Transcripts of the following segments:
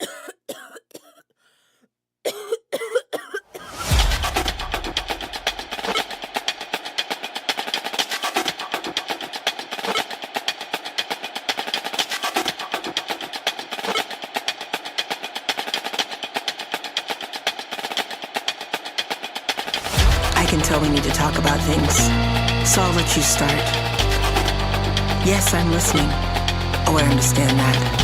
I can tell we need to talk about things, so I'll let you start. Yes, I'm listening. Oh, I understand that.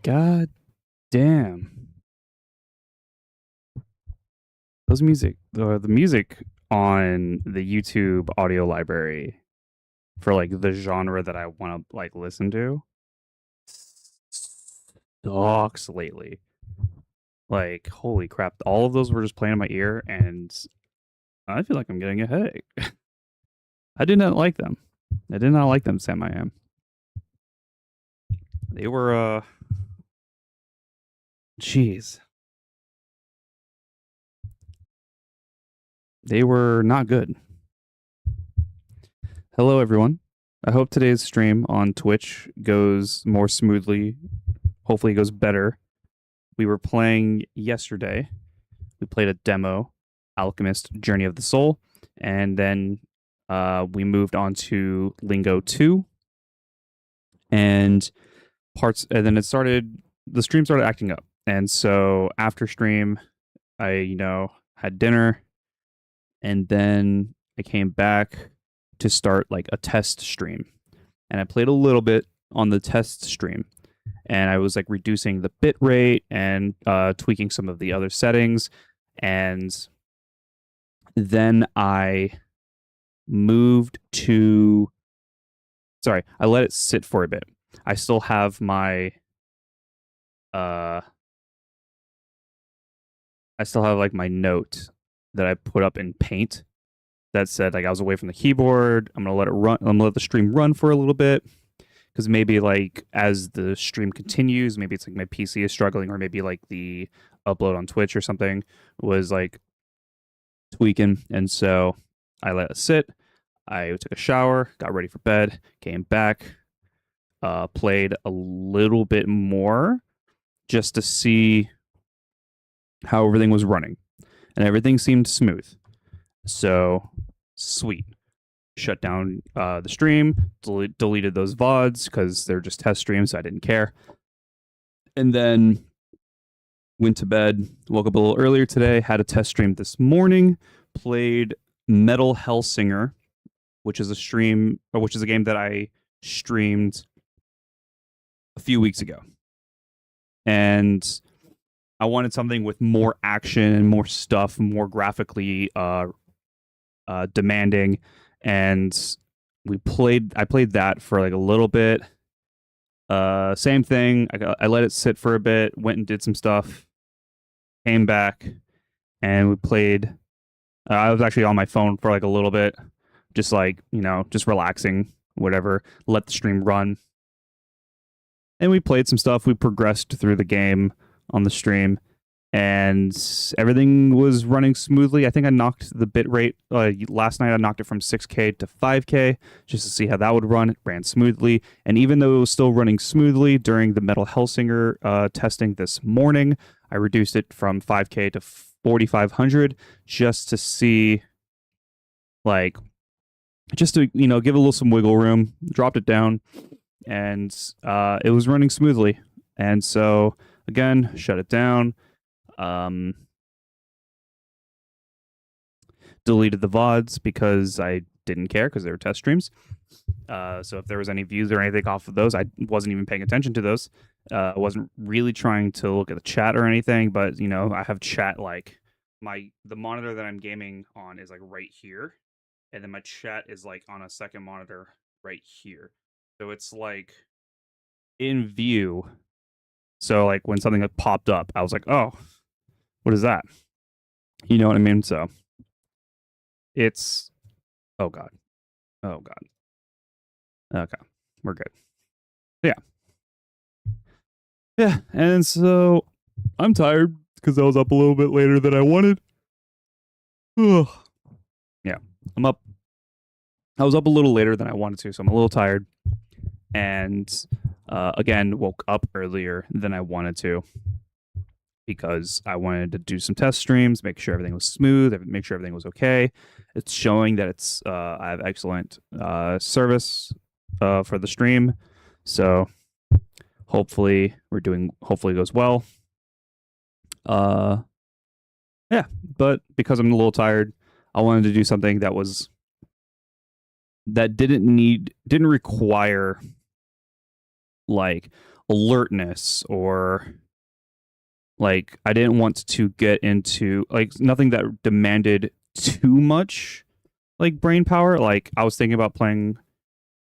God damn. The music on the YouTube audio library for like the genre that I want to like listen to sucks lately. Like, holy crap. All of those were just playing in my ear, and I feel like I'm getting a headache. I did not like them. I did not like them, Sam I Am. They were, jeez. They were not good. Hello, everyone. I hope today's stream on Twitch goes more smoothly. Hopefully, it goes better. We were playing yesterday. We played a demo, Alchemist Journey of the Soul, and then we moved on to Lingo 2. And then the stream started acting up. And so after stream, I, had dinner, and then I came back to start like a test stream. And I played a little bit on the test stream. And I was like reducing the bit rate and tweaking some of the other settings. And then I moved to. Sorry, I let it sit for a bit. I still have my. I still have like my note that I put up in Paint that said like I was away from the keyboard. I'm gonna let it run. I'm gonna let the stream run for a little bit because maybe like as the stream continues, maybe it's like my PC is struggling, or maybe like the upload on Twitch or something was like tweaking, and so I let it sit. I took a shower, got ready for bed, came back, played a little bit more just to see how everything was running, and everything seemed smooth. So sweet. Shut down the stream, deleted those VODs because they're just test streams, so I didn't care. And then went to bed, woke up a little earlier today, had a test stream this morning, played Metal Hellsinger, which is a game that I streamed a few weeks ago. And I wanted something with more action and more stuff, more graphically demanding. And I played that for like a little bit. Same thing. I let it sit for a bit, went and did some stuff, came back, and we played. I was actually on my phone for like a little bit, just like, just relaxing, whatever, let the stream run. And we played some stuff. We progressed through the game on the stream, and everything was running smoothly. I think I knocked the bit rate last night. I knocked it from 6K to 5K just to see how that would run. It ran smoothly, and even though it was still running smoothly during the Metal Hellsinger testing this morning, I reduced it from 5K to 4,500 just to see, like, just to give a little some wiggle room. Dropped it down, and it was running smoothly. And so again, shut it down. Deleted the VODs because I didn't care because they were test streams. So if there was any views or anything off of those, I wasn't even paying attention to those. I wasn't really trying to look at the chat or anything, but I have chat like the monitor that I'm gaming on is like right here, and then my chat is like on a second monitor right here. So it's like in view. So like when something like popped up, I was like, oh, what is that? You know what I mean? So it's, oh God. Okay, we're good. Yeah. Yeah, and so I'm tired because I was up a little bit later than I wanted. Ugh. Yeah, I'm up. I was up a little later than I wanted to, so I'm a little tired. And again, woke up earlier than I wanted to because I wanted to do some test streams, make sure everything was smooth, make sure everything was okay. It's showing that I have excellent service for the stream, so hopefully it goes well. Yeah, but because I'm a little tired, I wanted to do something that didn't require like alertness, or like I didn't want to get into like nothing that demanded too much like brain power. Like I was thinking about playing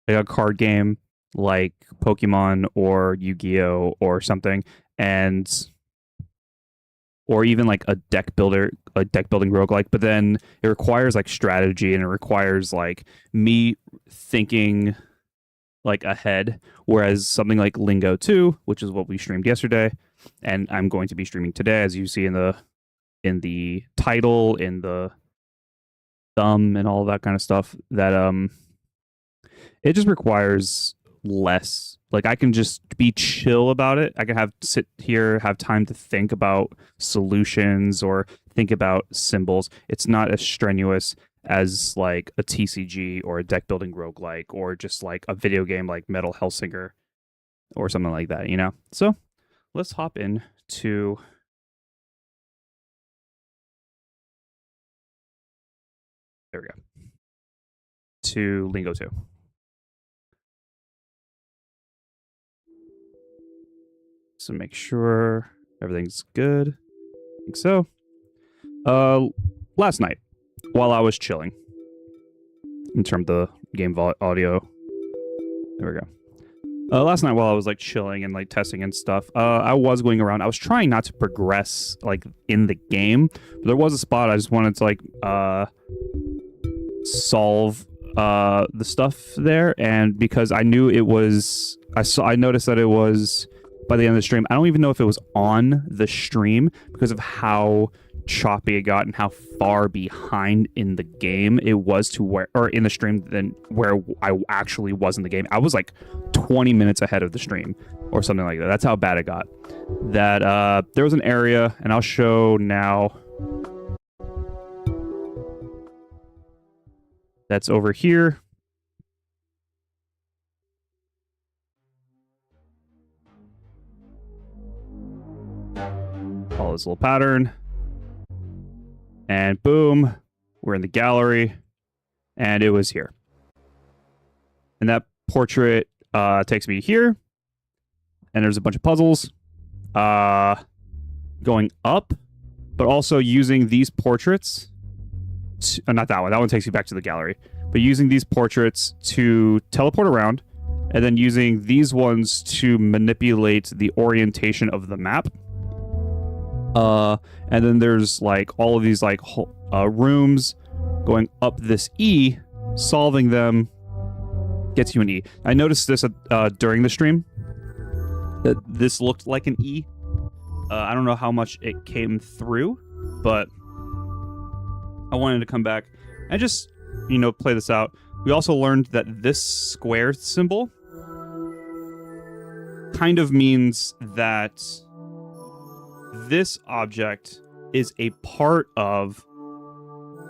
like a card game like Pokemon or Yu-Gi-Oh or something, and or even like a deck building roguelike, but then it requires like strategy and it requires like me thinking like ahead. Whereas something like Lingo 2, which is what we streamed yesterday, and I'm going to be streaming today, as you see in the title, in the thumb, and all that kind of stuff, that it just requires less. Like I can just be chill about it. I can sit here, have time to think about solutions or think about symbols. It's not as strenuous as like a TCG or a deck building roguelike or just like a video game like Metal Hellsinger or something like that, you know? So let's hop in to there we go. To Lingo 2. So make sure everything's good. I think so. Last night, while I was chilling, in terms of the game audio, there we go. Last night while I was like chilling and like testing and stuff, I was going around. I was trying not to progress like in the game, but there was a spot I just wanted to like solve the stuff there, and because I knew it was, I noticed that it was by the end of the stream. I don't even know if it was on the stream because of how choppy it got and how far behind in the game it was to where, or in the stream than where I actually was in the game. I was like 20 minutes ahead of the stream or something like that. That's how bad it got. That there was an area, and I'll show now. That's over here. Follow this little pattern. And boom, we're in the gallery. And it was here. And that portrait takes me here. And there's a bunch of puzzles going up, but also using these portraits. Not that one. That one takes you back to the gallery. But using these portraits to teleport around, and then using these ones to manipulate the orientation of the map. And then there's like all of these like rooms going up this E, solving them gets you an E. I noticed this during the stream, that this looked like an E. I don't know how much it came through, but I wanted to come back and just, you know, play this out. We also learned that this square symbol kind of means that this object is a part of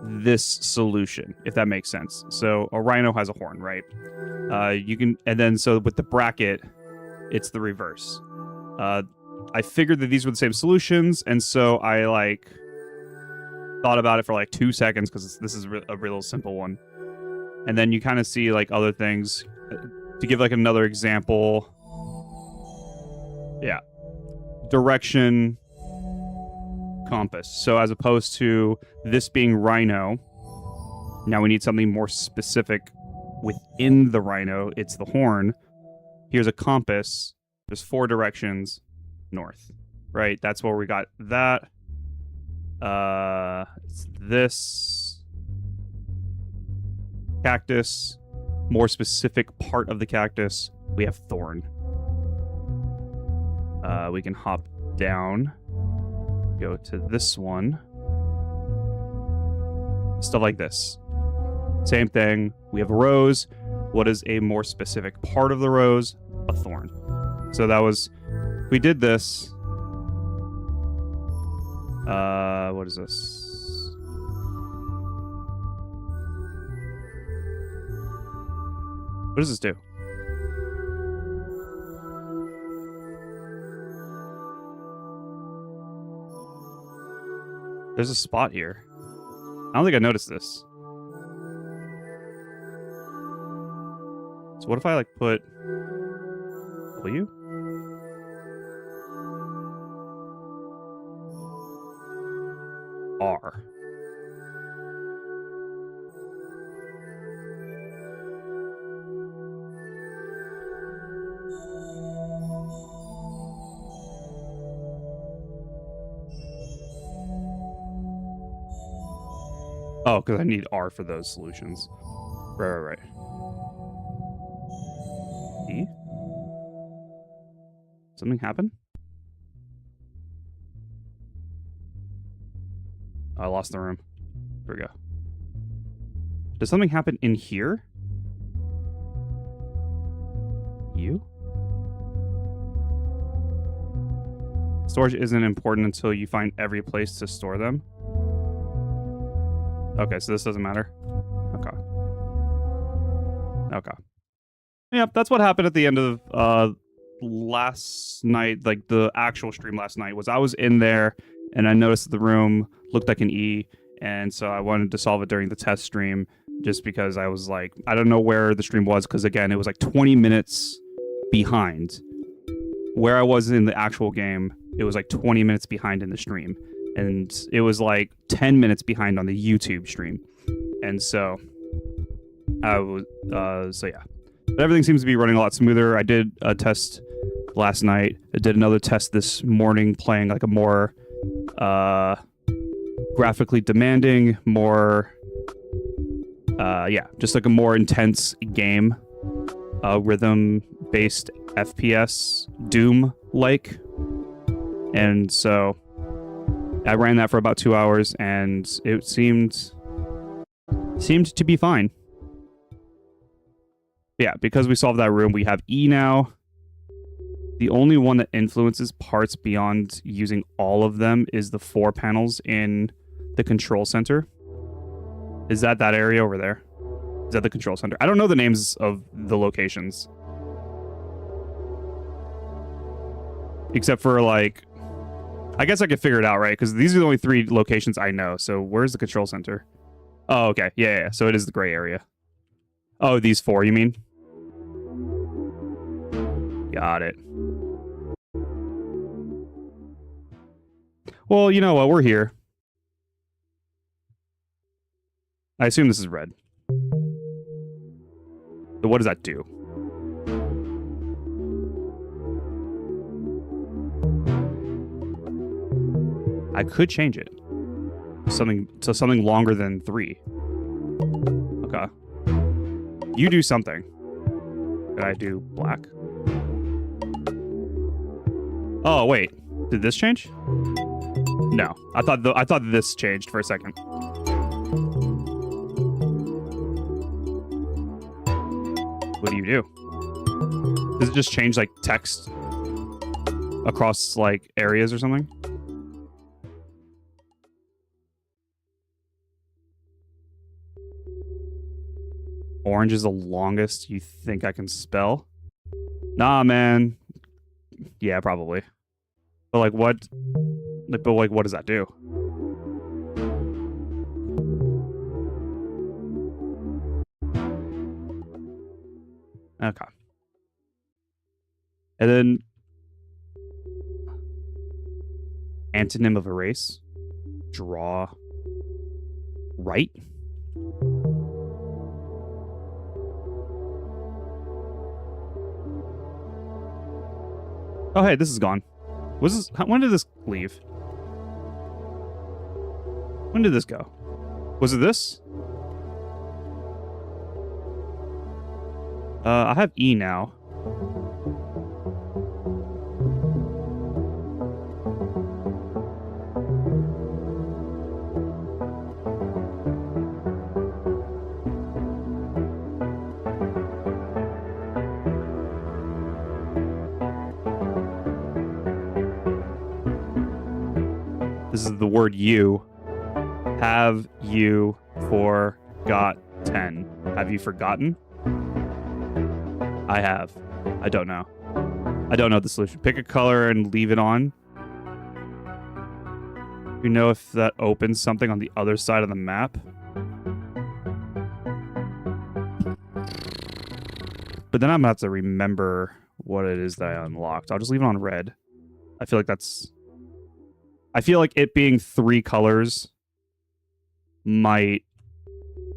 this solution, if that makes sense. So a rhino has a horn, right? You can, and then so with the bracket, it's the reverse. I figured that these were the same solutions, and so I like thought about it for like 2 seconds because this is a real simple one. And then you kind of see like other things. To give like another example, yeah, direction, compass. So as opposed to this being rhino, now we need something more specific within the rhino. It's the horn. Here's a compass. There's 4 directions north, right? That's where we got that. It's this cactus, more specific part of the cactus. We have thorn. We can hop down, go to this one. Stuff like this. Same thing. We have a rose. What is a more specific part of the rose? A thorn. So that was, we did this. What is this? What does this do? There's a spot here. I don't think I noticed this. So what if I like put W? R. Oh, because I need R for those solutions. Right. E? Something happen? I lost the room. Here we go. Does something happen in here? U? Storage isn't important until you find every place to store them. Okay, so this doesn't matter. Okay. Yep, that's what happened at the end of last night, like the actual stream last night, was I was in there and I noticed that the room looked like an E, and so I wanted to solve it during the test stream just because I was like, I don't know where the stream was, because again, it was like 20 minutes behind. Where I was in the actual game, it was like 20 minutes behind in the stream. And it was like 10 minutes behind on the YouTube stream. And so I was, yeah. But everything seems to be running a lot smoother. I did a test last night. I did another test this morning playing like a more graphically demanding, more, just like a more intense game, rhythm-based FPS, Doom-like. And so I ran that for about 2 hours, and it seemed to be fine. Yeah, because we solved that room, we have E now. The only one that influences parts beyond using all of them is the 4 panels in the control center. Is that area over there? Is that the control center? I don't know the names of the locations. Except for, like, I guess I could figure it out, right? Because these are the only 3 locations I know. So where's the control center? Oh, okay. Yeah. So it is the gray area. Oh, these 4, you mean? Got it. Well, you know what? We're here. I assume this is red. So what does that do? I could change it. Something longer than 3. Okay. You do something. Did I do black? Oh, wait. Did this change? No. I thought this changed for a second. What do you do? Does it just change, like, text across, like, areas or something? Orange is the longest you think I can spell? Nah, man. Yeah, probably. But like what? But like what does that do? Okay. And then antonym of erase. Draw. Right? Oh, hey, this is gone. Was this? When did this leave? When did this go? Was it this? I have E now. This is the word you. Have you forgotten? Have you forgotten? I have. I don't know. I don't know the solution. Pick a color and leave it on. You know if that opens something on the other side of the map? But then I'm gonna have to remember what it is that I unlocked. I'll just leave it on red. I feel like it being 3 colors might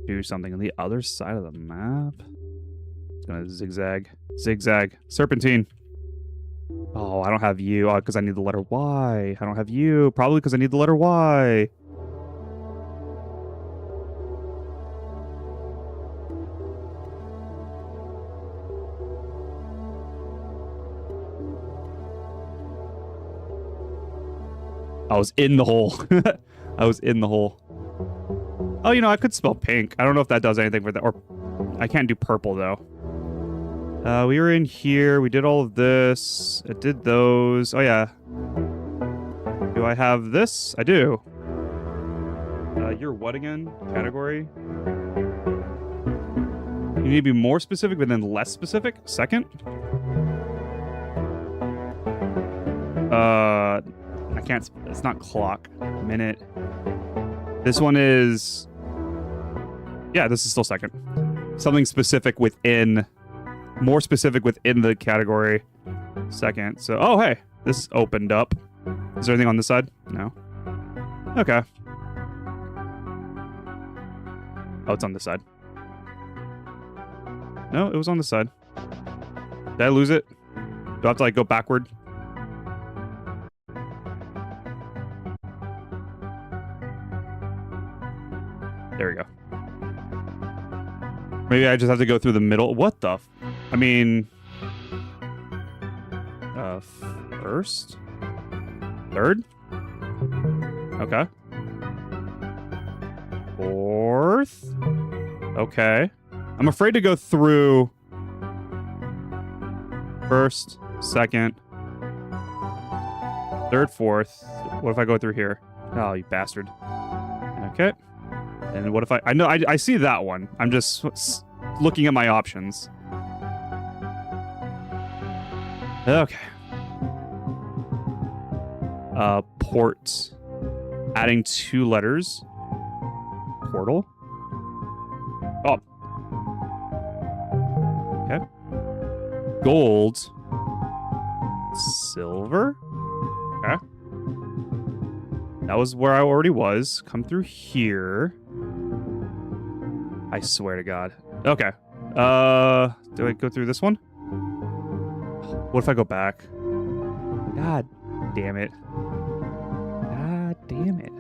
do something on the other side of the map. It's gonna zigzag. Zigzag. Serpentine. Oh, I don't have you. Oh, because I need the letter Y. I don't have you. Probably because I need the letter Y. I was in the hole. I was in the hole. Oh, you know, I could spell pink. I don't know if that does anything for that. Or I can't do purple, though. We were in here. We did all of this. It did those. Oh, yeah. Do I have this? I do. You're what again? Category? You need to be more specific, but then less specific? Second? I can't. It's not clock. Minute. This one is. Yeah, this is still second. Something specific within. More specific within the category. Second. So, oh, hey. This opened up. Is there anything on this side? No. Okay. Oh, it's on this side. No, it was on this side. Did I lose it? Do I have to, like, go backward? There we go. Maybe I just have to go through the middle. What the? I mean, first, third, okay, fourth, okay. I'm afraid to go through first, second, third, fourth. What if I go through here? Oh, you bastard. Okay. And what if I know, I see that one. I'm just looking at my options. Okay. Port. Adding 2 letters. Portal. Oh. Okay. Gold. Silver. Okay. That was where I already was. Come through here. I swear to God. Okay. Do I go through this one? What if I go back? God damn it. God damn it.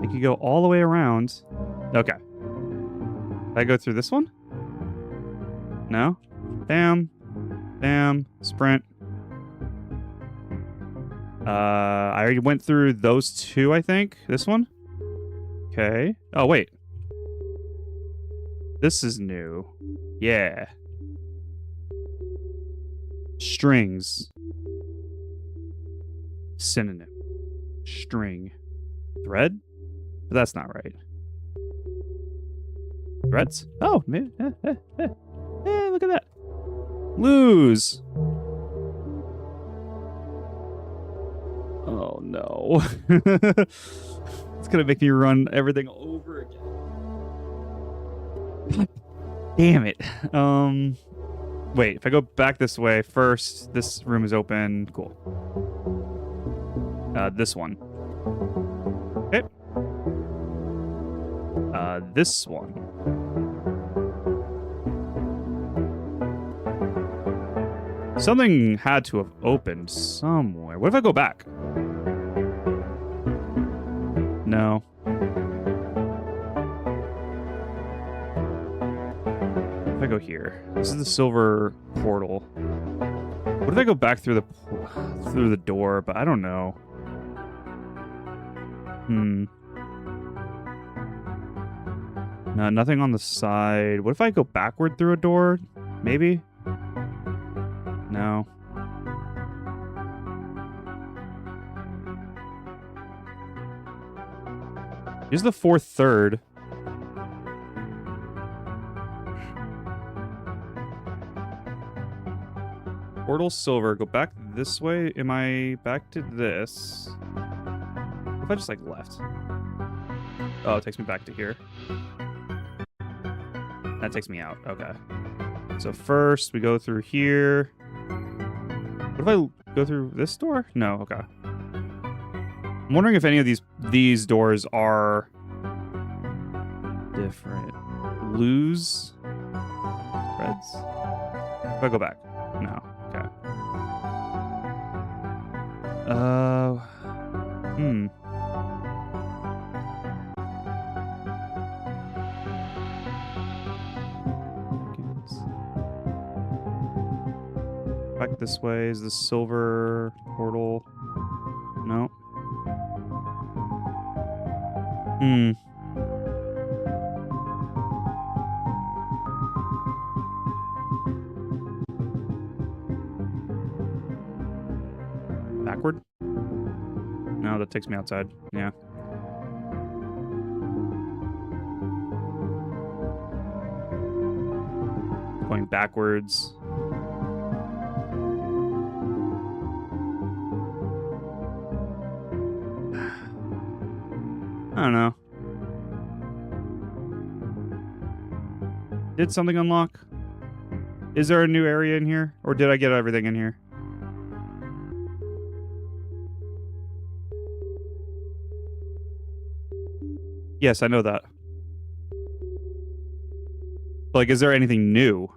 I could go all the way around. Okay. Did I go through this one? No? Bam. Bam. Sprint. I already went through those 2, I think. This one? Okay. Oh, wait. This is new. Yeah. Strings. Synonym. String. Thread? But that's not right. Threads? Oh, man. Look at that. Lose. Oh, no. It's going to make me run everything over again. God damn it. Wait, if I go back this way first, this room is open. Cool. This one. Okay. This one. Something had to have opened somewhere. What if I go back? No. If I go here, this is the silver portal. What if I go back through the door? But I don't know. No, nothing on the side. What if I go backward through a door? Maybe. No. Here's the 4th third. Portal silver. Go back this way. Am I back to this? What if I just like left? Oh, it takes me back to here. That takes me out. Okay. So first we go through here. What if I go through this door? No. Okay. I'm wondering if any of these doors are different. Lose. Reds. If I go back. No. Okay. Back this way is the silver portal. No. Backward? No, that takes me outside. Yeah. Going backwards. I don't know. Did something unlock? Is there a new area in here? Or did I get everything in here? Yes, I know that. Like, is there anything new?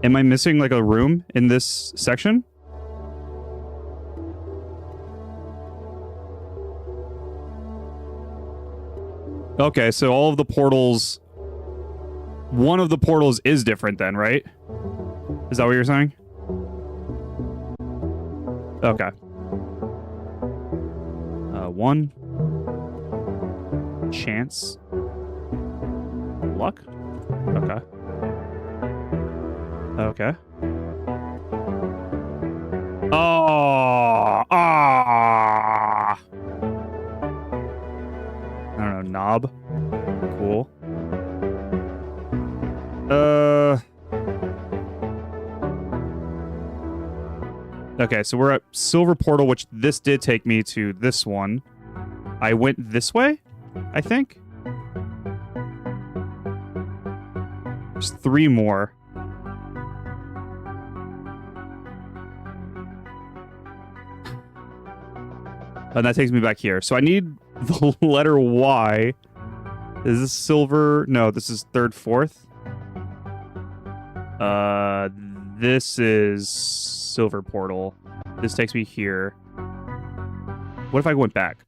Am I missing, like, a room in this section? Okay, so all of the portals... One of the portals is different then, right? Is that what you're saying? Okay. One. Chance. Luck? Okay. Okay. Oh! Ah! I don't know, knob. Cool. Okay, so we're at Silver Portal, which this did take me to this one. I went this way, I think. There's 3 more. And that takes me back here. So I need the letter Y. Is this silver? No, this is 3rd, 4th. This is Silver Portal. This takes me here. What if I went back?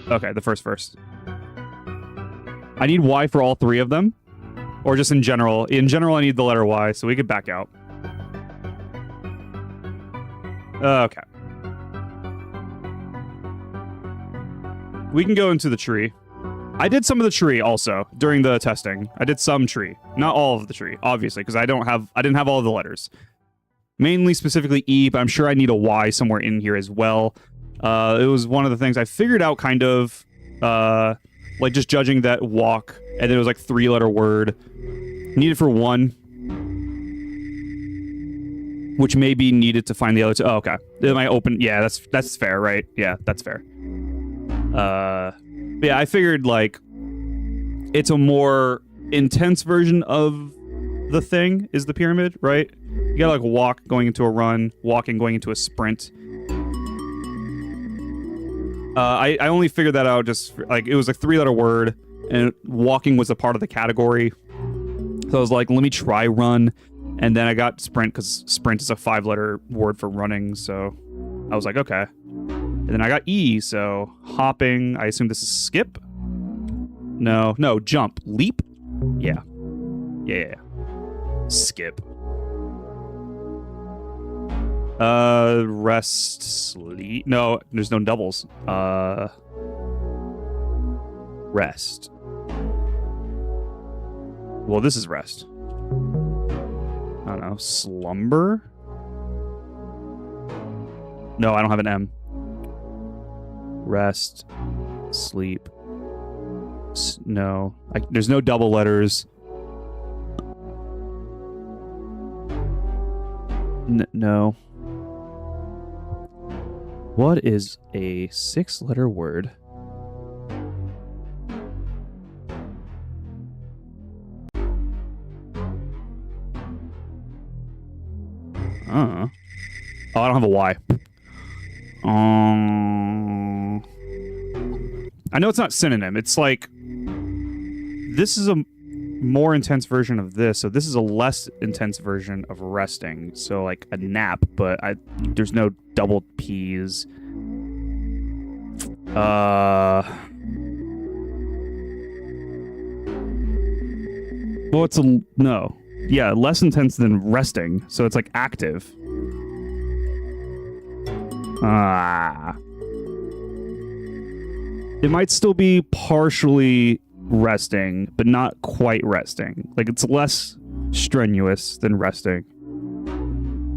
Okay, the first. I need Y for all 3 of them. Or just in general. In general, I need the letter Y, so we could back out. Okay. We can go into the tree. I did some of the tree also during the testing. I did some tree, not all of the tree, obviously, because I didn't have all of the letters. Mainly, specifically E, but I'm sure I need a Y somewhere in here as well. It was one of the things I figured out, kind of, like just judging that walk, and then it was like 3-letter word, needed for 1, which may be needed to find the other 2. Oh, okay. Am I open? Yeah, that's fair, right? Yeah, that's fair. Yeah, I figured, like, it's a more intense version of the thing, is the pyramid, right? You gotta, like, walk going into a run, walking going into a sprint. I only figured that out just, like, it was a 3-letter word, and walking was a part of the category. So I was like, let me try run, and then I got sprint, because sprint is a 5-letter word for running, so I was like, okay. And then I got E, so hopping. I assume this is skip? No, jump. Leap? Yeah. Skip. Rest, sleep. No, there's no doubles. Rest. Well, this is rest. I don't know. Slumber? No, I don't have an M. Rest, sleep. No, there's no double letters. No. What is a 6-letter word? Oh, I don't have a Y. I know it's not synonym. It's like this is a more intense version of this, so this is a less intense version of resting. So like a nap, but there's no double P's. Well, it's no. Yeah, less intense than resting, so it's like active. It might still be partially resting, but not quite resting. Like, it's less strenuous than resting.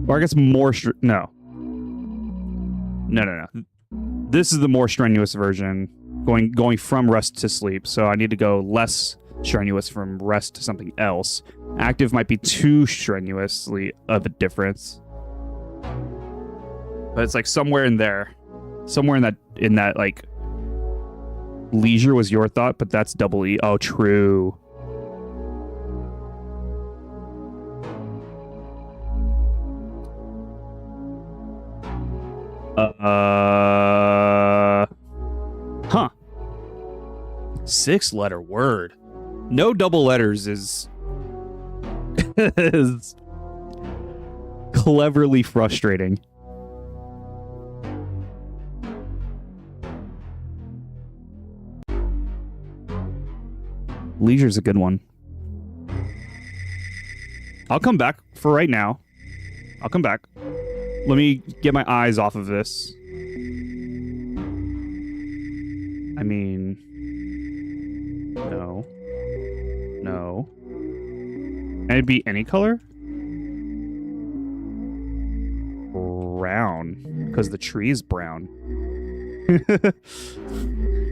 Or I guess more no. No. This is the more strenuous version, going from rest to sleep. So I need to go less strenuous from rest to something else. Active might be too strenuously of a difference. But it's like somewhere in there. Somewhere in that like leisure was your thought, but that's double E. Oh, true. Huh. 6-letter word. No double letters is is cleverly frustrating. Leisure's a good one. I'll come back for right now. I'll come back. Let me get my eyes off of this. I mean, no. And it'd be any color? Brown, because the tree's brown.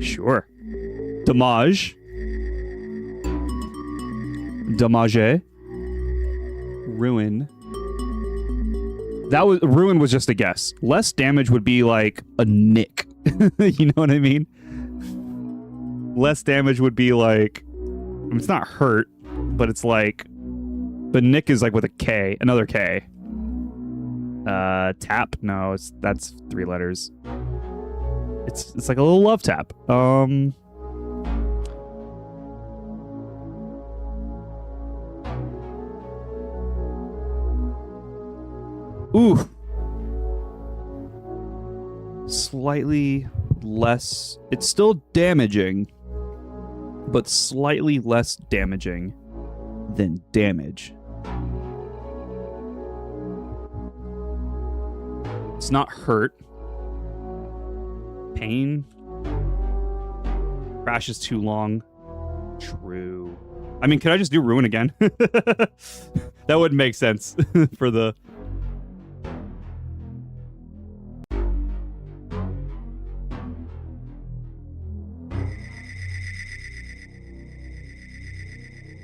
Sure. Damage. Damage. Ruin. Ruin was just a guess. Less damage would be like a nick. You know what I mean? Less damage would be like, it's not hurt, but it's like, but nick is like with a K, another K. Tap? No, that's 3 letters. It's like a little love tap. Ooh. Slightly less. It's still damaging, but slightly less damaging than damage. It's not hurt. Pain. Crash is too long. True. I mean, can I just do ruin again? That would make sense for the...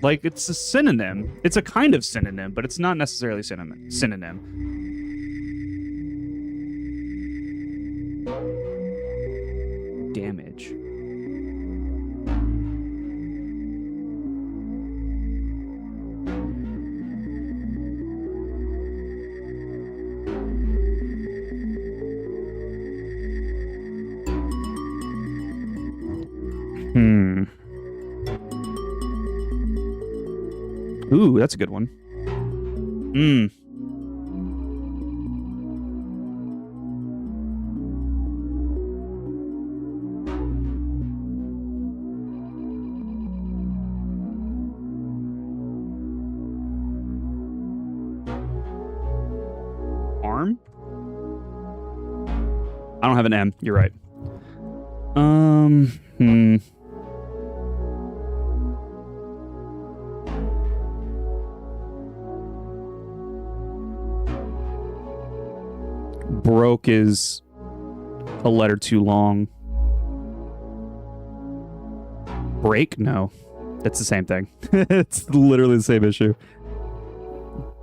Like, it's a synonym. It's a kind of synonym, but it's not necessarily synonym. Damage. Ooh, that's a good one. Arm? I don't have an M. You're right. Broke is a letter too long. Break? No. It's the same thing. It's literally the same issue.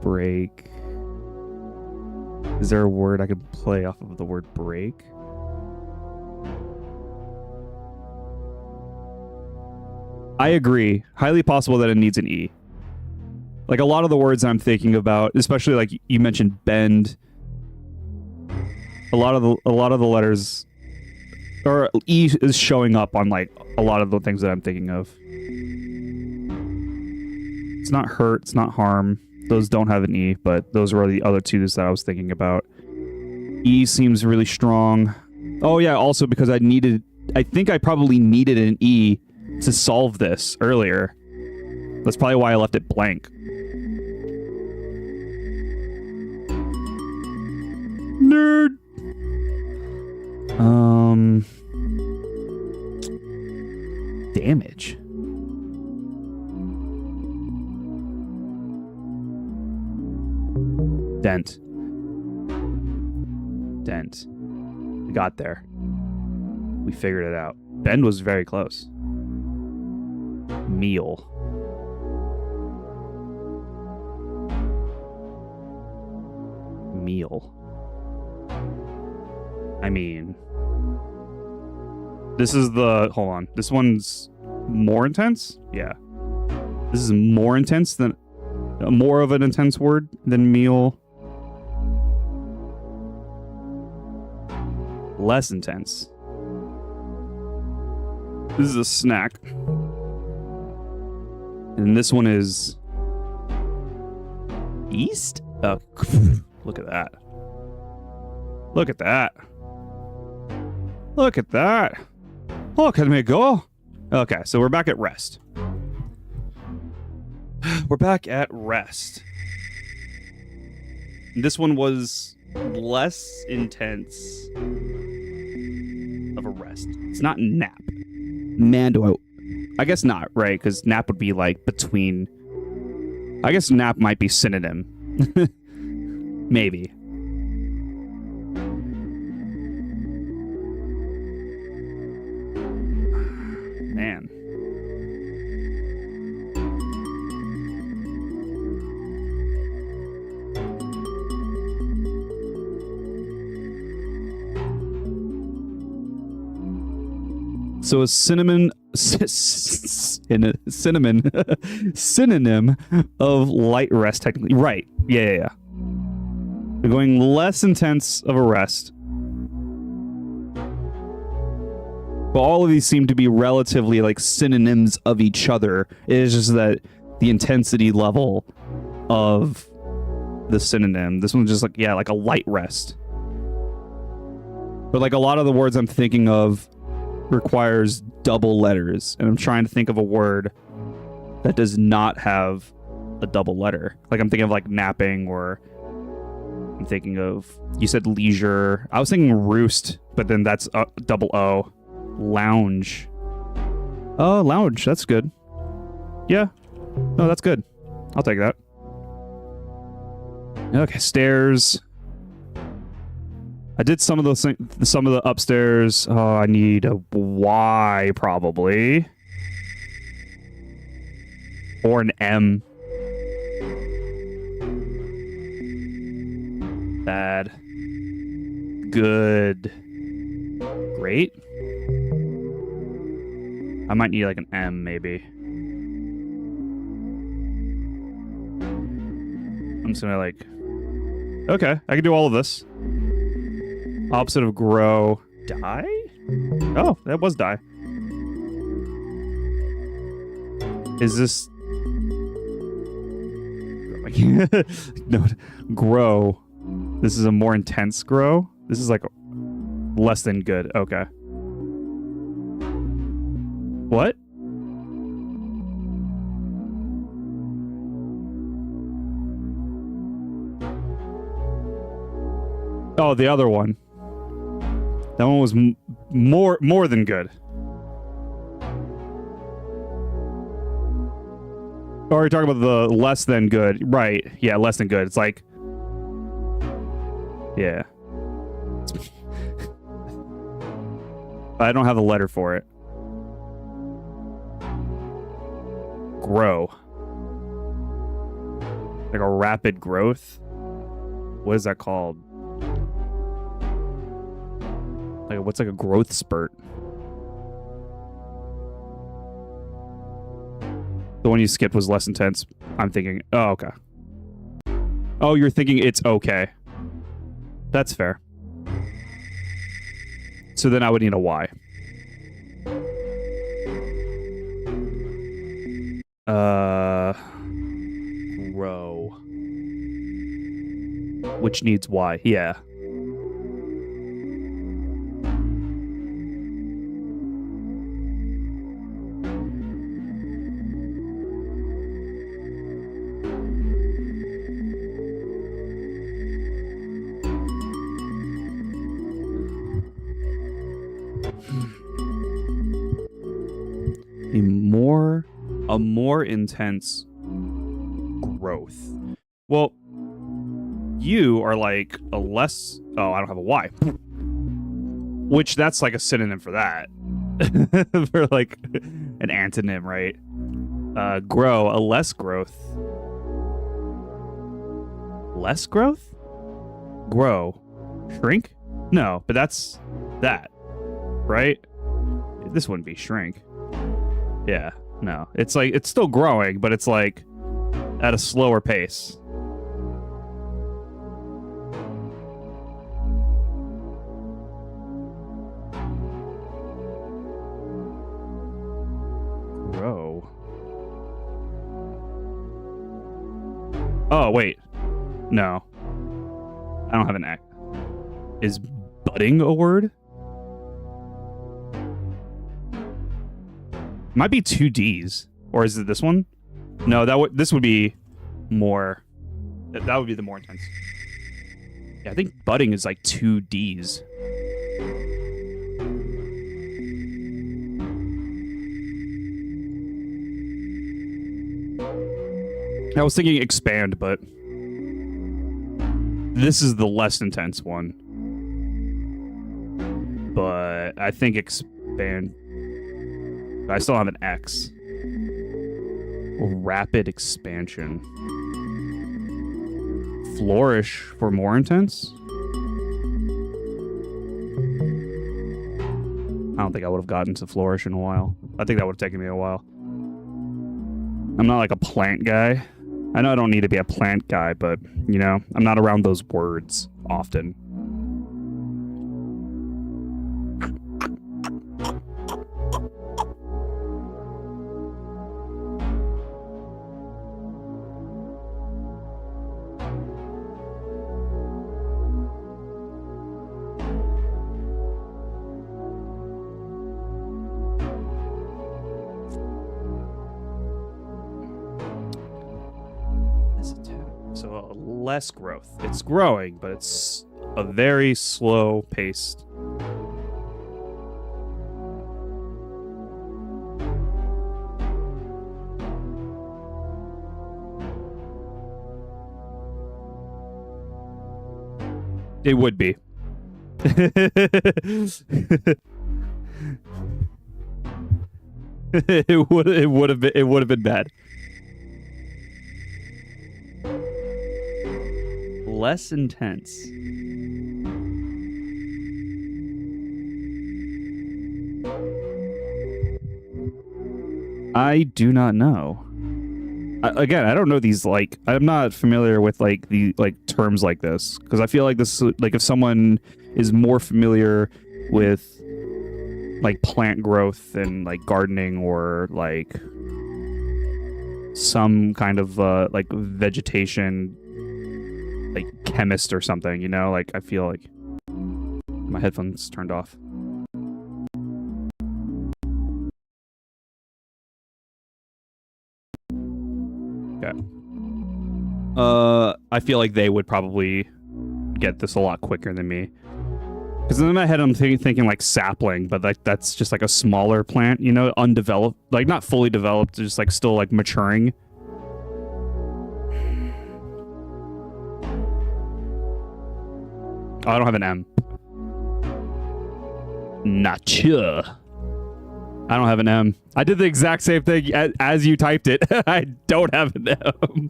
Break. Is there a word I could play off of the word break? I agree. Highly possible that it needs an E. Like a lot of the words I'm thinking about, especially like you mentioned bend. A lot of the letters, or E is showing up on like a lot of the things that I'm thinking of. It's not hurt, it's not harm. Those don't have an E, but those were the other two that I was thinking about. E seems really strong. Oh yeah, also because I think I probably needed an E to solve this earlier. That's probably why I left it blank. Nerd. Damage. Dent. We got there. We figured it out. Bend was very close. Meal. I mean, this is the... Hold on. This one's more intense? Yeah. This is more intense than... More of an intense word than meal. Less intense. This is a snack. And this one is... East? Oh, look at that. Look at that. Look at that. Look at me go. Okay, so we're back at rest. We're back at rest. This one was less intense of a rest. It's not nap. Man, do I guess not, right? Because nap would be like between... I guess nap might be synonym. Maybe. Man. So a synonym of light rest, technically. Right. Yeah. They're going less intense of a rest. But all of these seem to be relatively like synonyms of each other. It is just that the intensity level of the synonym. This one's just like, yeah, like a light rest. But like a lot of the words I'm thinking of requires double letters, and I'm trying to think of a word that does not have a double letter. Like I'm thinking of like napping, or I'm thinking of, you said leisure. I was thinking roost, but then that's double O. Lounge. Oh, lounge. That's good. Yeah. No, that's good. I'll take that. Okay, stairs. I did some of those things, some of the upstairs. Oh, I need a Y probably. Or an M. Bad. Good. Great. I might need like an M maybe. I'm just gonna like... Okay, I can do all of this. Opposite of grow. Die? Oh, that was die. Is this... No, grow. This is a more intense grow. This is like less than good. Okay. What? Oh, the other one. That one was more than good. Oh, you're talking about the less than good. Right. Yeah, less than good. It's like... Yeah. I don't have a letter for it. Grow. Like a rapid growth? What is that called? Like, what's like a growth spurt? The one you skipped was less intense. I'm thinking, oh, okay. Oh, you're thinking it's okay. That's fair. So then I would need a Y. Grow. Which needs Y. Yeah. A more intense growth. Well, you are like a less. Oh, I don't have a Y. Which that's like a synonym for that. For like an antonym, right? Grow, a less growth. Less growth? Grow. Shrink? No, but that's that. Right? This wouldn't be shrink. Yeah, no. It's like, it's still growing, but it's like at a slower pace. Grow. Oh, wait. No. I don't have an X. Is budding a word? Might be 2 Ds. Or is it this one? No, this would be more. That would be the more intense. Yeah, I think budding is like 2 Ds. I was thinking expand, but this is the less intense one. But I think expand. I still have an X. Rapid expansion. Flourish for more intense? I don't think I would have gotten to flourish in a while. I think that would have taken me a while. I'm not like a plant guy. I know I don't need to be a plant guy, but, you know, I'm not around those words often. So less growth. It's growing, but it's a very slow paced. It would be. It would have been bad. Less intense. I do not know. Again, I don't know these, like, I'm not familiar with like the terms like this, because I feel like this, like, if someone is more familiar with like plant growth and like gardening or like some kind of like vegetation, like chemist or something, you know, like I feel like my headphones turned off. Okay. I feel like they would probably get this a lot quicker than me. Because in my head, I'm thinking like sapling, but like that's just like a smaller plant, you know, undeveloped, like not fully developed, just like still like maturing. Oh, I don't have an M. Not sure. I don't have an M. I did the exact same thing as you typed it. I don't have an M.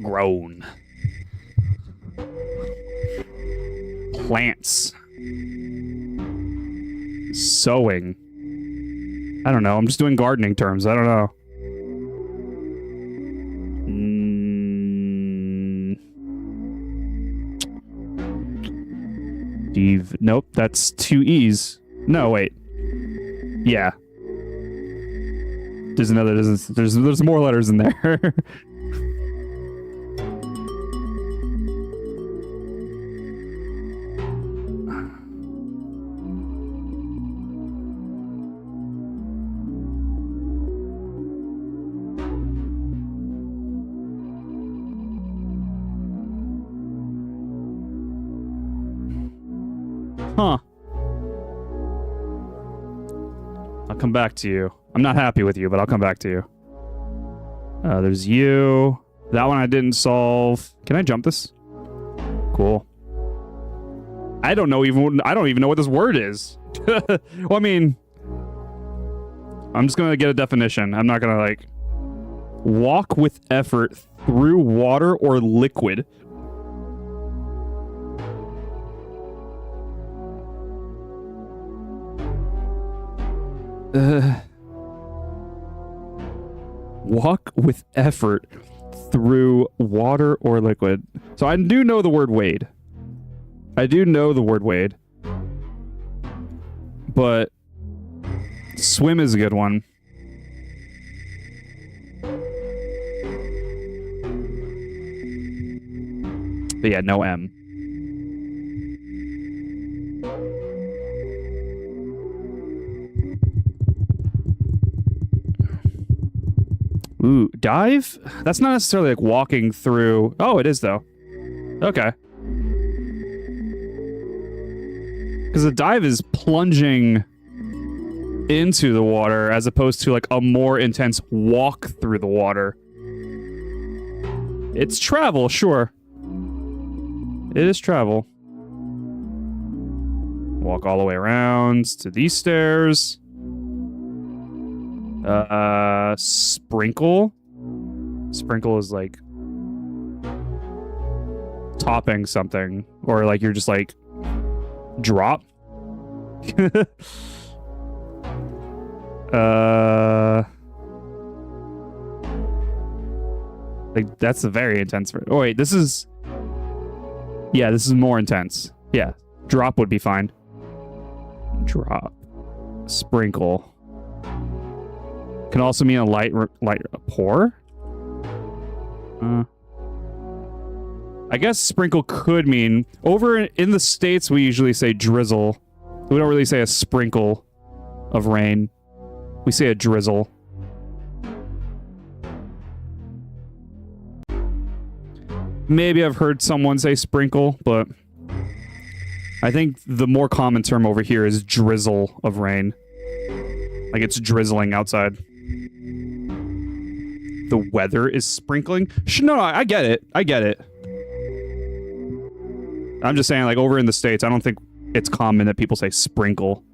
Grown. Plants. Sowing. I don't know. I'm just doing gardening terms. I don't know. Nope, that's 2 E's. No, wait. Yeah. There's more letters in there. Huh. I'll come back to you. I'm not happy with you, but I'll come back to you. There's you. That one I didn't solve. Can I jump this? Cool. I don't even know what this word is. Well, I mean, I'm just gonna get a definition. I'm not gonna like walk with effort through water or liquid. Walk with effort through water or liquid. So I do know the word wade. But swim is a good one. But yeah, no M. Ooh, dive? That's not necessarily like walking through... Oh, it is though. Okay. Because a dive is plunging into the water as opposed to like a more intense walk through the water. It's travel, sure. It is travel. Walk all the way around to these stairs. Sprinkle. Sprinkle is like topping something, or like you're just like drop. Like that's a very intense. Oh wait, this is. Yeah, this is more intense. Yeah, drop would be fine. Drop. Sprinkle. Can also mean a light pour. I guess sprinkle could mean over in the States we usually say drizzle. We don't really say a sprinkle of rain. We say a drizzle. Maybe I've heard someone say sprinkle, but I think the more common term over here is drizzle of rain. Like it's drizzling outside. The weather is sprinkling? No, I get it. I get it. I'm just saying, like, over in the States, I don't think it's common that people say sprinkle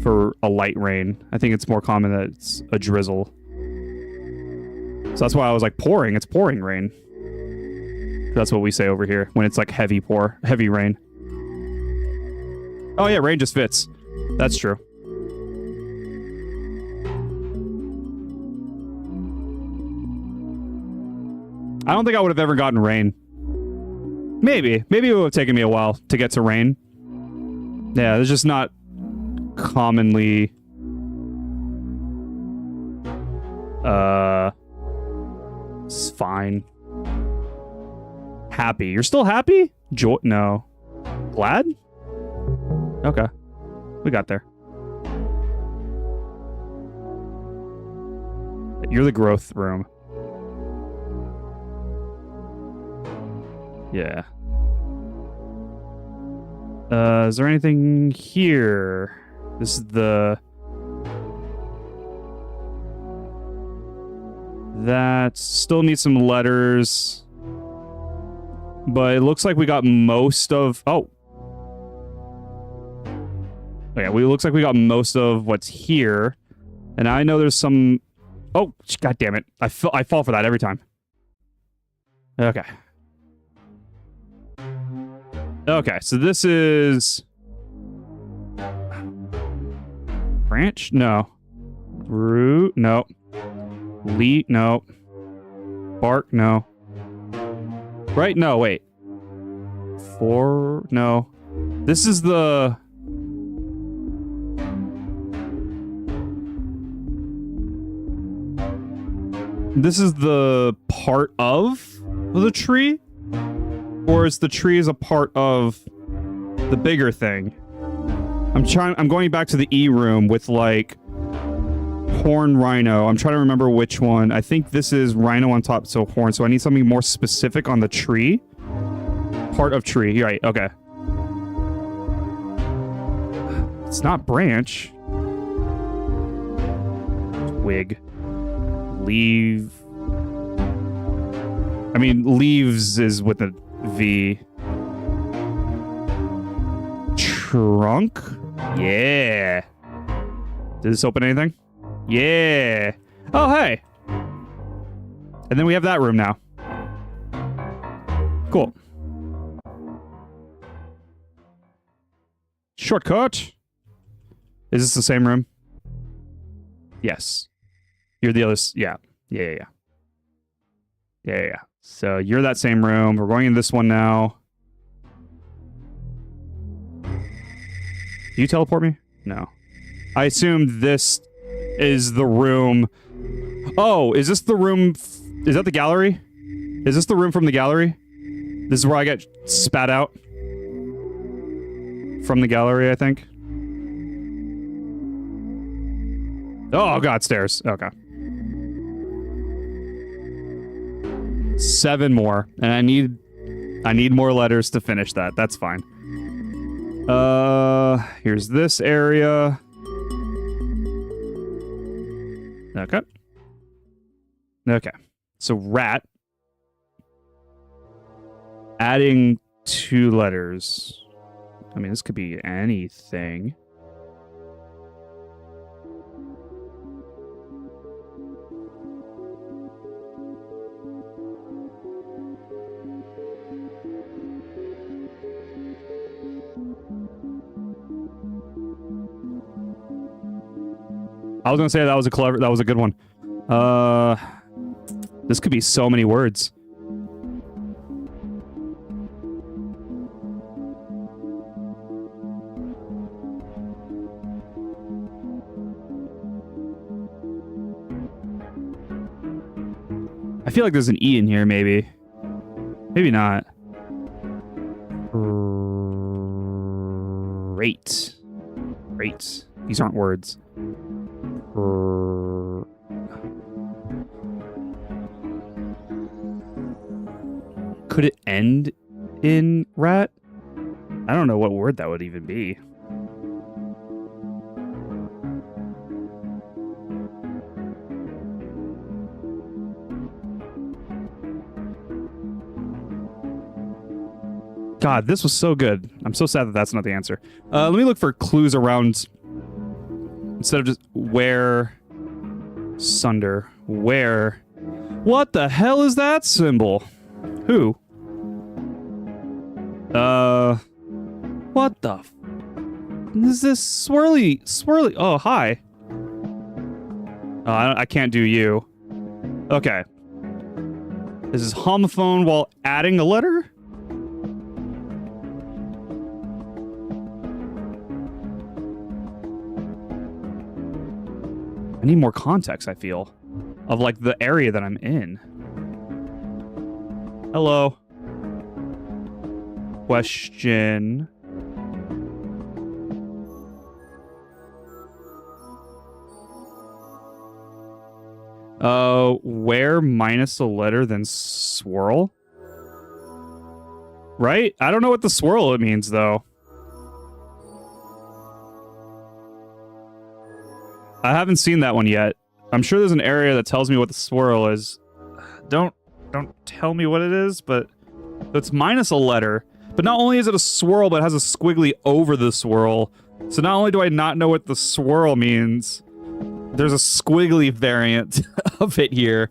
for a light rain. I think it's more common that it's a drizzle. So that's why I was like, pouring. It's pouring rain. That's what we say over here when it's like heavy rain. Oh yeah, rain just fits. That's true. I don't think I would have ever gotten rain. Maybe it would have taken me a while to get to rain. Yeah, there's just not commonly it's fine. Happy. You're still happy? Joy? No. Glad? Okay. We got there. You're the growth room. Yeah. Is there anything here? This is the... That still needs some letters. But it looks like we got most of... Oh. Yeah, it looks like we got most of what's here. And I know there's some... Oh, god damn it. I fall for that every time. Okay. Okay, so this is... branch? No. Root? No. Leaf? No. Bark? No. Right? No, wait. No. This is the... this is the part of the tree? Or is the tree a part of the bigger thing? I'm going back to the E room with, like, horn rhino. I'm trying to remember which one. I think this is rhino on top, so horn. So I need something more specific on the tree. Part of tree. You're right. Okay. It's not branch. Twig. Leave. I mean, leaves is with a V. Trunk? Yeah. Did this open anything? Yeah. Oh, hey. And then we have that room now. Cool. Shortcut. Is this the same room? Yes. You're the other... yeah. Yeah. So you're that same room. We're going in this one now. Do you teleport me? No. I assumed this is the room... oh, is this the room... is that the gallery? Is this the room from the gallery? This is where I get spat out? From the gallery, I think. Oh, God, stairs. Okay. 7 more. And I need more letters to finish that. That's fine. Here's this area. Okay. Okay. So rat. Adding 2 letters. I mean, this could be anything. I was gonna say that was a good one. This could be so many words. I feel like there's an E in here, maybe. Maybe not. Great. Great. These aren't words. Could it end in rat? I don't know what word that would even be. God, this was so good. I'm so sad that that's not the answer. Let me look for clues around... instead of just where... sunder. Where... what the hell is that symbol? Who? What the f... is this swirly... oh, hi. I can't do you. Okay. This is homophone while adding a letter? I need more context, I feel, of, like, the area that I'm in. Hello. Question. Where minus a letter then swirl? Right? I don't know what the swirl it means, though. I haven't seen that one yet. I'm sure there's an area that tells me what the swirl is. Don't tell me what it is, but it's minus a letter. But not only is it a swirl, but it has a squiggly over the swirl. So not only do I not know what the swirl means, there's a squiggly variant of it here.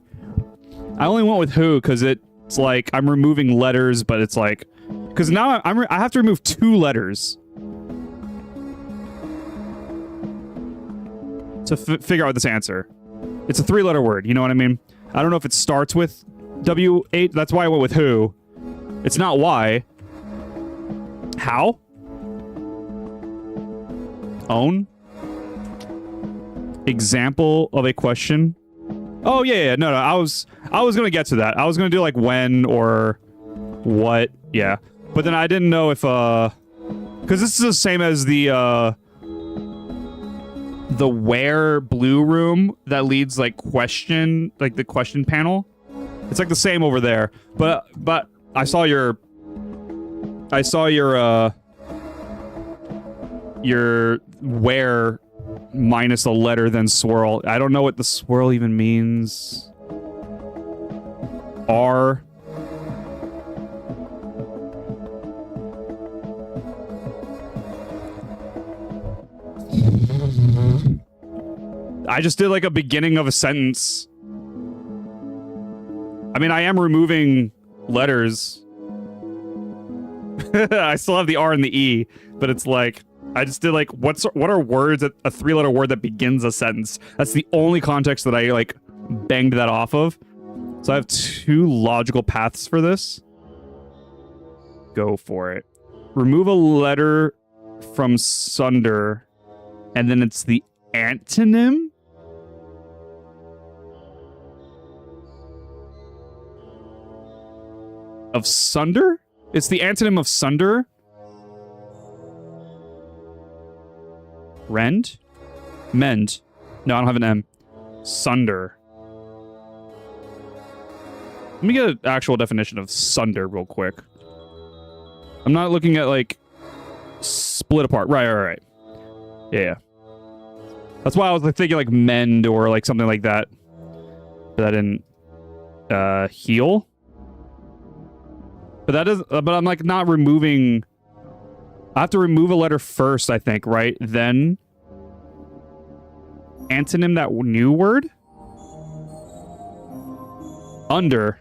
I only went with who because it It's like I'm removing letters, but it's like because now I have to remove 2 letters to figure out this answer. It's a 3-letter word. You know what I mean? I don't know if it starts with W8. That's why I went with who. It's not why. How? Own? Example of a question? Oh, yeah. No. I was going to get to that. I was going to do, like, when or what. Yeah. But then I didn't know if, because this is the same as the where blue room that leads, like, question, like, the question panel. It's, like, the same over there. But I saw your where minus a letter then swirl. I don't know what the swirl even means. R. I just did like a beginning of a sentence. I mean, I am removing letters. I still have the R and the E, but it's like I just did like what are words a 3-letter word that begins a sentence? That's the only context that I like banged that off of. So I have 2 logical paths for this. Go for it. Remove a letter from sunder, and then it's the antonym of sunder? It's the antonym of sunder? Rend? Mend. No, I don't have an M. Sunder. Let me get an actual definition of sunder real quick. I'm not looking at, like, split apart. Right. Yeah. That's why I was thinking, like, mend or, like, something like that. But that didn't... heal? But that is... But I'm, like, not removing... I have to remove a letter first, I think, right? Then... Antonym that new word? Under.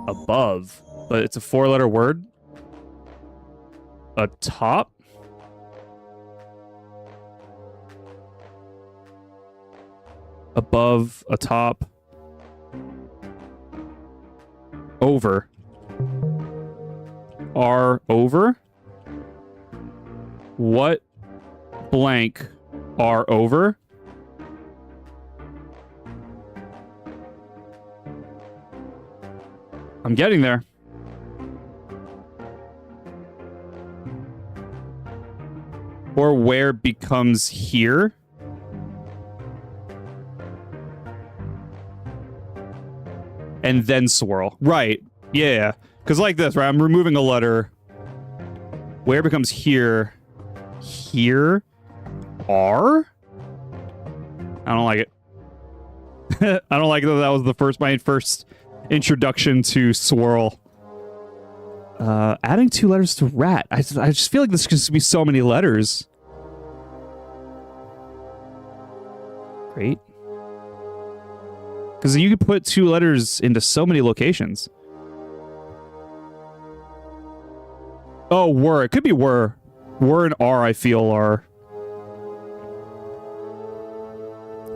Above. But it's a 4-letter word? Atop? Above, atop. Over. Are over? What blank are over? I'm getting there. Or where becomes here? And then swirl. Right. Yeah. Because like this, right? I'm removing a letter. Where becomes here? Here? R? I don't like it. I don't like that that was my first introduction to swirl. Adding 2 letters to rat. I just feel like this could just be so many letters. Great. Because you could put 2 letters into so many locations. Oh, were. It could be were. Were and are, I feel, are...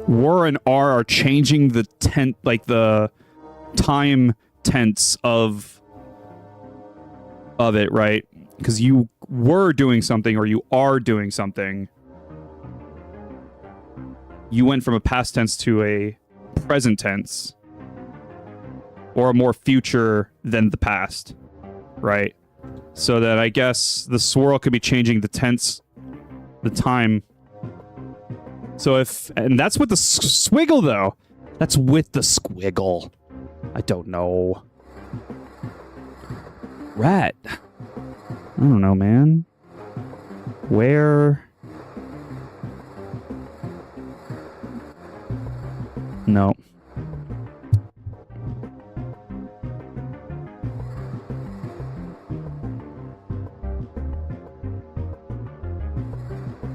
Were and are changing the the time tense of it, right? Because you were doing something or you are doing something. You went from a past tense to a present tense. Or a more future than the past, right? So that I guess the swirl could be changing the tense, the time. So and that's with the squiggle, though. That's with the squiggle. I don't know. Rat. I don't know, man. Where? No.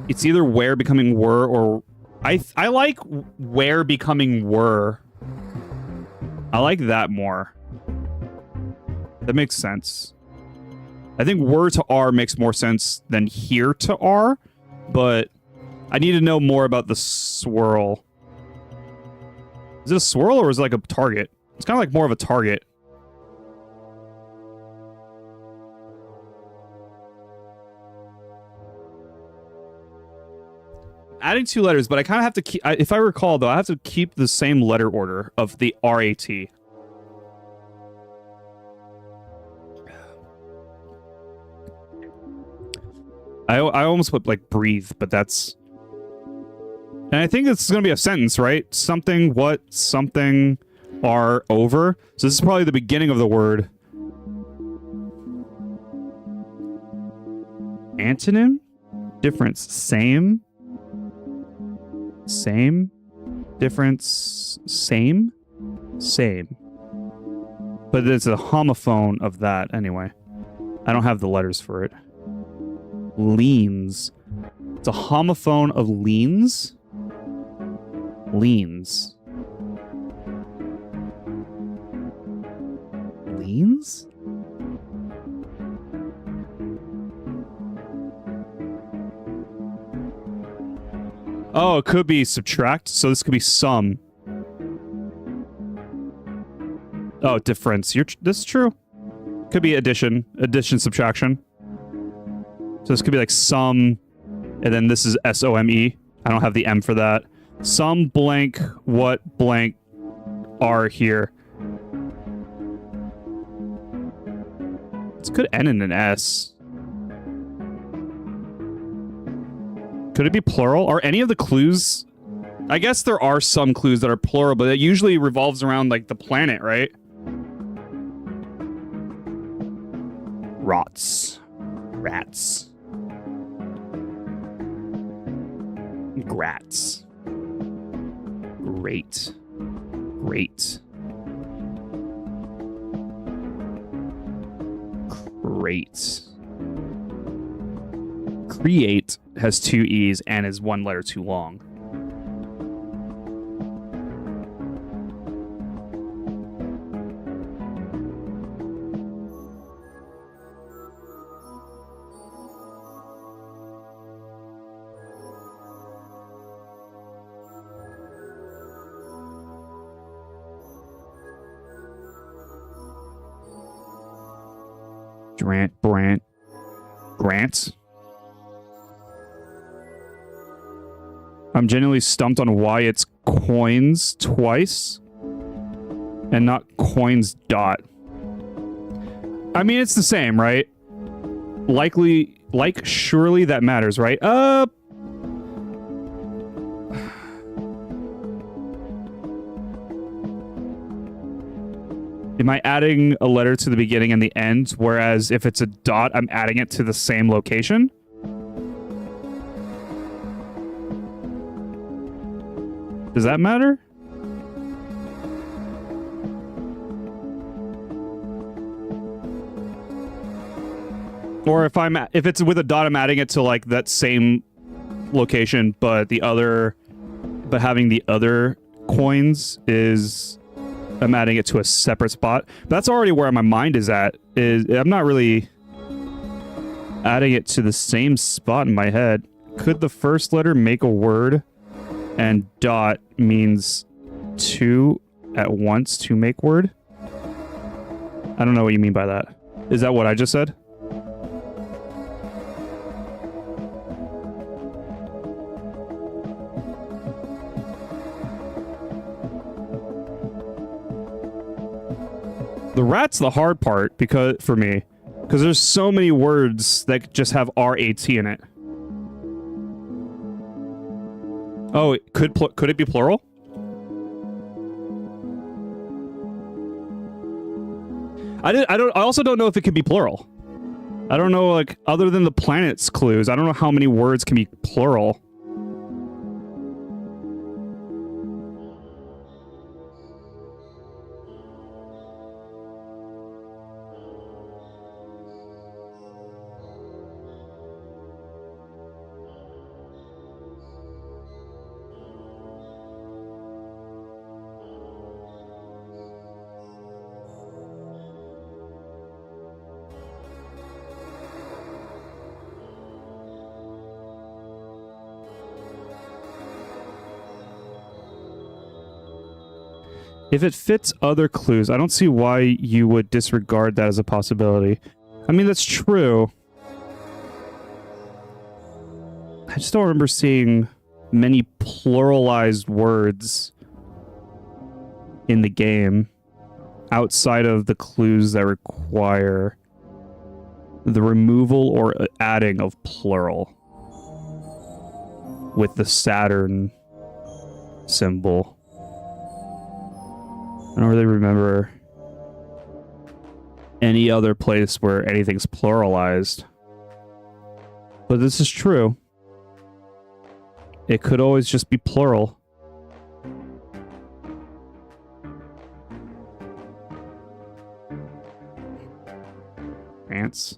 It's either where becoming were or... I like where becoming were. I like that more. That makes sense. I think were to are makes more sense than here to are, but I need to know more about the swirl. Is it a swirl or is it like a target? It's kind of like more of a target. Adding 2 letters, but I kind of have to keep... if I recall, though, I have to keep the same letter order of the RAT. I almost put, like, breathe, but that's... And I think it's going to be a sentence, right? Something, what, something, are, over. So this is probably the beginning of the word. Antonym? Difference. Same. Same. Difference. Same. Same. But it's a homophone of that anyway. I don't have the letters for it. Leans. It's a homophone of leans. Leans. Leans? Oh, it could be subtract, so this could be sum. Oh, difference. This is true. Could be addition. Addition, subtraction. So this could be like sum, and then this is S-O-M-E. I don't have the M for that. Some blank, what blank are here. It's could end in an S. Could it be plural? Are any of the clues... I guess there are some clues that are plural, but it usually revolves around, like, the planet, right? Rots. Rats. Grats. Great. Great. Great. Create has 2 E's and is 1 letter too long. Grant. I'm genuinely stumped on why it's coins twice and not coins dot. I mean, it's the same, right? Likely, like, surely that matters, right? Am I adding a letter to the beginning and the end, whereas if it's a dot, I'm adding it to the same location? Does that matter? Or if it's with a dot, I'm adding it to like that same location, but having the other coins is I'm adding it to a separate spot. But that's already where my mind is at. I'm not really adding it to the same spot in my head. Could the first letter make a word and dot means 2 at once to make word? I don't know what you mean by that. Is that what I just said? The rat's the hard part for me, because there's so many words that just have R-A-T in it. Oh, could it be plural? I also don't know if it could be plural. I don't know, like, other than the planet's clues, I don't know how many words can be plural. If it fits other clues, I don't see why you would disregard that as a possibility. I mean, that's true. I just don't remember seeing many pluralized words in the game outside of the clues that require the removal or adding of plural with the Saturn symbol. I don't really remember any other place where anything's pluralized. But this is true. It could always just be plural. Ants.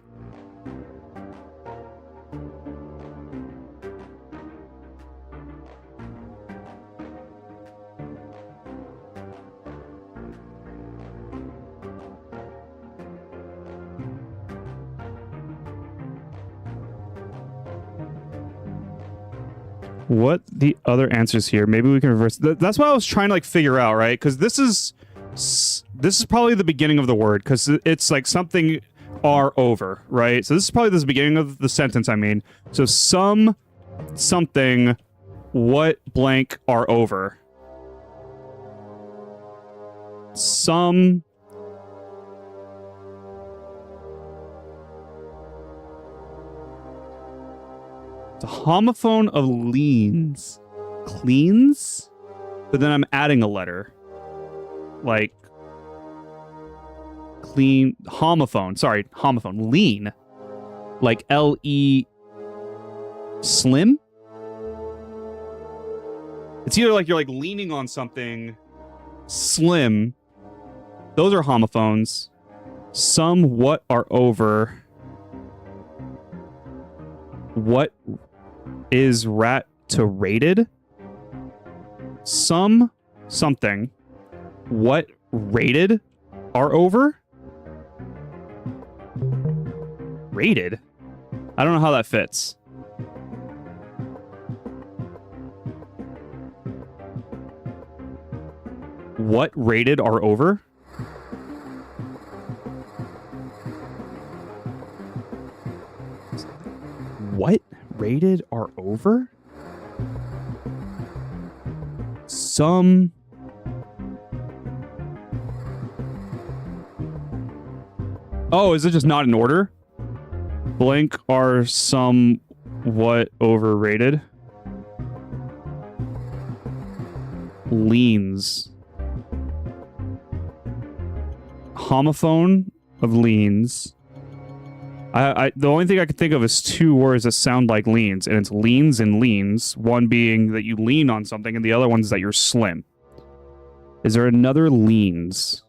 What the other answers here? Maybe we can reverse. That's what I was trying to like figure out, right? Because this is probably the beginning of the word, because it's like something are over, right? So this is probably the beginning of the sentence. I mean, so something what blank are over. Some. The homophone of leans. Cleans? But then I'm adding a letter. Like, clean. Homophone. Sorry, homophone. Lean. Like L-E... Slim? It's either like you're like leaning on something. Slim. Those are homophones. Somewhat are over. What is rat to rated? Something. What rated are over? Rated? I don't know how that fits. What rated are over? What rated are over? Some... Oh, is it just not in order? Blank are somewhat overrated. Leans. Homophone of leans. The only thing I can think of is two words that sound like leans, and it's leans and leans. One being that you lean on something, and the other one's that you're slim. Is there another leans?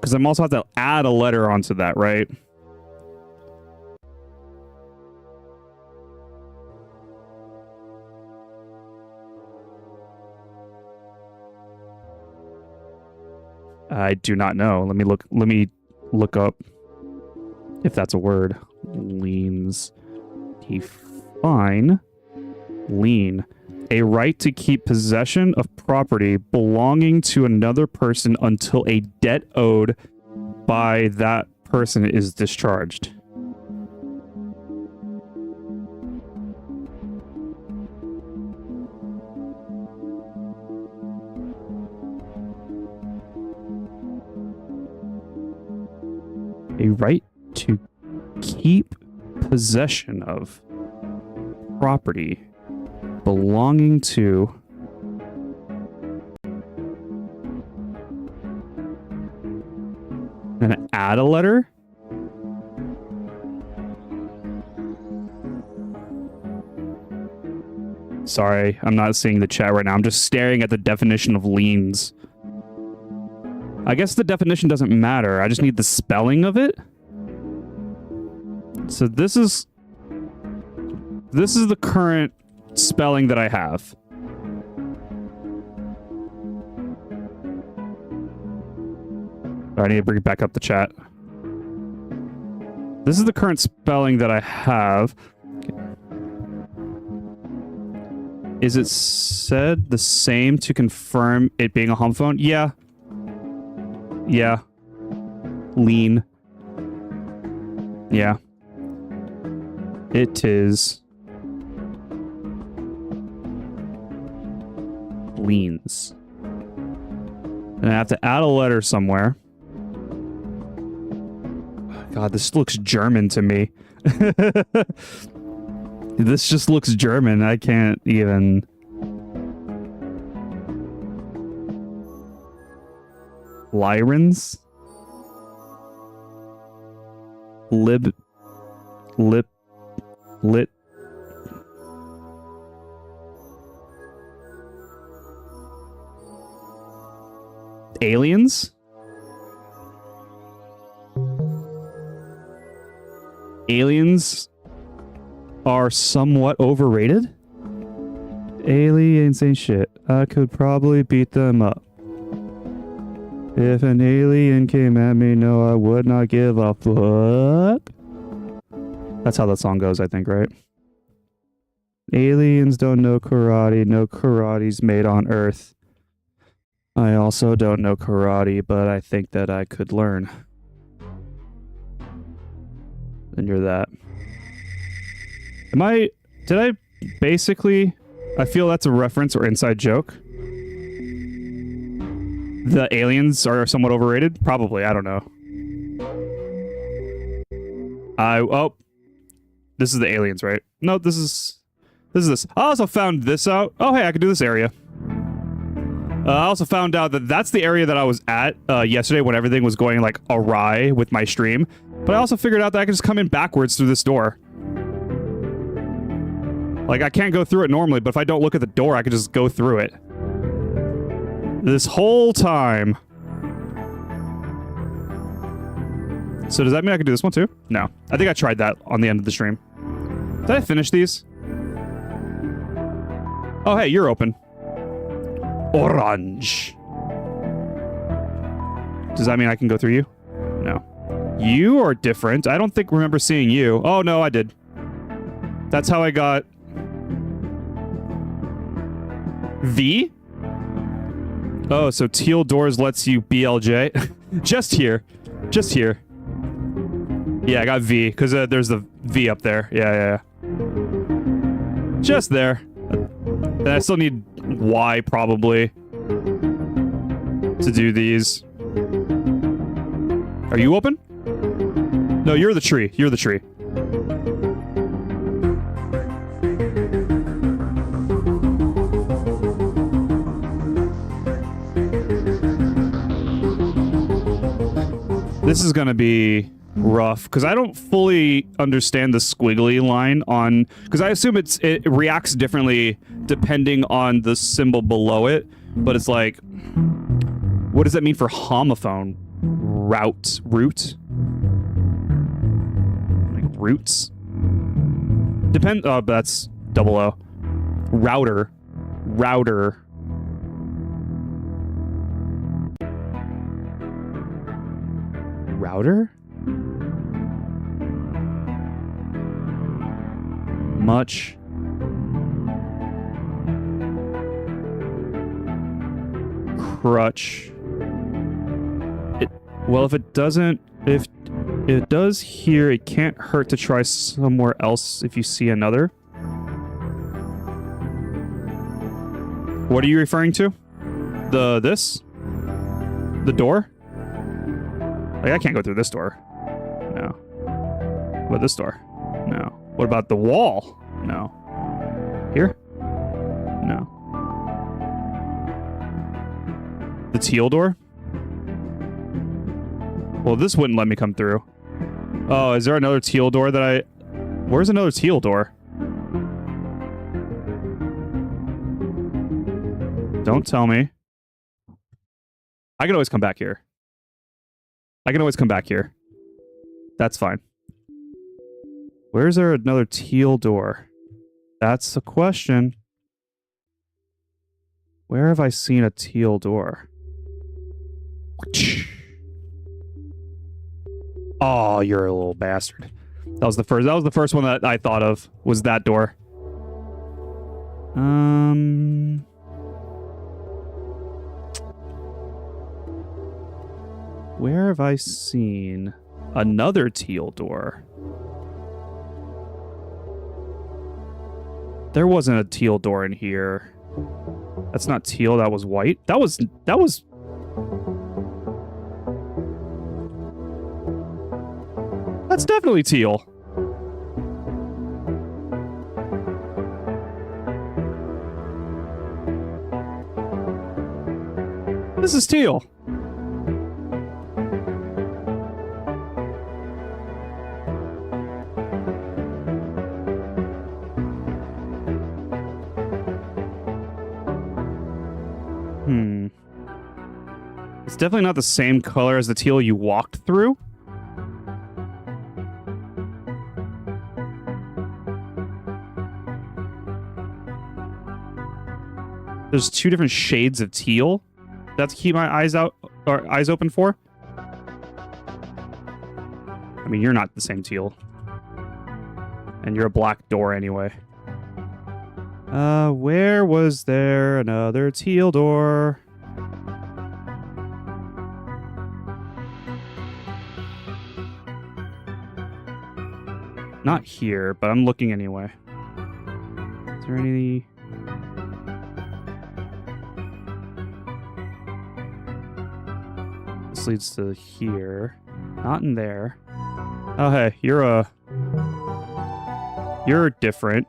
Because I'm also have to add a letter onto that, right? I do not know. Let me look up if that's a word. Leans. Define. Lean. A right to keep possession of property belonging to another person until a debt owed by that person is discharged. A right to keep possession of property belonging to and add a letter. Sorry, I'm not seeing the chat right now. I'm just staring at the definition of leans. I guess the definition doesn't matter. I just need the spelling of it. So this is the current spelling that I have. I need to bring back up the chat. This is the current spelling that I have. Is it said the same to confirm it being a homophone? Yeah. Yeah. Lean. Yeah. It is. Leans. And I have to add a letter somewhere. God, this looks German to me. This just looks German. I can't even... Lyrens? Lit. Aliens? Aliens are somewhat overrated? Aliens ain't shit. I could probably beat them up. If an alien came at me, no, I would not give a fuck. That's how that song goes, I think, right? Aliens don't know karate. No karate's made on Earth. I also don't know karate, but I think that I could learn. And you're that. Did I basically... I feel that's a reference or inside joke. The aliens are somewhat overrated? Probably, I don't know. Oh. This is the aliens, right? No, this is this. I also found this out. Oh, hey, I can do this area. I also found out that that's the area that I was at yesterday when everything was going, like, awry with my stream. But I also figured out that I can just come in backwards through this door. Like, I can't go through it normally, but if I don't look at the door, I can just go through it. This whole time. So does that mean I can do this one too? No. I think I tried that on the end of the stream. Did I finish these? Oh, hey, you're open. Orange. Does that mean I can go through you? No. You are different. I don't remember seeing you. Oh, no, I did. That's how I got... V? Oh, so teal doors lets you BLJ. Just here. Just here. Yeah, I got V, because there's the V up there. Yeah. Just there. And I still need Y, probably, to do these. Are you open? No, you're the tree. You're the tree. This is gonna be rough because I don't fully understand the squiggly line on, because I assume it reacts differently depending on the symbol below it, but it's like, what does that mean for homophone? Root? Like roots? Oh, that's double O. Router. Much. Crutch. Well, if it does here, it can't hurt to try somewhere else if you see another. What are you referring to? This? The door? Like, I can't go through this door. No. What about this door? No. What about the wall? No. Here? No. The teal door? Well, this wouldn't let me come through. Oh, is there another teal door that I... Where's another teal door? Don't tell me. I can always come back here. That's fine. Where is there another teal door? That's the question. Where have I seen a teal door? Oh, you're a little bastard. That was the first one that I thought of, was that door. Where have I seen another teal door? There wasn't a teal door in here. That's not teal, that was white. That was That's definitely teal. This is teal. It's definitely not the same color as the teal you walked through. There's two different shades of teal. That's to keep my eyes out or eyes open for. I mean, you're not the same teal. And you're a black door anyway. Where was there another teal door? Not here, but I'm looking anyway. Is there any... This leads to here. Not in there. Oh, hey, you're different.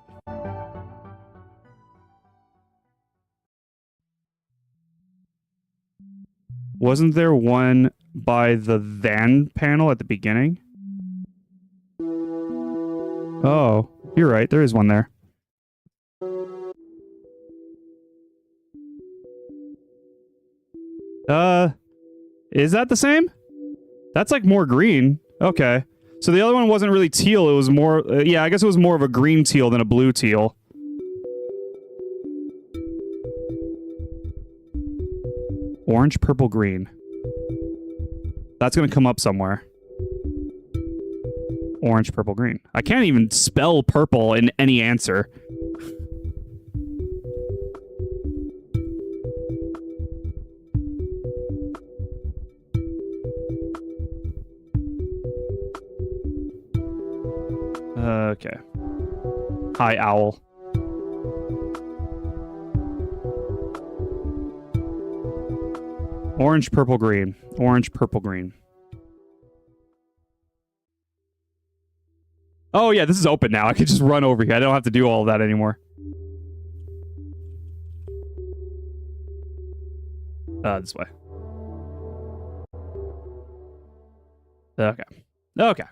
Wasn't there one by the then panel at the beginning? Oh, you're right. There is one there. Is that the same? That's like more green. Okay. So the other one wasn't really teal. It was more... yeah, I guess it was more of a green teal than a blue teal. Orange, purple, green. That's going to come up somewhere. Orange, purple, green. I can't even spell purple in any answer. Okay. Hi, owl. Orange, purple, green. Orange, purple, green. Oh, yeah, this is open now. I can just run over here. I don't have to do all of that anymore. This way. Okay. Okay.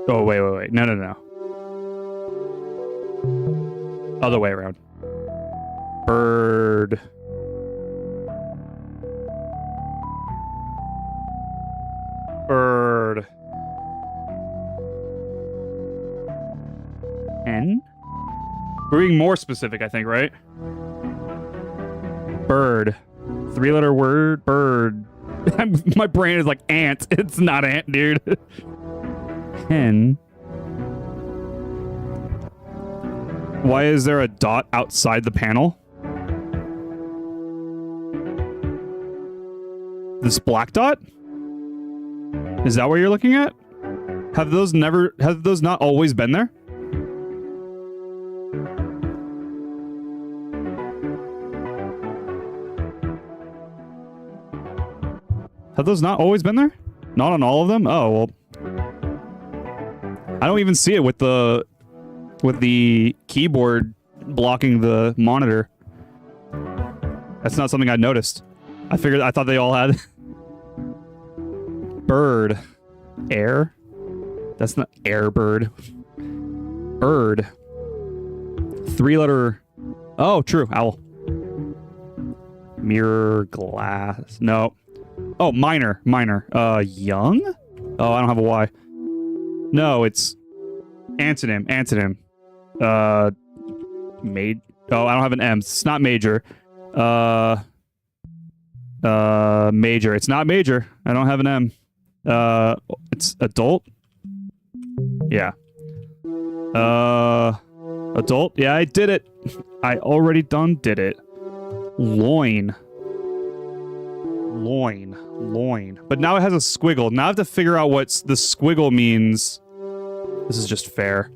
Oh, wait. No. Other way around. Bird. Bird. N? We're being more specific, I think, right? Bird. 3-letter word. Bird. My brain is like ant. It's not ant, dude. Hen. Why is there a dot outside the panel? This black dot? Is that what you're looking at? Have those not always been there? Have those not always been there? Not on all of them? Oh, well. I don't even see it with the keyboard blocking the monitor. That's not something I noticed. I thought they all had bird. Air? That's not air bird. Bird. 3-letter. Oh, true. Owl. Mirror glass. No. Oh, minor. Young? Oh, I don't have a Y. No, it's Antonym. Oh, I don't have an M. It's not major. Major. It's not major. I don't have an M. It's adult. Yeah. Adult. Yeah, I did it. I already did it. Loin. But now it has a squiggle. Now I have to figure out what the squiggle means. This is just fair.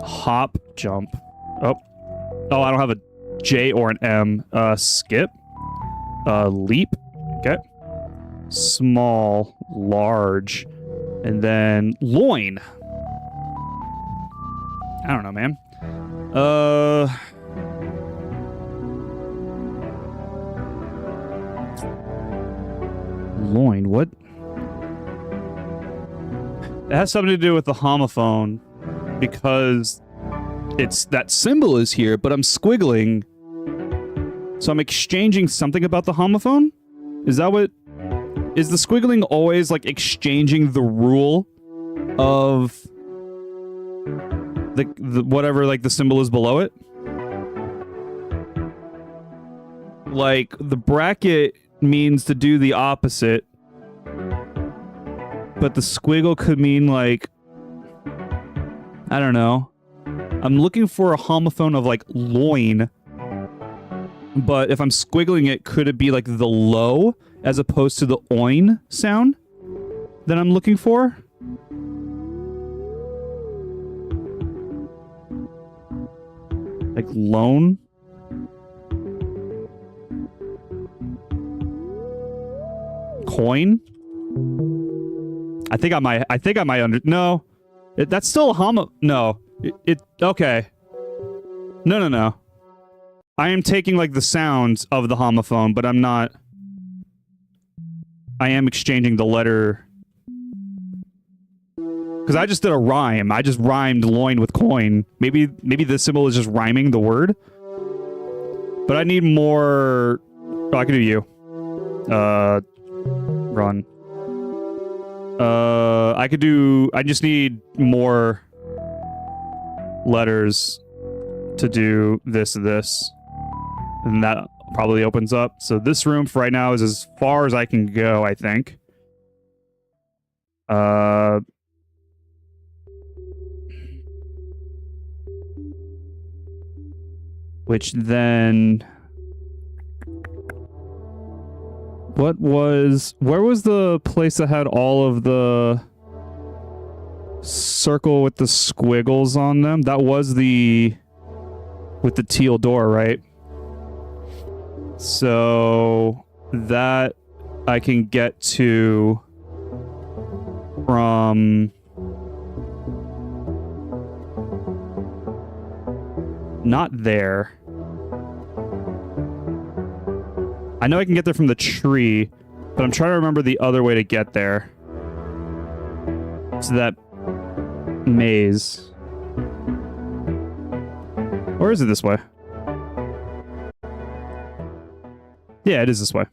Hop, jump. Oh, I don't have a J or an M. Skip. Leap. Okay. Small, large, and then loin. I don't know, man. Loin, what? It has something to do with the homophone because it's that symbol is here, but I'm squiggling. So I'm exchanging something about the homophone? Is that what... Is the squiggling always, like, exchanging the rule of the whatever, like, the symbol is below it? Like, the bracket means to do the opposite, but the squiggle could mean, like... I don't know. I'm looking for a homophone of, like, loin. But if I'm squiggling it, could it be like the low as opposed to the oin sound that I'm looking for? Like lone? Coin? I think I might no. That's still a homo... No. Okay. No. I am taking, like, the sounds of the homophone, but I'm not... I am exchanging the letter... Because I just did a rhyme. I just rhymed loin with coin. Maybe this symbol is just rhyming the word? But I need more... Oh, I can do you. Run. I just need more letters to do this. And that probably opens up. So this room for right now is as far as I can go, I think. Which then... Where was the place that had all of the circle with the squiggles on them? That was with the teal door, right? So that I can get to from not there. I know I can get there from the tree, but I'm trying to remember the other way to get there. To that maze. Or is it this way? Yeah, it is this way.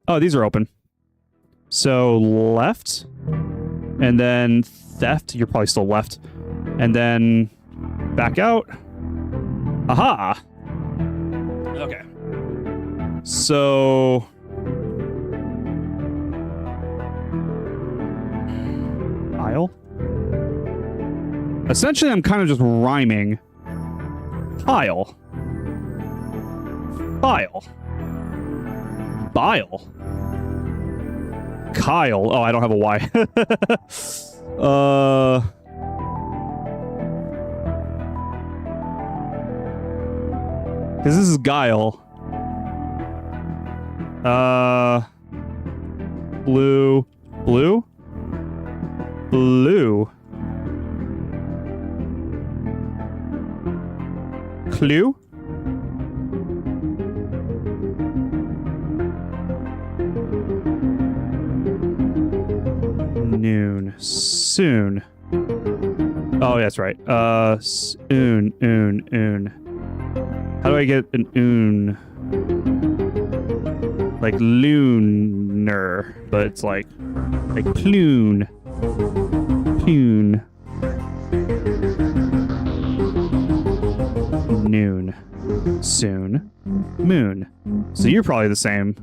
Oh, these are open. So, left. And then theft. You're probably still left. And then back out. Aha! Okay. So... Aisle? Essentially, I'm kind of just rhyming. File. File. Bile. Kyle. Oh, I don't have a Y. Because this is Guile. Blue. Blue? Blue. Clue? Noon. Soon. Oh, that's right. Soon. Un. How do I get an un? Like lunar, but it's like plune. Plune. moon. So you're probably the same.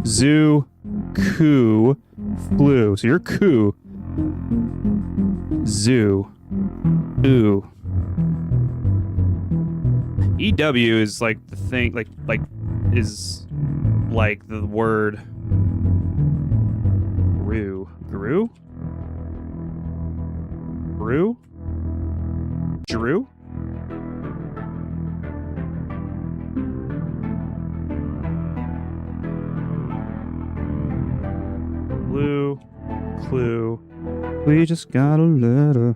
Zoo, coo, flu. So you're coo. Zoo. Ooh. EW is like the thing, like is like the word. Grew. Grew? Brew? Drew? Blue. Clue. We just got a letter.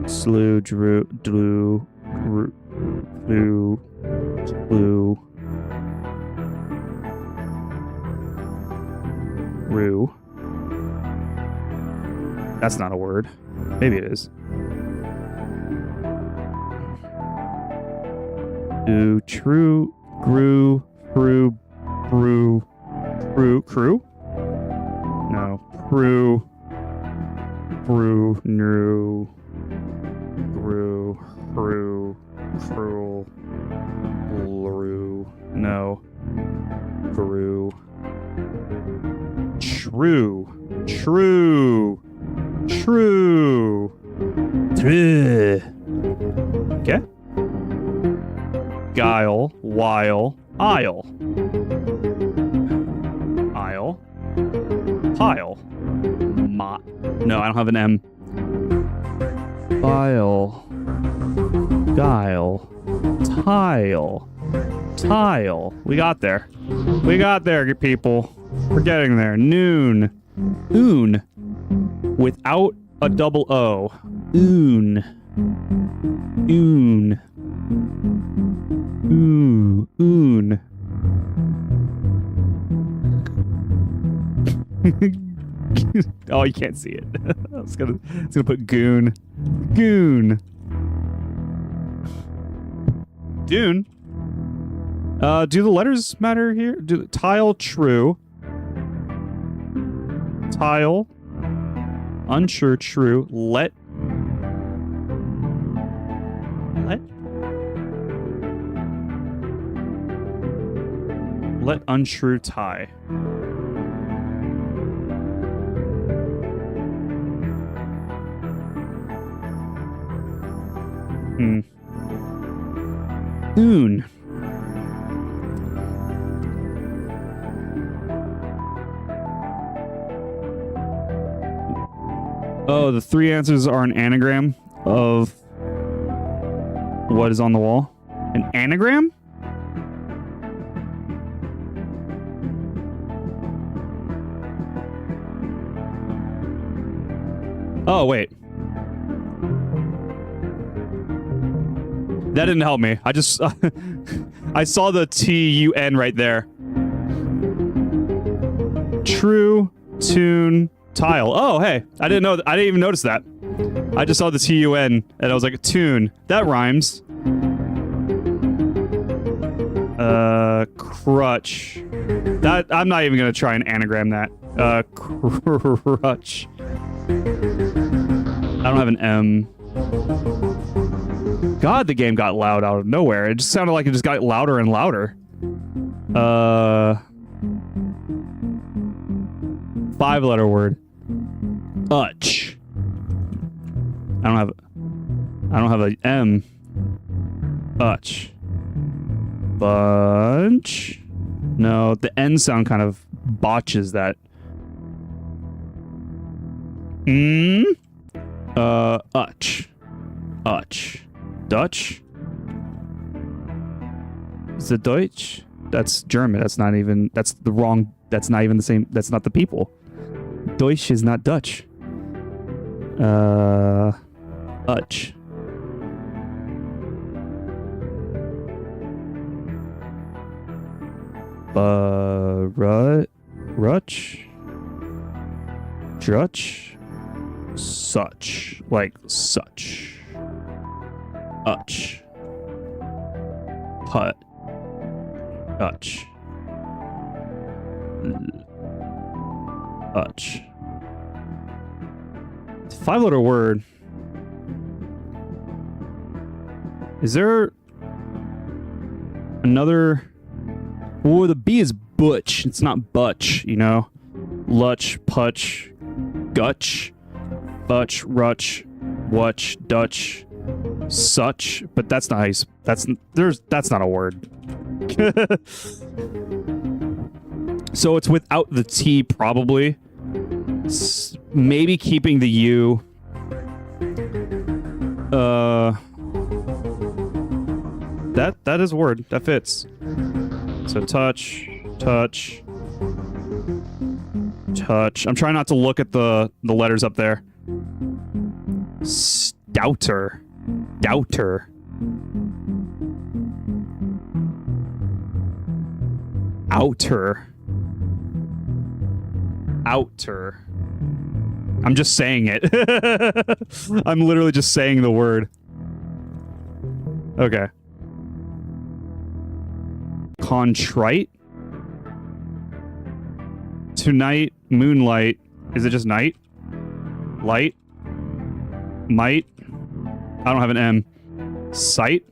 Slew, drew, drew, flew, flew, rue. That's not a word. Maybe it is. Ooh, true, grew, brew, brew, crew? No. Brew, brew, new. Grew, crew, cruel, brew, no, grew, true, true, true, true. Okay. Guile, while, aisle, aisle, pile, no, I don't have an M. File, guile, tile, tile. We got there. We got there, people. We're getting there. Noon, oon, without a double O. Oon, oon, ooh, oon. Oh, you can't see it. It's gonna put goon. Goon. Dune. Do the letters matter here? Tile, true. Tile. Unsure, true. Let. Let untrue tie. Oon. Oh, the three answers are an anagram of what is on the wall. An anagram? Oh, wait. That didn't help me. I just... I saw the T-U-N right there. True, tune, tile. Oh, hey. I didn't know... I didn't even notice that. I just saw the T-U-N, and I was like, tune. That rhymes. Crutch. That... I'm not even gonna try and anagram that. Crutch. I don't have an M. God, the game got loud out of nowhere. It just sounded like it just got louder and louder. 5-letter word. Utch. I don't have a M. Utch. Bunch. No, the N sound kind of botches that. Utch. Utch. Dutch? Is it Deutsch? That's German. That's not even... That's the wrong... That's not even the same... That's not the people. Deutsch is not Dutch. Utch. Rutch? Drutch? Such. Like, such. Utch. Put. Utch. Utch. It's a 5-letter word. Is there... Another... Oh, the B is butch. It's not butch, you know? Lutch, putch, gutch, butch, rutch, wutch, dutch, such. But that's not how you... That's not a word. So it's without the T, probably. Maybe keeping the U. That is a word. That fits. So touch, touch, touch. I'm trying not to look at the letters up there. Stouter. Doubter. Outer. Outer. I'm just saying it. I'm literally just saying the word. Okay. Contrite. Tonight, moonlight. Is it just night? Light. Might. I don't have an M. Sight.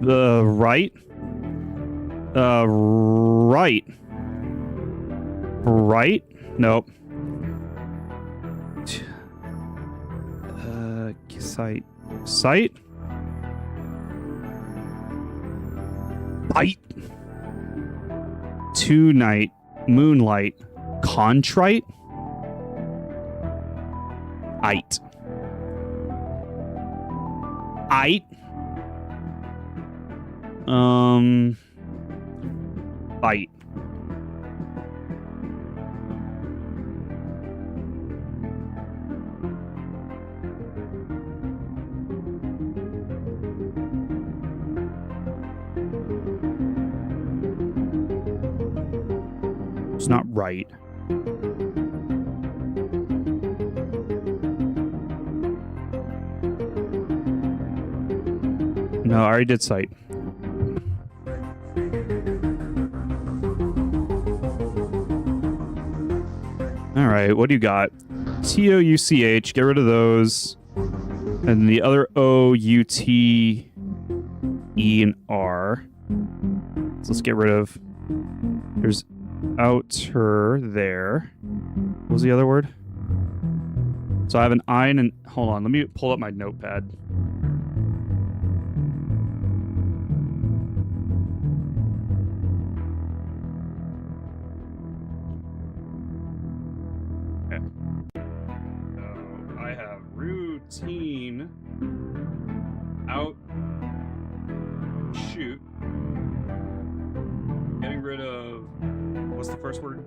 The right. Right. Right? Nope. Sight. Sight? Bite. Tonight. Moonlight. Contrite? Ite. Ite? Bite. It's not right. No, I already did sight. All right, what do you got? T-O-U-C-H, get rid of those. And the other O, U, T, E, and R. So let's get rid of... There's outer there. What was the other word? So I have an I and an... Hold on, let me pull up my notepad. Okay. So I have routine, out, shoot, getting rid of... What's the first word?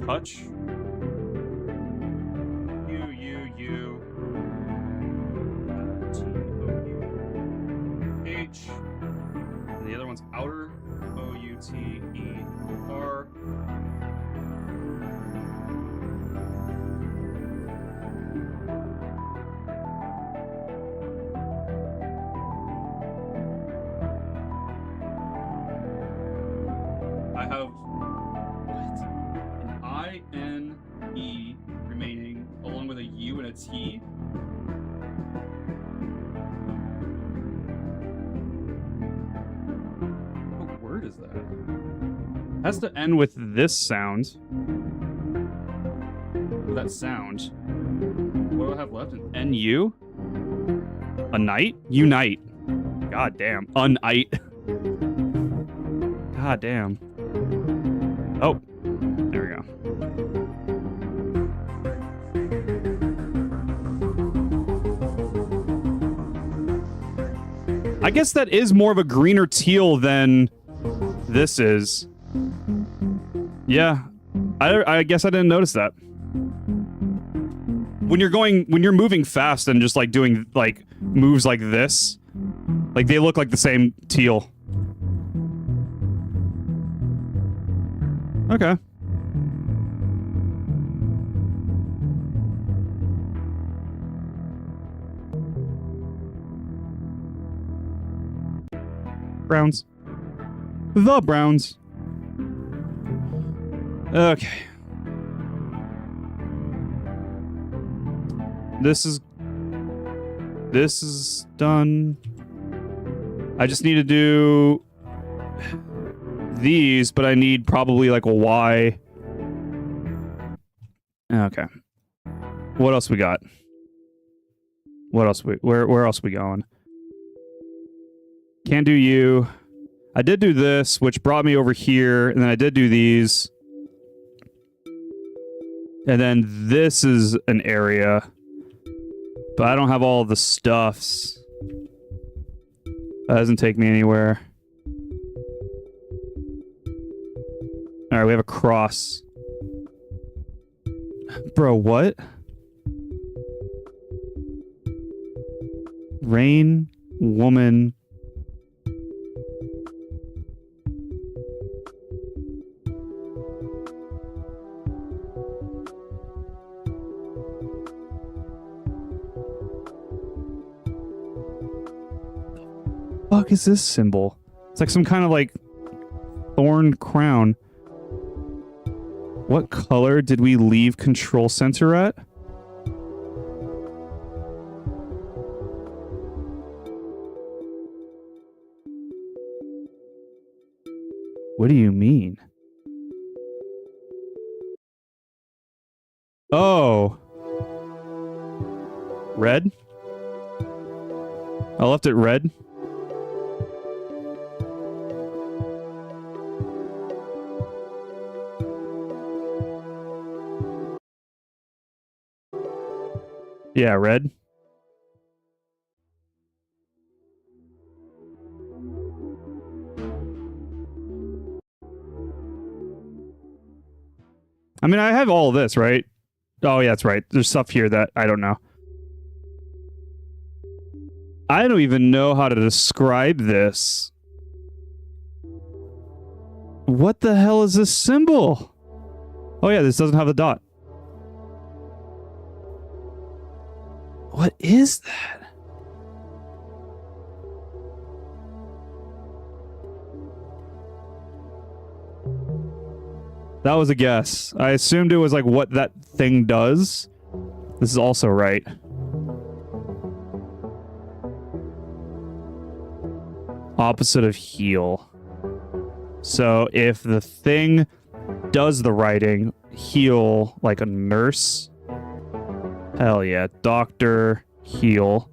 Touch. U. T-O-U-H. And the other one's outer. O-U-T-E-R. I have an I-N-E remaining, along with a U and a T. What word is that? Has to end with this sound. With that sound. What do I have left? An N-U? A night? Unite. God damn. Unite. God damn. Oh, there we go. I guess that is more of a greener teal than this is. Yeah, I guess I didn't notice that. When you're moving fast and just like doing like moves like this, like they look like the same teal. Okay. Browns. The Browns. Okay. This is done. I just need to do these, but I need probably like a Y. Okay. What else we got? What else where else we going? Can't do you. I did do this, which brought me over here, and then I did do these. And then this is an area. But I don't have all the stuffs. That doesn't take me anywhere. Alright, we have a cross. Bro, what? Rain, woman. Fuck is this symbol? It's like some kind of like thorn crown. What color did we leave control center at? What do you mean? Oh. Red? I left it red. Yeah, red. I mean, I have all of this, right? Oh, yeah, that's right. There's stuff here that I don't know. I don't even know how to describe this. What the hell is this symbol? Oh, yeah, this doesn't have a dot. What is that? That was a guess. I assumed it was like what that thing does. This is also right. Opposite of heal. So if the thing does the writing, heal like a nurse. Hell yeah. Doctor, heal.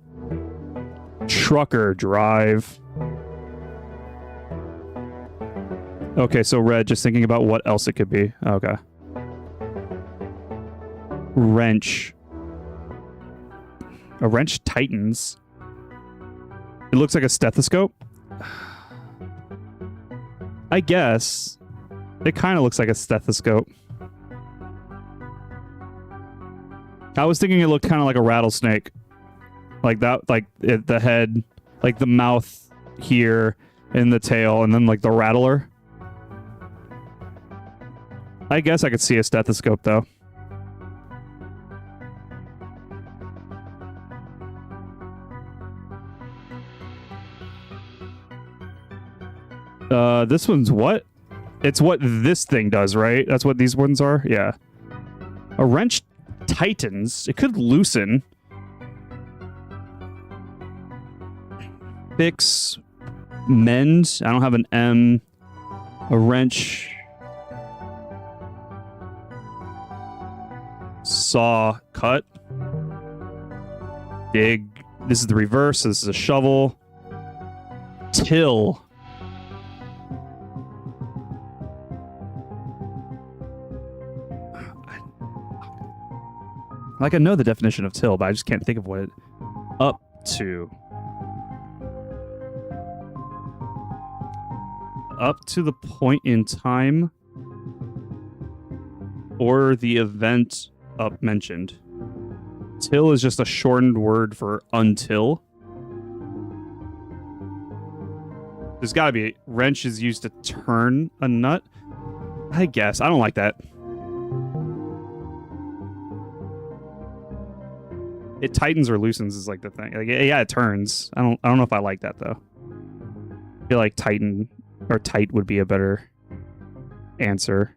Trucker, drive. Okay, so red, just thinking about what else it could be. Okay. Wrench. A wrench tightens. It looks like a stethoscope. I guess. It kind of looks like a stethoscope. I was thinking it looked kind of like a rattlesnake. Like that, like the head, like the mouth here, and the tail, and then like the rattler. I guess I could see a stethoscope, though. This one's what? It's what this thing does, right? That's what these ones are? Yeah. A wrench tightens. It could loosen. Fix. Mend. I don't have an M. A wrench. Saw. Cut. Dig. This is the reverse. This is a shovel. Till. Like, I know the definition of till, but I just can't think of what it... Up to. Up to the point in time or the event up mentioned. Till is just a shortened word for until. There's gotta be... Wrench is used to turn a nut. I guess. I don't like that. It tightens or loosens is like the thing. Like, yeah, it turns. I don't know if I like that though. I feel like tighten or tight would be a better answer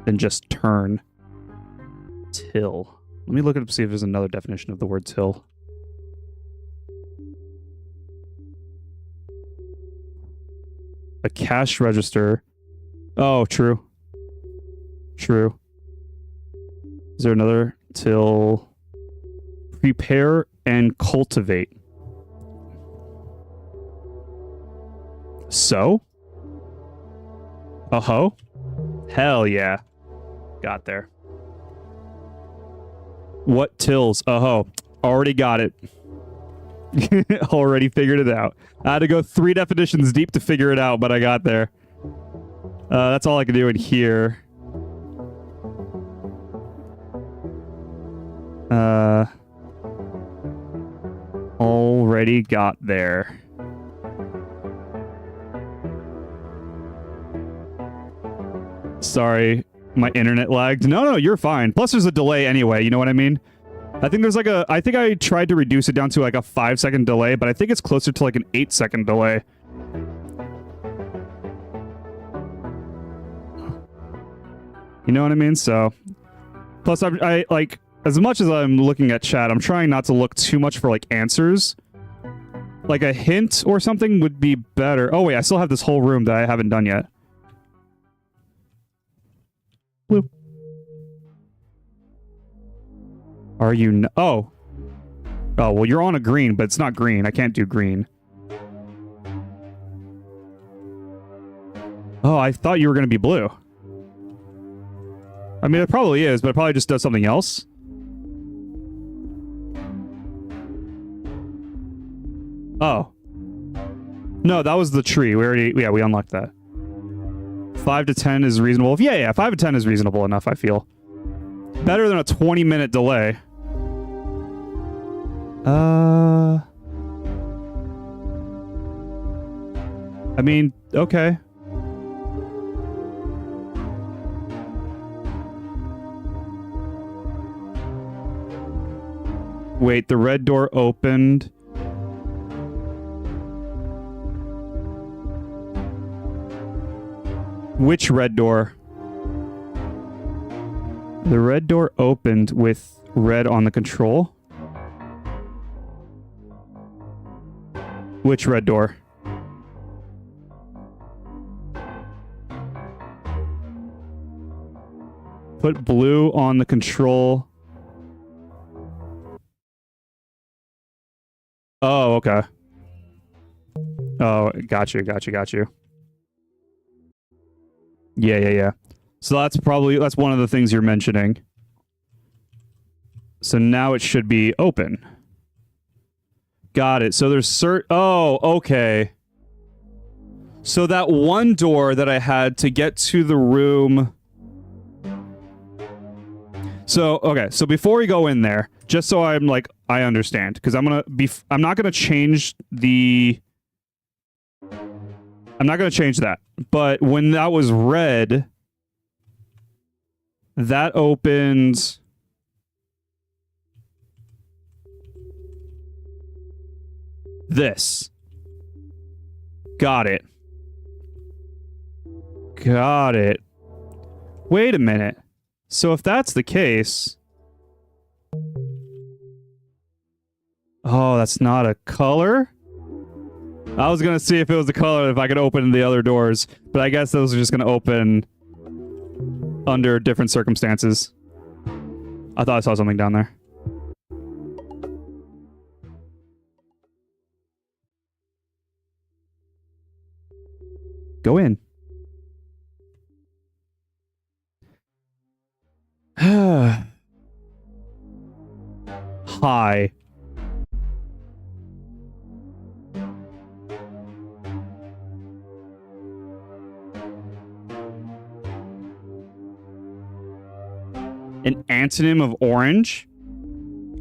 than just turn. Till. Let me look it up, see if there's another definition of the word till. A cash register. Oh, true. True. Is there another? Till prepare and cultivate. So? Uh-huh. Hell yeah. Got there. What tills? Uh-huh. Already got it. Already figured it out. I had to go 3 definitions deep to figure it out, but I got there. That's all I can do in here. Already got there. Sorry, my internet lagged. No, you're fine. Plus there's a delay anyway, you know what I mean? I think there's like I think I tried to reduce it down to like a 5-second delay, but I think it's closer to like an 8-second delay. You know what I mean? So, plus I like, as much as I'm looking at chat, I'm trying not to look too much for like answers. Like a hint or something would be better. Oh wait, I still have this whole room that I haven't done yet. Blue. Are you oh. Oh, well you're on a green, but it's not green. I can't do green. Oh, I thought you were going to be blue. I mean, it probably is, but it probably just does something else. Oh. No, that was the tree. We unlocked that. 5 to 10 is reasonable. Yeah, 5 to 10 is reasonable enough, I feel. Better than a 20-minute delay. I mean, okay. Wait, the red door opened. Which red door? The red door opened with red on the control. Which red door? Put blue on the control. Oh, okay. Oh, got you. Yeah. So that's one of the things you're mentioning. So now it should be open. Got it. So there's oh, okay. So that one door that I had to get to the room. So, okay. So before we go in there, just so I'm like, I understand, because I'm not gonna change the. I'm not gonna change that. But when that was red, that opened. This. Got it. Wait a minute. So if that's the case... Oh, that's not a color? I was gonna see if it was a color, if I could open the other doors. But I guess those are just gonna open under different circumstances. I thought I saw something down there. Go in. Hi. An antonym of orange?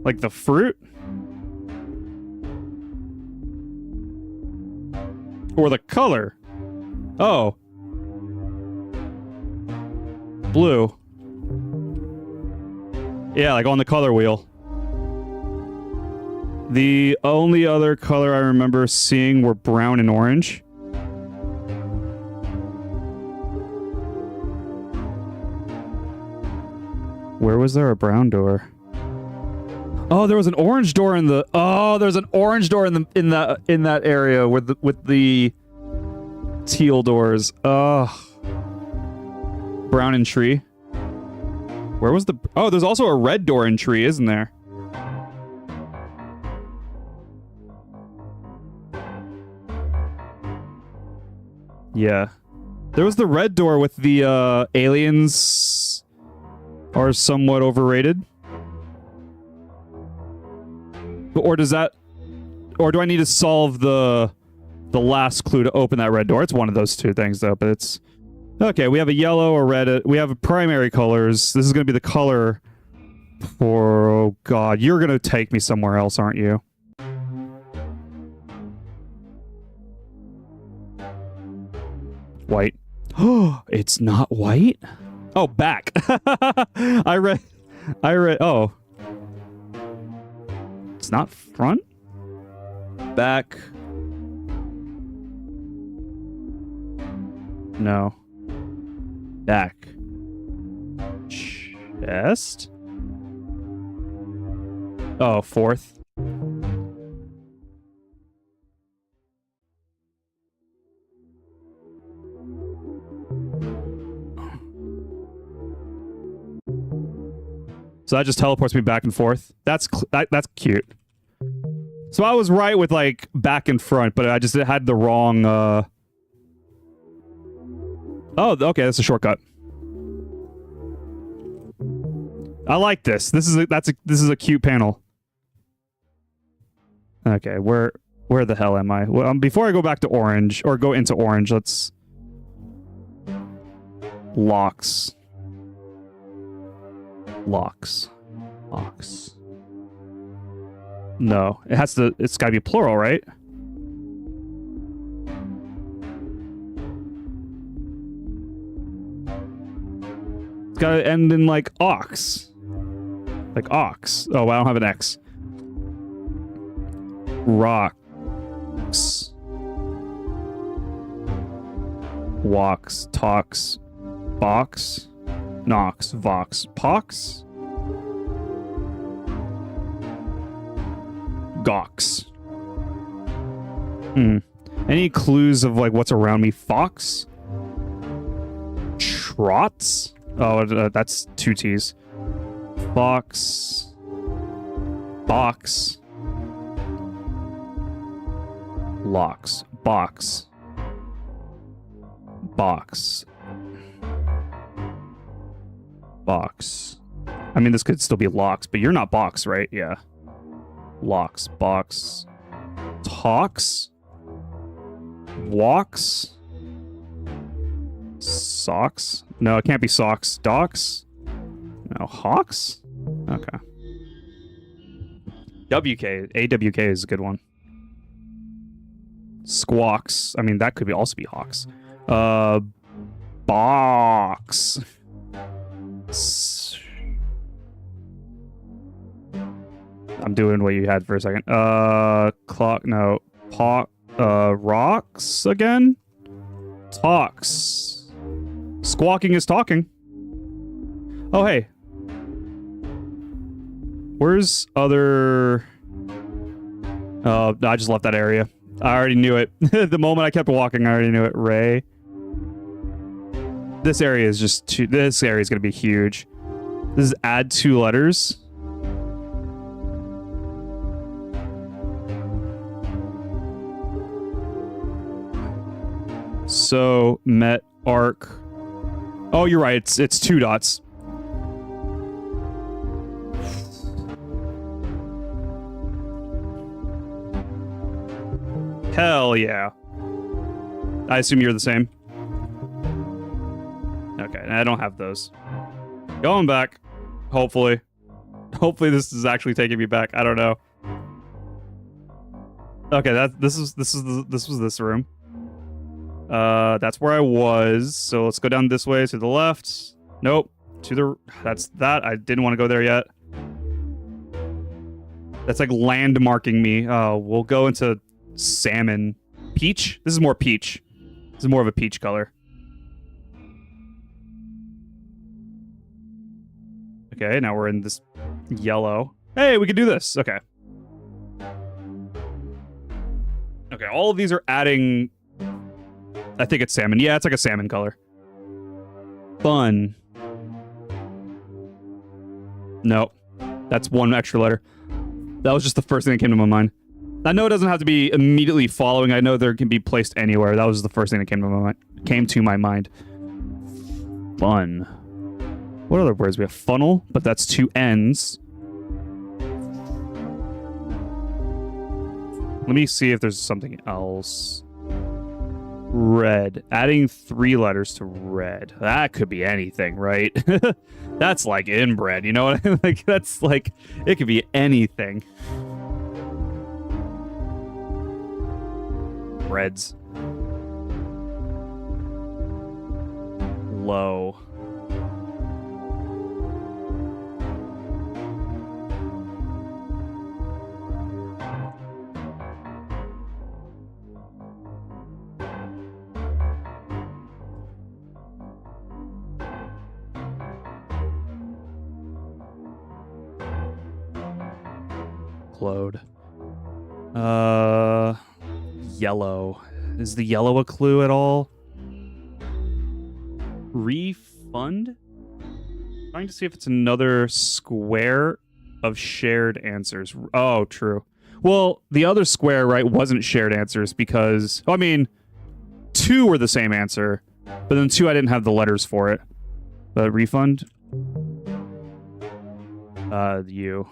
Like the fruit? Or the color? Oh. Blue. Yeah, like on the color wheel. The only other color I remember seeing were brown and orange. Where was there a brown door? Oh, there was an orange door in the. Oh, there's an orange door in that area with the. Teal doors. Ugh. Brown and tree. Where was the... Oh, there's also a red door in tree, isn't there? Yeah. There was the red door with the aliens are somewhat overrated. Or does that... Or do I need to solve the last clue to open that red door? It's one of those two things, though, but it's... Okay, we have a yellow, a red, we have primary colors. This is going to be the color for... Oh, God. You're going to take me somewhere else, aren't you? White. Oh, it's not white? Oh, back. I read... Oh. It's not front? Back. No. Back. Chest? Oh, fourth. So that just teleports me back and forth. That's cute. So I was right with, like, back and front, but I just had the wrong, Oh, okay, that's a shortcut. I like this. This is a cute panel. Okay, where the hell am I? Well, before I go back to orange, or go into orange, let's... Locks. Locks. Locks. No, it's gotta be plural, right? It's gotta end in, like, ox. Like ox. Oh, I don't have an X. Rocks. Walks. Talks. Box. Knox. Vox. Pox. Gox. Any clues of, like, what's around me? Fox? Trots? Oh, that's two T's. Fox. Box. Locks. Box. Box. Box. I mean, this could still be locks, but you're not box, right? Yeah. Locks. Box. Talks. Walks. Socks? No, it can't be socks. Docks? No, hawks? Okay. WK. AWK is a good one. Squawks. I mean, that could also be hawks. Box. I'm doing what you had for a second. Clock. No. Rocks again? Talks. Squawking is talking. Oh, hey. Where's other... Oh, I just left that area. I already knew it. The moment I kept walking, I already knew it. Ray. This area is just too... This area is going to be huge. This is add 2 letters. So, met, arc. Oh, you're right. It's 2 dots. Hell yeah. I assume you're the same. Okay, I don't have those. Going back. Hopefully. Hopefully this is actually taking me back. I don't know. Okay, this was this room. That's where I was. So let's go down this way to the left. Nope. That's that. I didn't want to go there yet. That's like landmarking me. We'll go into salmon. Peach? This is more peach. This is more of a peach color. Okay, now we're in this yellow. Hey, we can do this. Okay. Okay, all of these are adding I think it's salmon. Yeah, it's like a salmon color. Fun. No. That's one extra letter. That was just the first thing that came to my mind. I know it doesn't have to be immediately following. I know there can be placed anywhere. That was the first thing that came to my mind. Fun. What other words? We have funnel, but that's two N's. Let me see if there's something else. Red. Adding 3 letters to red. That could be anything, right? That's like inbred, you know what I mean? Like, that's like, it could be anything. Reds. Low. Load. Yellow. Is the yellow a clue at all? Refund? Trying to see if it's another square of shared answers. Oh, true. Well, the other square, right, wasn't shared answers because, I mean, 2 were the same answer, but then 2 I didn't have the letters for it. But refund? U.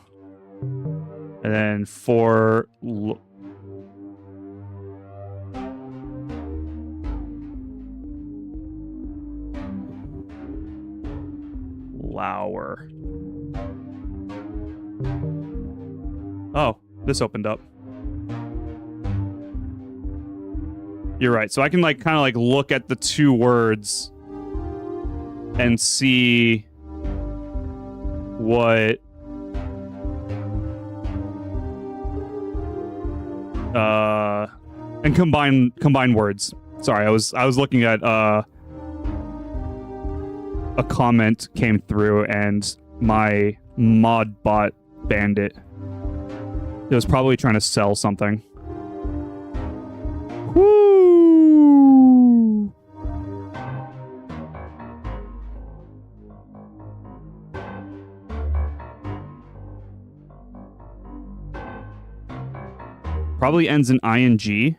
And then 4... Flower. Oh, this opened up. You're right. So I can like kind of like look at the 2 words and see what and combine words. Sorry, I was looking at a comment came through and my mod bot banned it. It was probably trying to sell something. Woo! Probably ends in ing.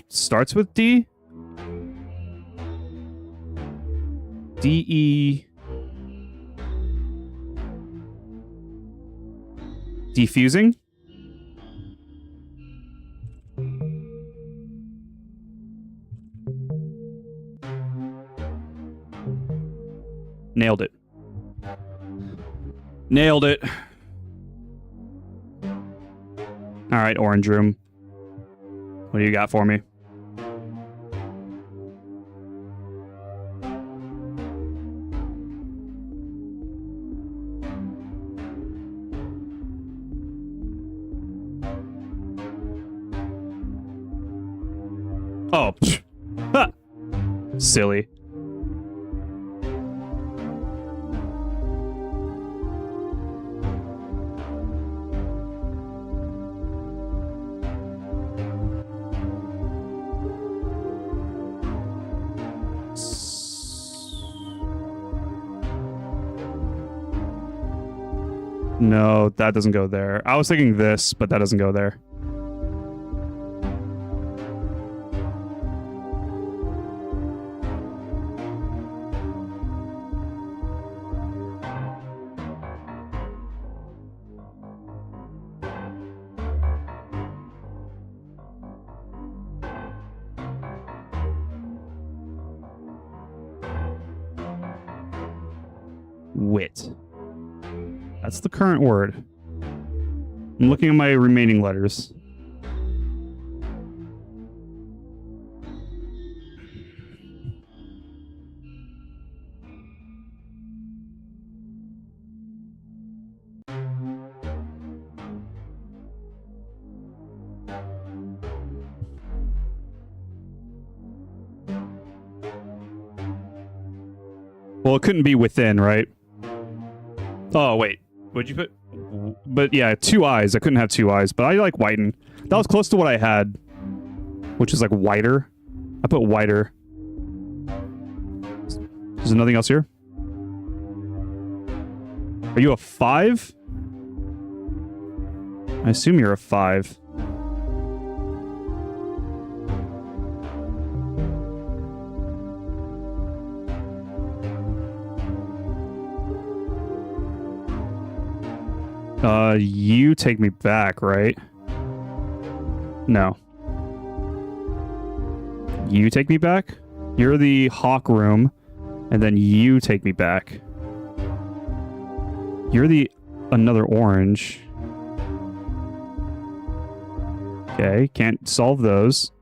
Starts with D. D-E... Defusing? Nailed it. Nailed it. All right, Orange Room. What do you got for me? Oh, ha. Silly. No, that doesn't go there. I was thinking this, but that doesn't go there. Wit. That's the current word. I'm looking at my remaining letters. Well, it couldn't be within, right? Oh, wait. What'd you put? But yeah, 2 eyes. I couldn't have 2 eyes, but I like whiten. That was close to what I had. which is like whiter. I put whiter. There's nothing else here. Are you a 5? I assume you're a 5. You take me back, right? No. You take me back? You're the hawk room, and then you take me back. You're the another orange. Okay, can't solve those.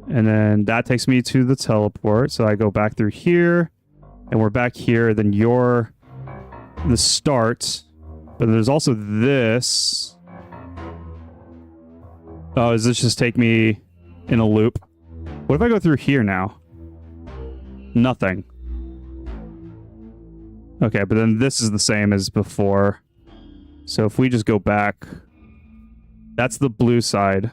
And then that takes me to the teleport, so I go back through here, and we're back here, then you're the start. But there's also this. Oh, does this just take me in a loop? What if I go through here now? Nothing. Okay, but then this is the same as before. So if we just go back, that's the blue side.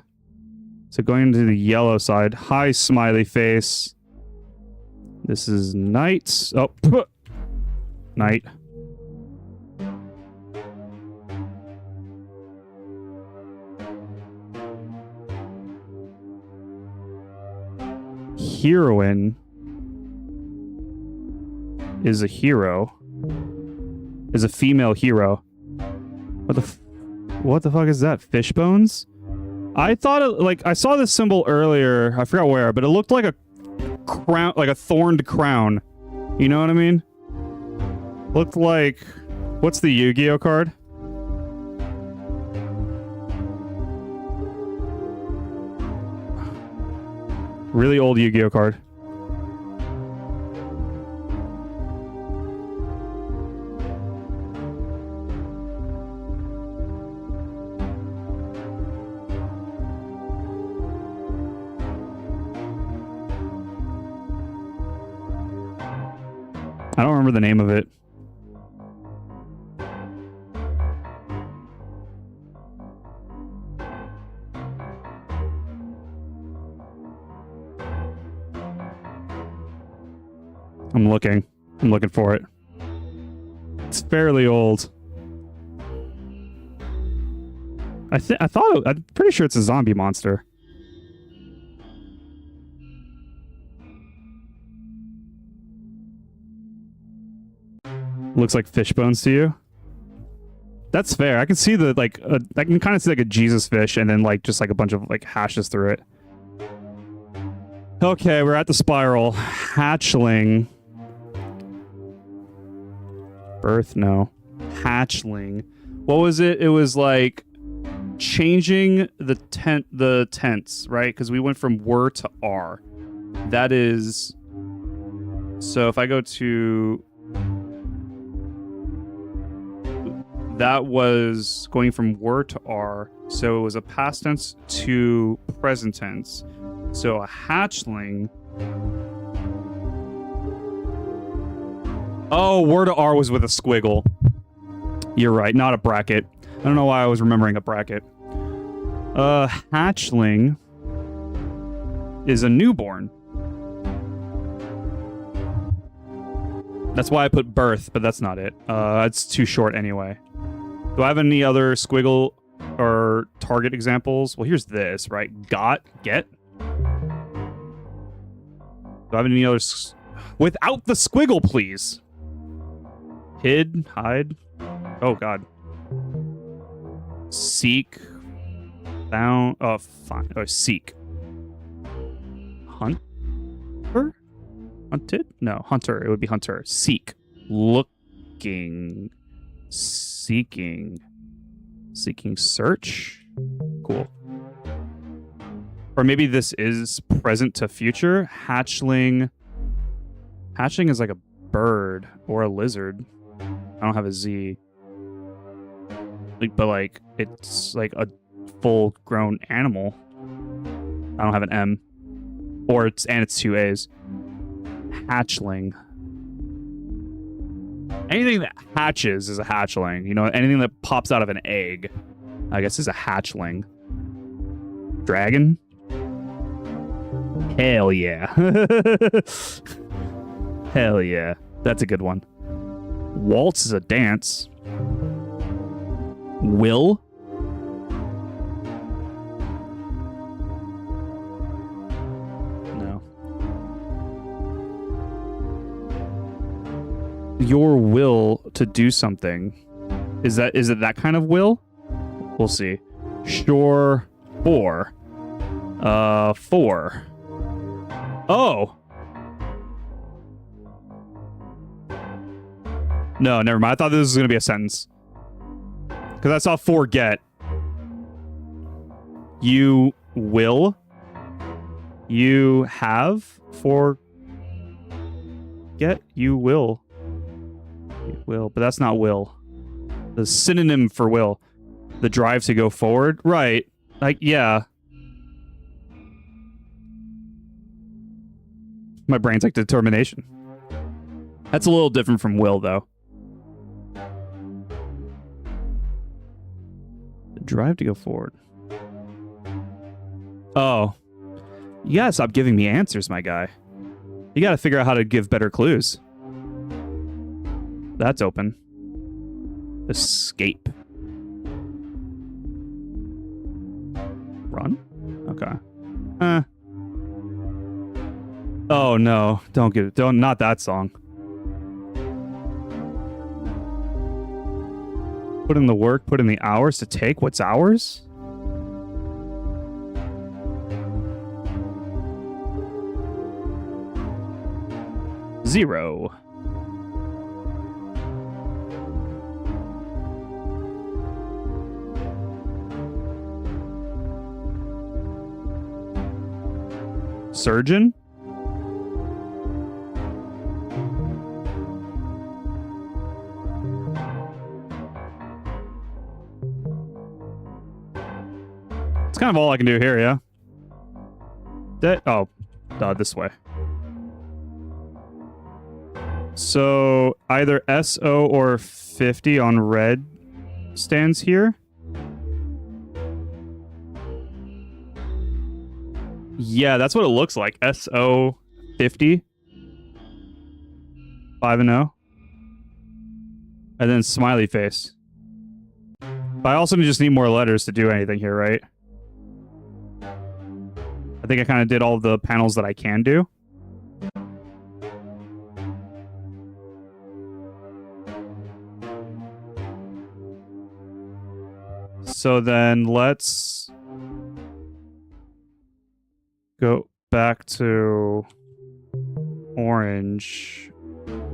So going into the yellow side, hi, smiley face. This is night. Oh, night. Heroine is a hero. Is a female hero. What the fuck is that? Fish bones? I thought it, like, I saw this symbol earlier. I forgot where, but it looked like a crown, like a thorned crown. You know what I mean? Looked like, what's the Yu-Gi-Oh card? Really old Yu-Gi-Oh card. I don't remember the name of it. I'm looking for it. It's fairly old. I'm pretty sure it's a zombie monster. Looks like fish bones to you. That's fair. I can see the I can kind of see like a Jesus fish and then like just like a bunch of like hashes through it. Okay, we're at the spiral. Hatchling. Birth, no. Hatchling. What was it? It was like changing the tense, right? Because we went from were to are. That is. So if I go to. That was going from were to are. So it was a past tense to present tense. So a hatchling. Oh, were to are was with a squiggle. You're right, not a bracket. I don't know why I was remembering a bracket. Hatchling is a newborn. That's why I put birth, but that's not it. It's too short anyway. Do I have any other squiggle or target examples? Well, here's this, right? Get. Do I have any others? Without the squiggle, please. Hid, hide. Oh, God. Seek. Found. Oh, fine. Oh, seek. Hunter? Hunted? No, hunter. It would be hunter. Seek. Looking. Seeking. Seeking search? Cool. Or maybe this is present to future. Hatchling. Hatchling is like a bird or a lizard. I don't have a Z. But like, it's like a full-grown animal. I don't have an M. Or it's 2 A's. Hatchling. Anything that hatches is a hatchling. You know, anything that pops out of an egg, I guess, is a hatchling. Dragon? Hell yeah. Hell yeah. That's a good one. Waltz is a dance. Will? No. Your will to do something. Is it that kind of will? We'll see. Sure. 4. 4. Oh. No, never mind. I thought this was going to be a sentence. Because I saw forget. You will. You have. Forget. You will. You will. But that's not will. The synonym for will. The drive to go forward. Right. Like, yeah. My brain's like determination. That's a little different from will, though. The drive to go forward. Oh. You gotta stop giving me answers, my guy. You gotta figure out how to give better clues. That's open. Escape. Run? Okay. Oh no, not that song. Put in the work, put in the hours to take. What's hours? Zero. Surgeon? It's kind of all I can do here, yeah? This way. So either SO or 50 on red stands here. Yeah, that's what it looks like. SO 50. 5 and 0. And then smiley face. But I also just need more letters to do anything here, right? I think I kind of did all the panels that I can do. So then let's go back to orange.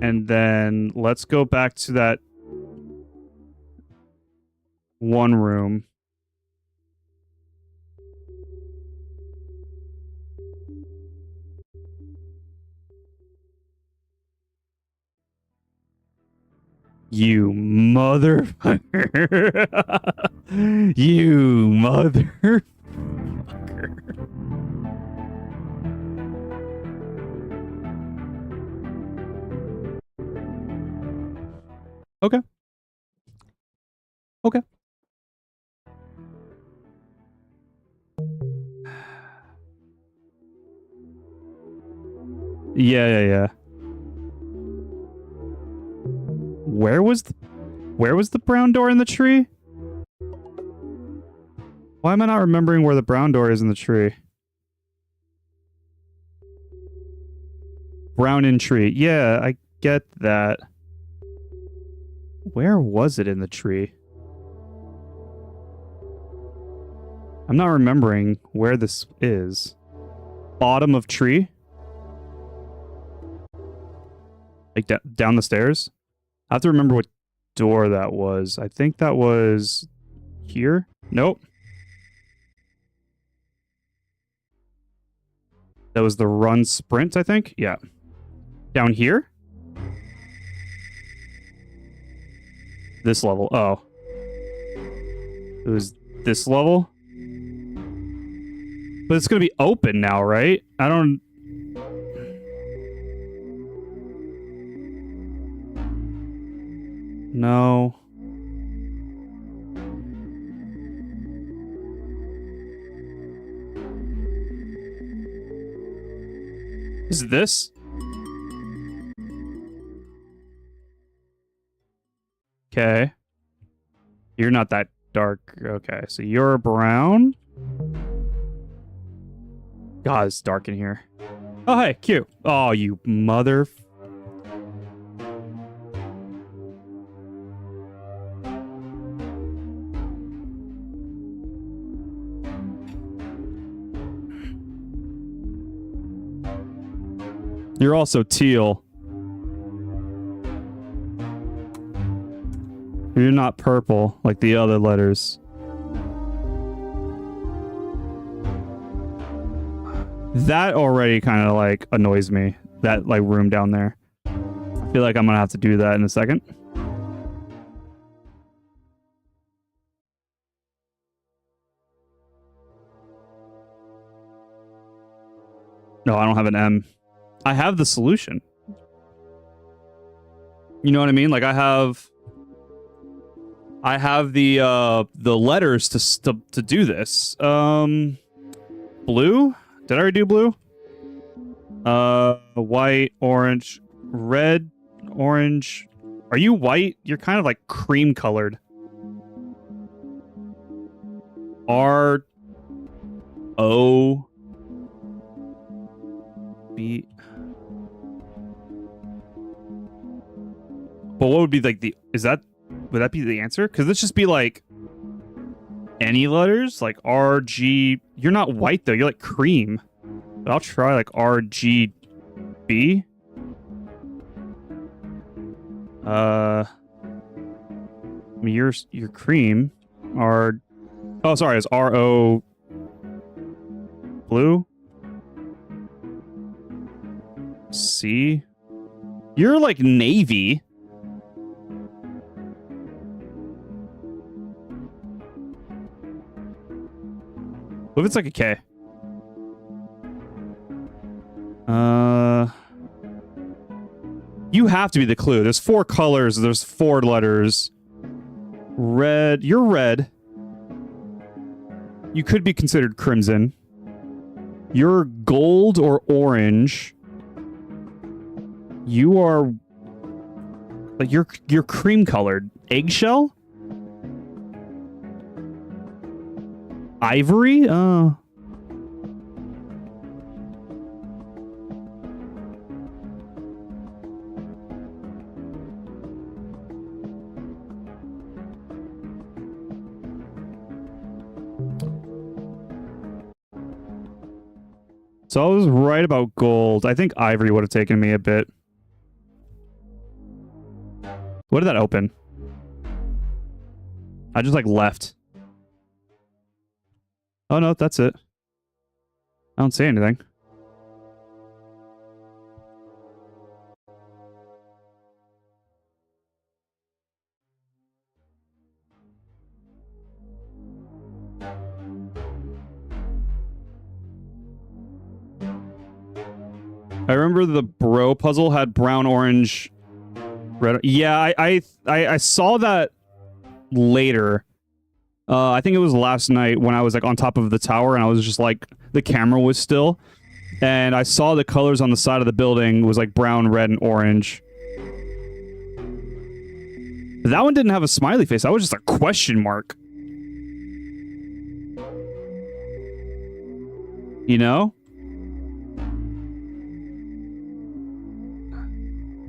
And then let's go back to that one room. You motherfucker. You motherfucker. Okay. Okay. Yeah. Where was the brown door in the tree? Why am I not remembering where the brown door is in the tree? Brown in tree. Yeah, I get that. Where was it in the tree? I'm not remembering where this is. Bottom of tree? Like down the stairs? I have to remember what door that was. I think that was here? Nope. That was the run sprint, I think? Yeah. Down here? This level. Oh. It was this level? But it's going to be open now, right? I don't... No. Is this? Okay. You're not that dark. Okay, so you're brown. God, it's dark in here. Oh, hey, cute. Oh, you mother... You're also teal. You're not purple like the other letters. That already kind of like annoys me. That like room down there. I feel like I'm gonna have to do that in a second. No, I don't have an M. I have the solution. You know what I mean? Like I have the letters to do this. Blue? Did I already do blue? White, orange, red, orange. Are you white? You're kind of like cream colored. R O B. But what would be like the... Would that be the answer? Because let's just be like any letters, like R, G. You're not white though. You're like cream. But I'll try like R, G, B. I mean, you're cream. R. Oh, sorry. It's R O. Blue. C. You're like navy. What if it's like a K? You have to be the clue. There's 4 colors. There's 4 letters. Red. You're red. You could be considered crimson. You're gold or orange. You are... Like, you're cream colored. Eggshell? Ivory? So I was right about gold. I think ivory would have taken me a bit. What did that open? I just like left. Oh no, that's it. I don't see anything. I remember the bro puzzle had brown, orange, red. Yeah, I saw that later. I think it was last night when I was like on top of the tower and I was just like, the camera was still. And I saw the colors on the side of the building was like brown, red, and orange. That one didn't have a smiley face. That was just a question mark. You know?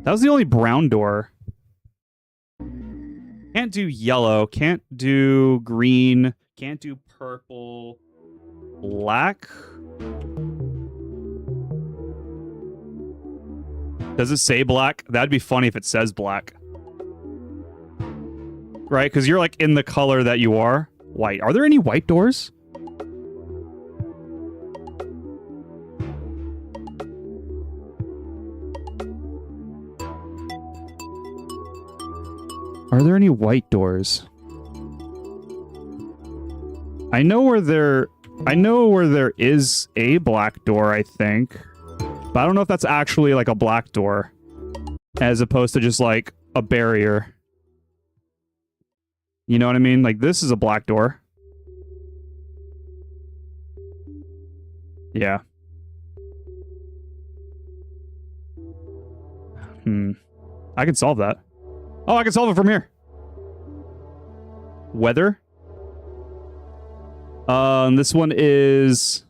That was the only brown door. Can't do yellow. Can't do green. Can't do purple. Black? Does it say black? That'd be funny if it says black. Right? Because you're like in the color that you are. White. Are there any white doors? Are there any white doors? I know where there is a black door, I think. But I don't know if that's actually like a black door. As opposed to just like a barrier. You know what I mean? Like this is a black door. Yeah. I can solve that. Oh, I can solve it from here. Weather. This one is...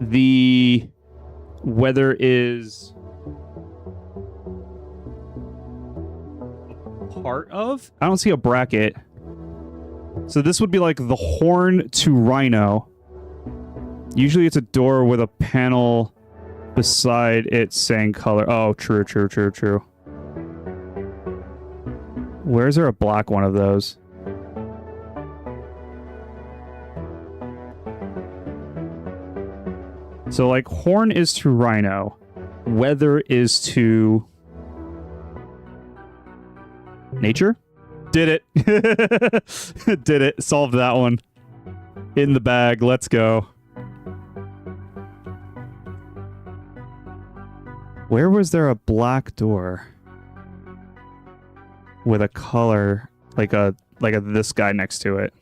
The weather is... part of? I don't see a bracket. So this would be like the horn to rhino. Usually it's a door with a panel beside it saying color. Oh, true. Where is there a black one of those? So like horn is to rhino. Weather is to... nature? Did it. Did it. Solved that one. In the bag. Let's go. Where was there a black door? With a color like a this guy next to it.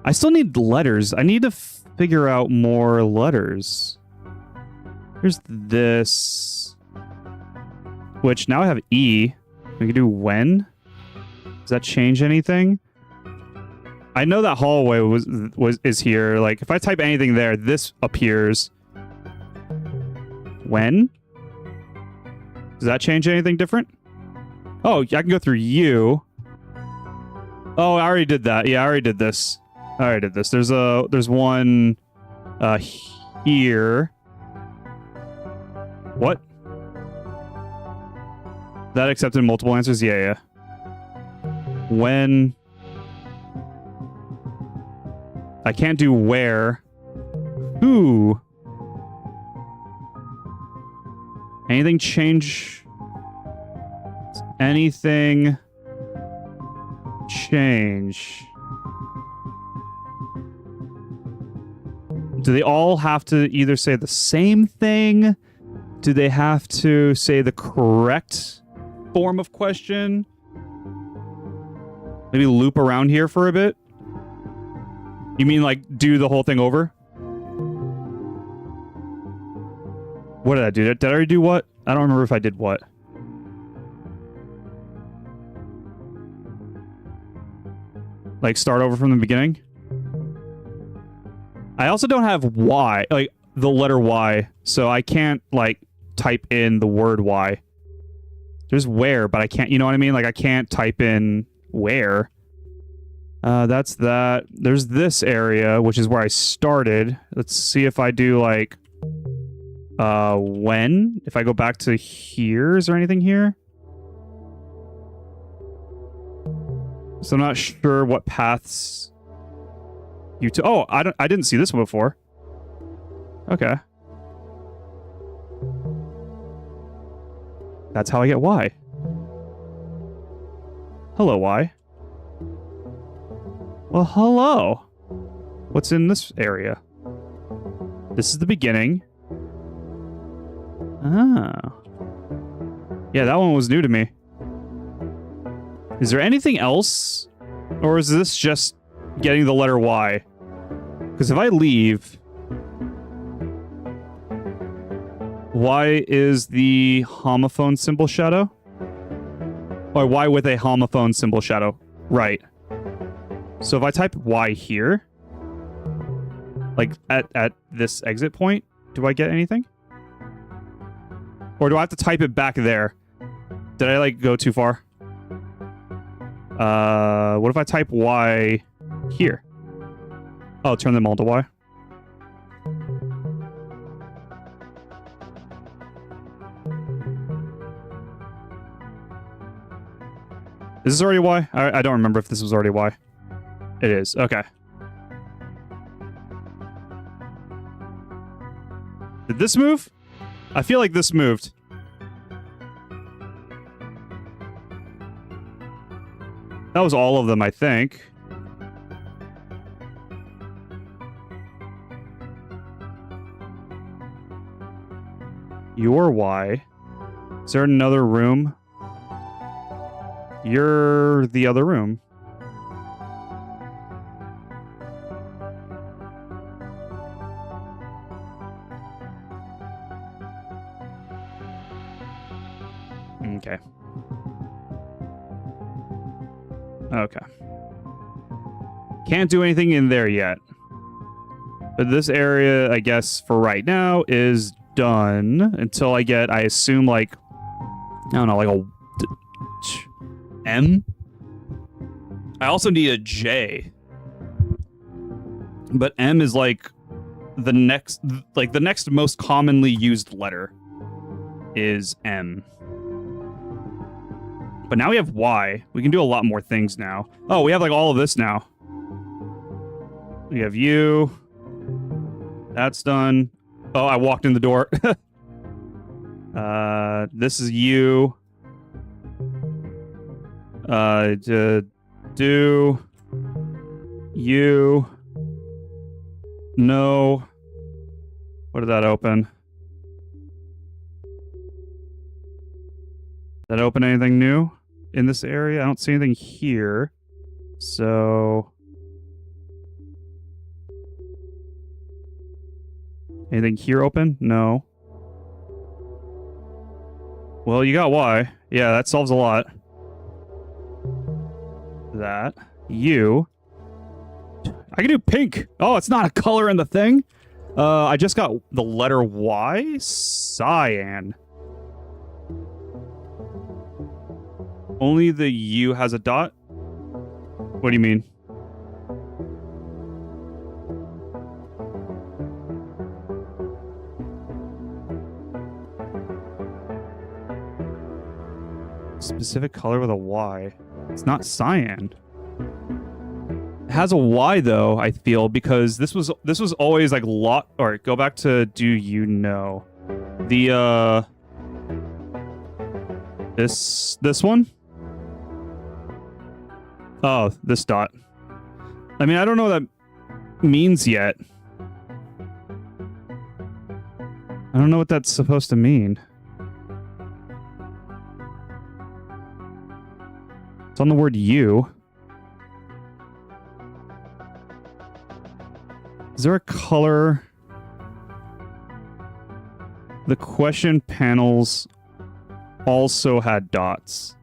I still need letters. I need to figure out more letters. Here's this. Which now I have E. We can do when. Does that change anything? I know that hallway is here. Like if I type anything there, this appears. When? Does that change anything different? Oh, I can go through you. Oh, I already did that. Yeah, I already did this. There's one here. What? That accepted multiple answers? Yeah. When? I can't do where. Who? Anything change? Anything change? Do they all have to either say the same thing? Do they have to say the correct form of question? Maybe loop around here for a bit? You mean like do the whole thing over? What did I do? Did I already do what? I don't remember if I did what. Like start over from the beginning? I also don't have Y, like the letter Y, so I can't like type in the word Y. There's where, but I can't, you know what I mean? Like I can't type in where. That's that. There's this area, which is where I started. Let's see if I do like when? If I go back to here, is there anything here? So I'm not sure what paths you took. Oh, I didn't see this one before. Okay. That's how I get Y. Hello, Y. Well, hello. What's in this area? This is the beginning. Ah. Yeah, that one was new to me. Is there anything else? Or is this just getting the letter Y? Because if I leave... Y is the homophone symbol shadow? Or Y with a homophone symbol shadow. Right. So if I type Y here, like at this exit point, do I get anything? Or do I have to type it back there? Did I like go too far? What if I type Y here? Oh, turn them all to Y. Is this already Y? I don't remember if this was already Y. It is. Okay. Did this move? I feel like this moved. That was all of them, I think. Your Y. Is there another room? You're the other room. Okay. Okay. Can't do anything in there yet. But this area, I guess, for right now, is done until I get, I assume, like, I don't know, like a M? I also need a J. But M is like the next most commonly used letter is M. But now we have Y. We can do a lot more things now. Oh, we have like all of this now. We have U. That's done. Oh, I walked in the door. This is U. Do. U. No. What did that open? Did that open anything new in this area? I don't see anything here. So... anything here open? No. Well, you got Y. Yeah, that solves a lot. That. U. I can do pink. Oh, it's not a color in the thing. I just got the letter Y. Cyan. Only the U has a dot? What do you mean? Specific color with a Y. It's not cyan. It has a Y though, I feel, because this was always like lot. All right, go back to do you know the this one? Oh, this dot. I mean, I don't know what that means yet. I don't know what that's supposed to mean. It's on the word you. Is there a color? The question panels also had dots.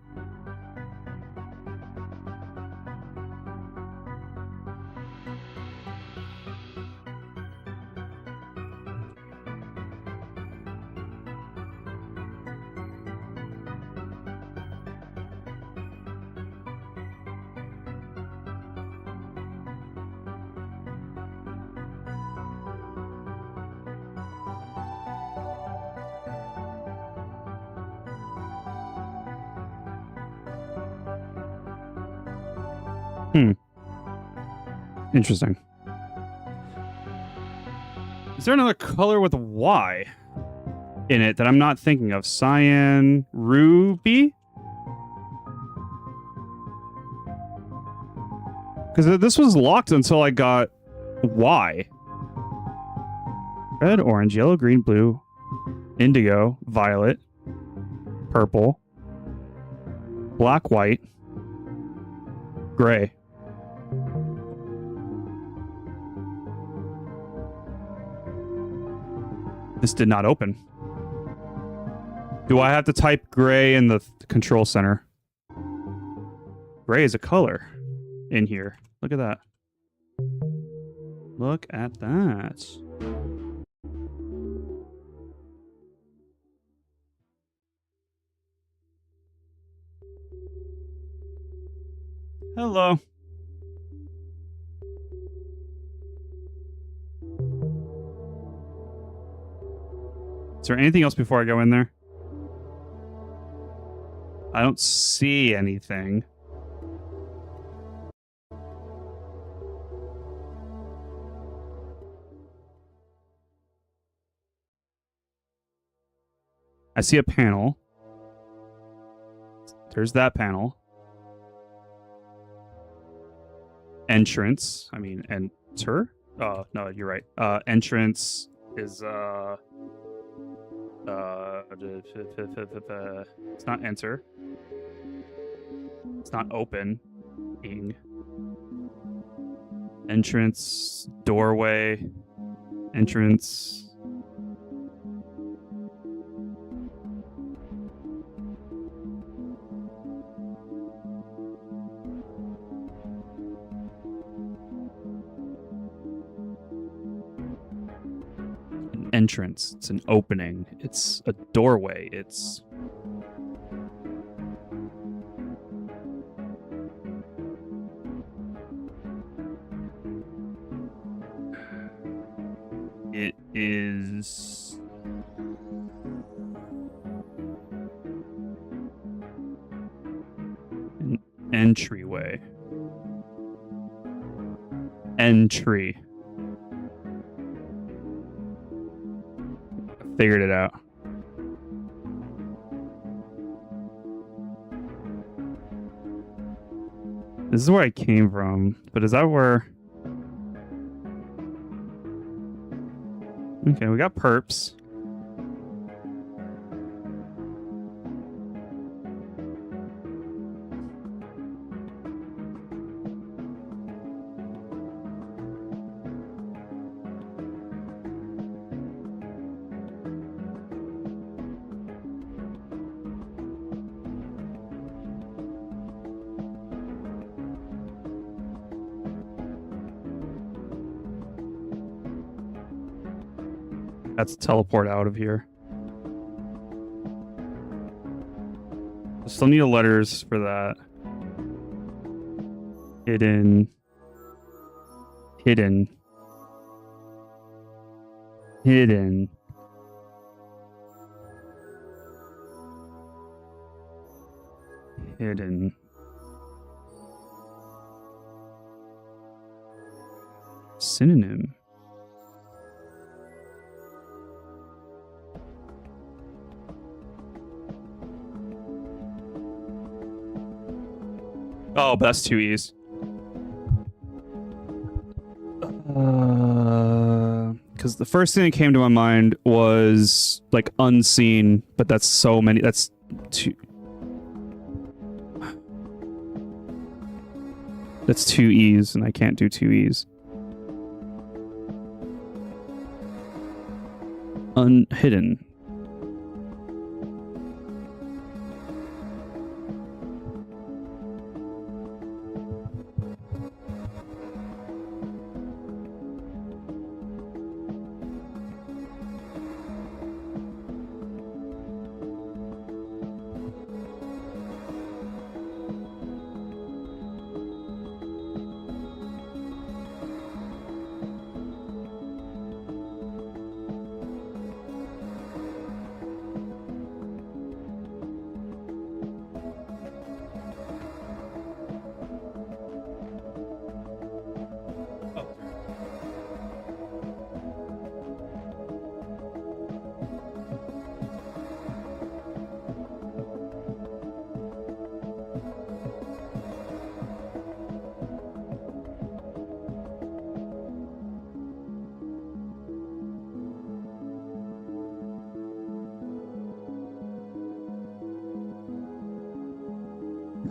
Interesting. Is there another color with a Y in it that I'm not thinking of? Cyan, ruby? Because this was locked until I got Y. Red, orange, yellow, green, blue, indigo, violet, purple, black, white, gray. This did not open. Do I have to type gray in the control center? Gray is a color in here. Look at that. Look at that. Hello. Is there anything else before I go in there? I don't see anything. I see a panel. There's that panel. Entrance. I mean, enter? Oh, no, you're right. Entrance is, it's not enter. It's not open. Entrance, doorway, entrance. entrance. It's an opening. It's a doorway. It's... It is... an entryway. Entry. I figured it out. This is where I came from, but is that where... Okay, we got perps. That's teleport out of here. I still need the letters for that. Hidden. Hidden. Hidden. Hidden. Synonym. Oh, but that's 2 E's. Because the first thing that came to my mind was like unseen, but that's so many. That's 2. That's 2 E's, and I can't do 2 E's. Unhidden.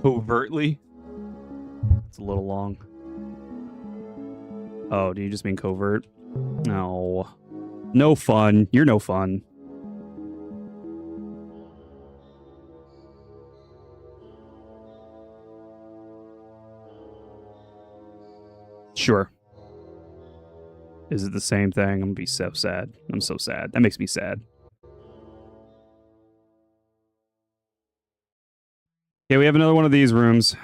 Covertly? It's a little long. Oh, do you just mean covert? No. No fun. You're no fun. Sure. Is it the same thing? I'm gonna be so sad. I'm so sad. That makes me sad. Okay, we have another one of these rooms.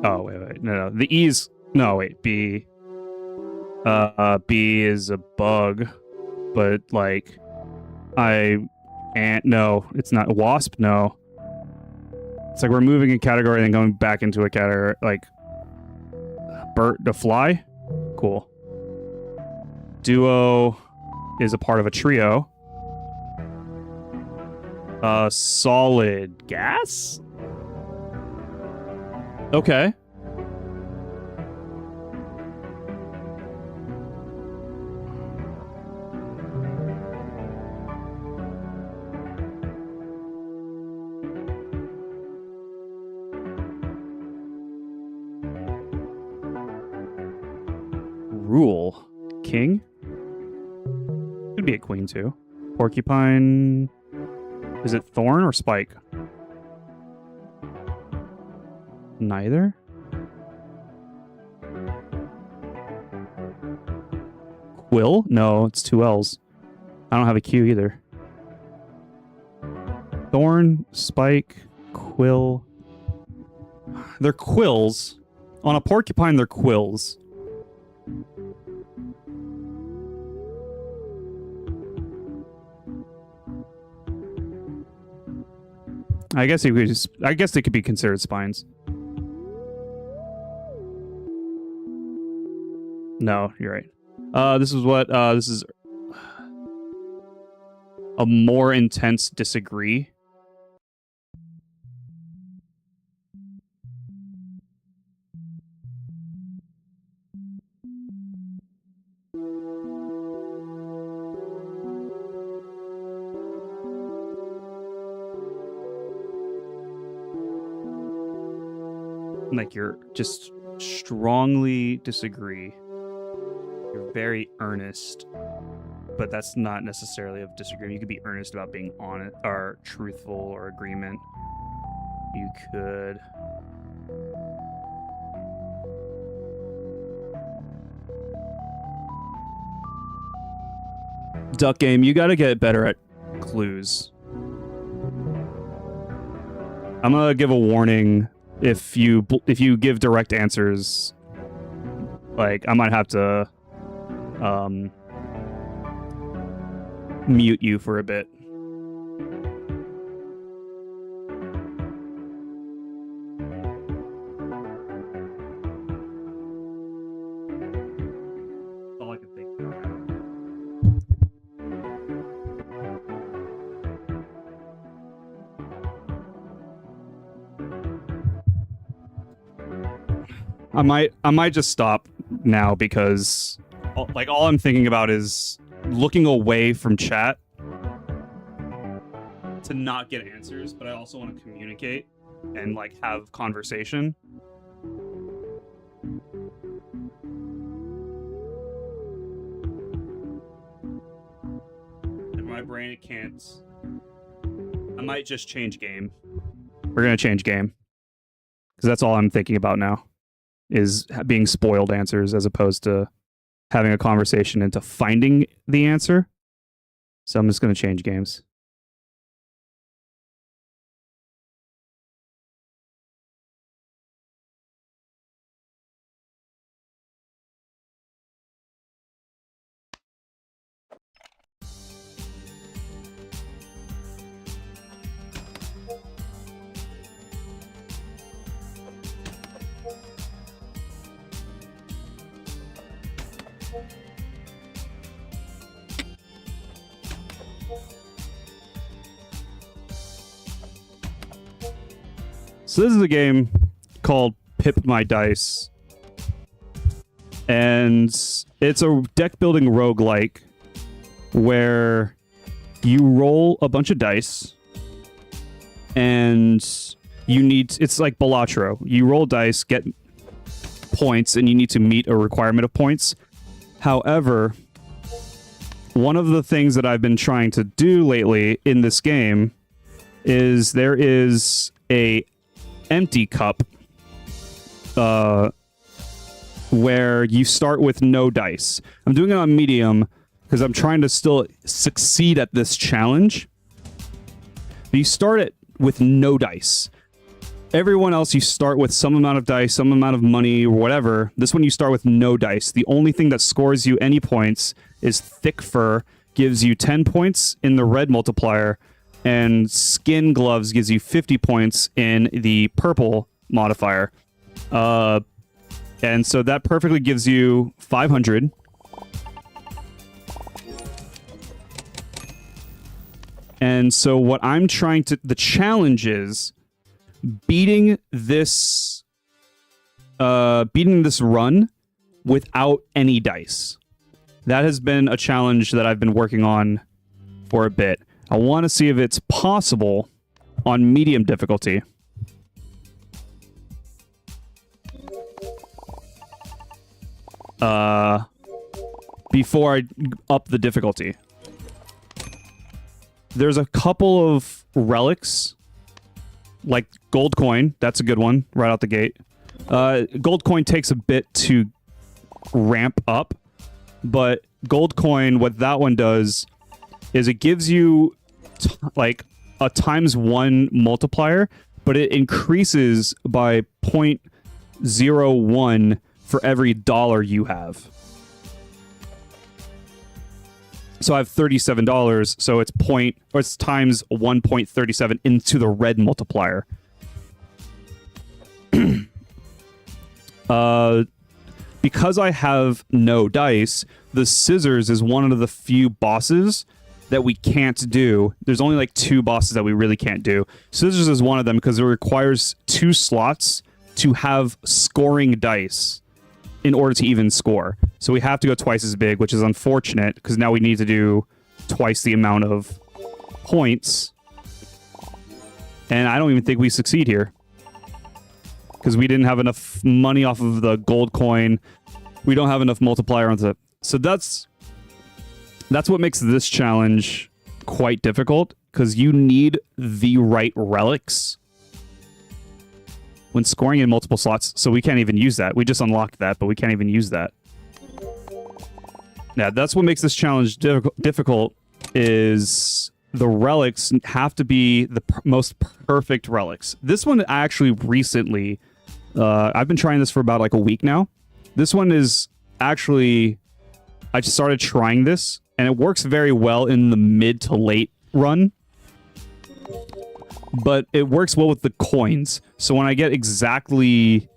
Oh, wait. No. The E's... No, wait. B. B is a bug. But, like... No, it's not. Wasp? No. It's like we're moving a category and then going back into a category. Like... Bird to fly? Cool. Duo is a part of a trio. Solid gas? Okay. Rule. King? Could be a queen too. Porcupine. Is it thorn or spike? Neither. Quill? No, it's 2 L's. I don't have a Q either. Thorn, spike, quill. They're quills. On a porcupine, they're quills. I guess they could be considered spines. No, you're right. This is a more intense disagree. Like, you're just strongly disagree. You're very earnest, but that's not necessarily of disagreement. You could be earnest about being honest or truthful or agreement. You could. Duck Game, you got to get better at clues. I'm gonna give a warning. If you give direct answers, like, I might have to mute you for a bit. That's all I can think of. I might just stop now because all I'm thinking about is looking away from chat to not get answers, but I also want to communicate and like have conversation. In my brain, it can't. I might just change game. We're gonna change game because that's all I'm thinking about now. Is being spoiled answers as opposed to having a conversation into finding the answer. So I'm just going to change games. So this is a game called Pip My Dice. And it's a deck building roguelike where you roll a bunch of dice and you need, it's like Balatro. You roll dice, get points, and you need to meet a requirement of points. However, one of the things that I've been trying to do lately in this game is there is a empty cup where you start with no dice. I'm doing it on medium because I'm trying to still succeed at this challenge. But you start it with no dice. Everyone else, you start with some amount of dice, some amount of money, or whatever. This one, you start with no dice. The only thing that scores you any points is Thick Fur, gives you 10 points in the red multiplier, and Skin Gloves gives you 50 points in the purple modifier. And so that perfectly gives you 500. And so what I'm trying to... The challenge is beating this run without any dice. That has been a challenge that I've been working on for a bit. I want to see if it's possible on medium difficulty. Before I up the difficulty. There's a couple of relics, like gold coin. That's a good one right out the gate. Gold coin takes a bit to ramp up, but gold coin, what that one does is it gives you like a ×1 multiplier, but it increases by 0.01 for every dollar you have. So I have $37, so it's times 1.37 into the red multiplier. Because I have no dice, the scissors is one of the few bosses that we can't do. There's only like 2 bosses that we really can't do. Scissors is one of them because it requires 2 slots to have scoring dice in order to even score. So we have to go twice as big, which is unfortunate because now we need to do twice the amount of points. And I don't even think we succeed here because we didn't have enough money off of the gold coin. We don't have enough multiplier on the... So that's what makes this challenge quite difficult, because you need the right relics when scoring in multiple slots. So we can't even use that. We just unlocked that, but we can't even use that. Yeah, that's what makes this challenge difficult, is the relics have to be the most perfect relics. This one actually recently... I've been trying this for about like a week now. This one is actually... I just started trying this, and it works very well in the mid to late run. But it works well with the coins. So when I get exactly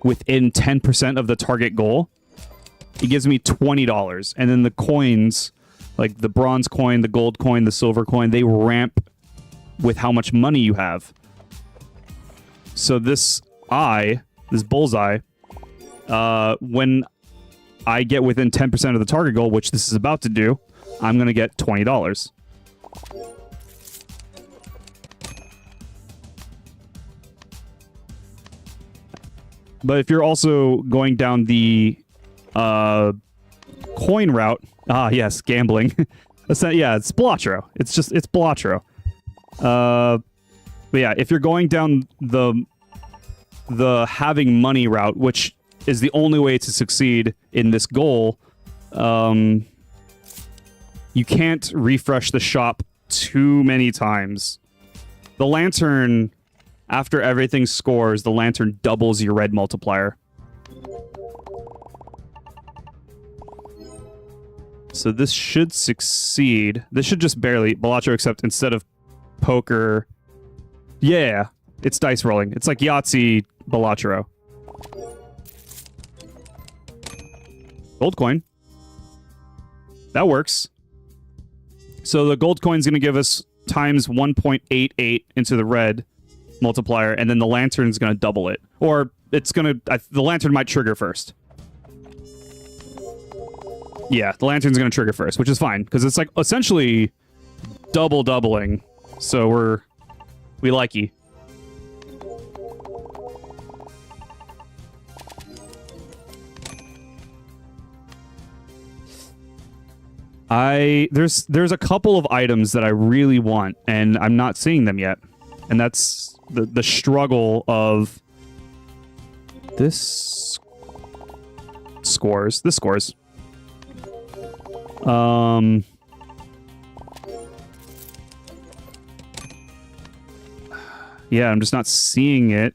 within 10% of the target goal, it gives me $20. And then the coins, like the bronze coin, the gold coin, the silver coin, they ramp with how much money you have. So this bullseye, when I get within 10% of the target goal, which this is about to do, I'm going to get $20. But if you're also going down the coin route, yes, gambling. Yeah, it's Balatro. It's Balatro. But yeah, if you're going down the having money route, which is the only way to succeed in this goal, you can't refresh the shop too many times. The lantern, after everything scores, the lantern doubles your red multiplier. So this should succeed. This should just barely... Balatro, except instead of poker... Yeah, it's dice rolling. It's like Yahtzee Balatro. Gold coin. That works. So the gold coin's going to give us times 1.88 into the red multiplier, and then the lantern's going to double it. Or it's going to... the lantern might trigger first. Yeah, the lantern's going to trigger first, which is fine, because it's like essentially doubling. So we likey. There's a couple of items that I really want, and I'm not seeing them yet. And that's the struggle of this scores. This scores. Yeah, I'm just not seeing it.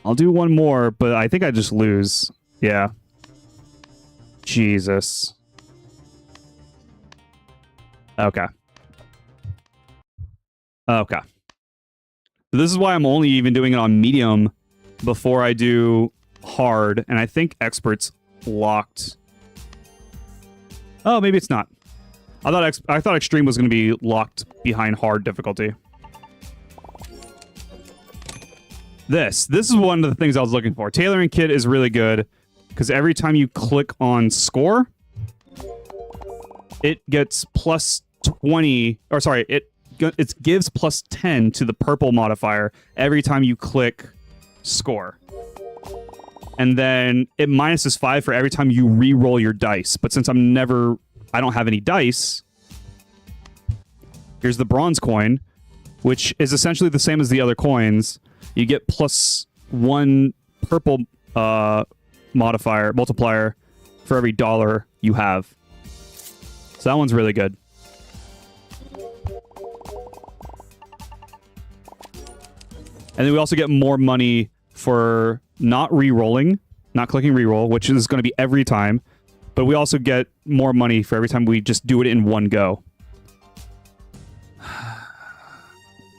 I'll do one more, but I think I just lose. Yeah. Jesus. Okay. Okay. This is why I'm only even doing it on medium before I do hard, and I think expert's locked. Oh, maybe it's not. I thought extreme was going to be locked behind hard difficulty. This is one of the things I was looking for. Tailoring kit is really good because every time you click on score, it gets plus 20, or sorry, it gives plus 10 to the purple modifier every time you click score. and then it minuses 5 for every time you re-roll your dice. But since I don't have any dice, here's the bronze coin, which is essentially the same as the other coins. You get +1 purple multiplier for every dollar you have. So that one's really good. And then we also get more money for not re-rolling, not clicking re-roll, which is going to be every time. But we also get more money for every time we just do it in one go.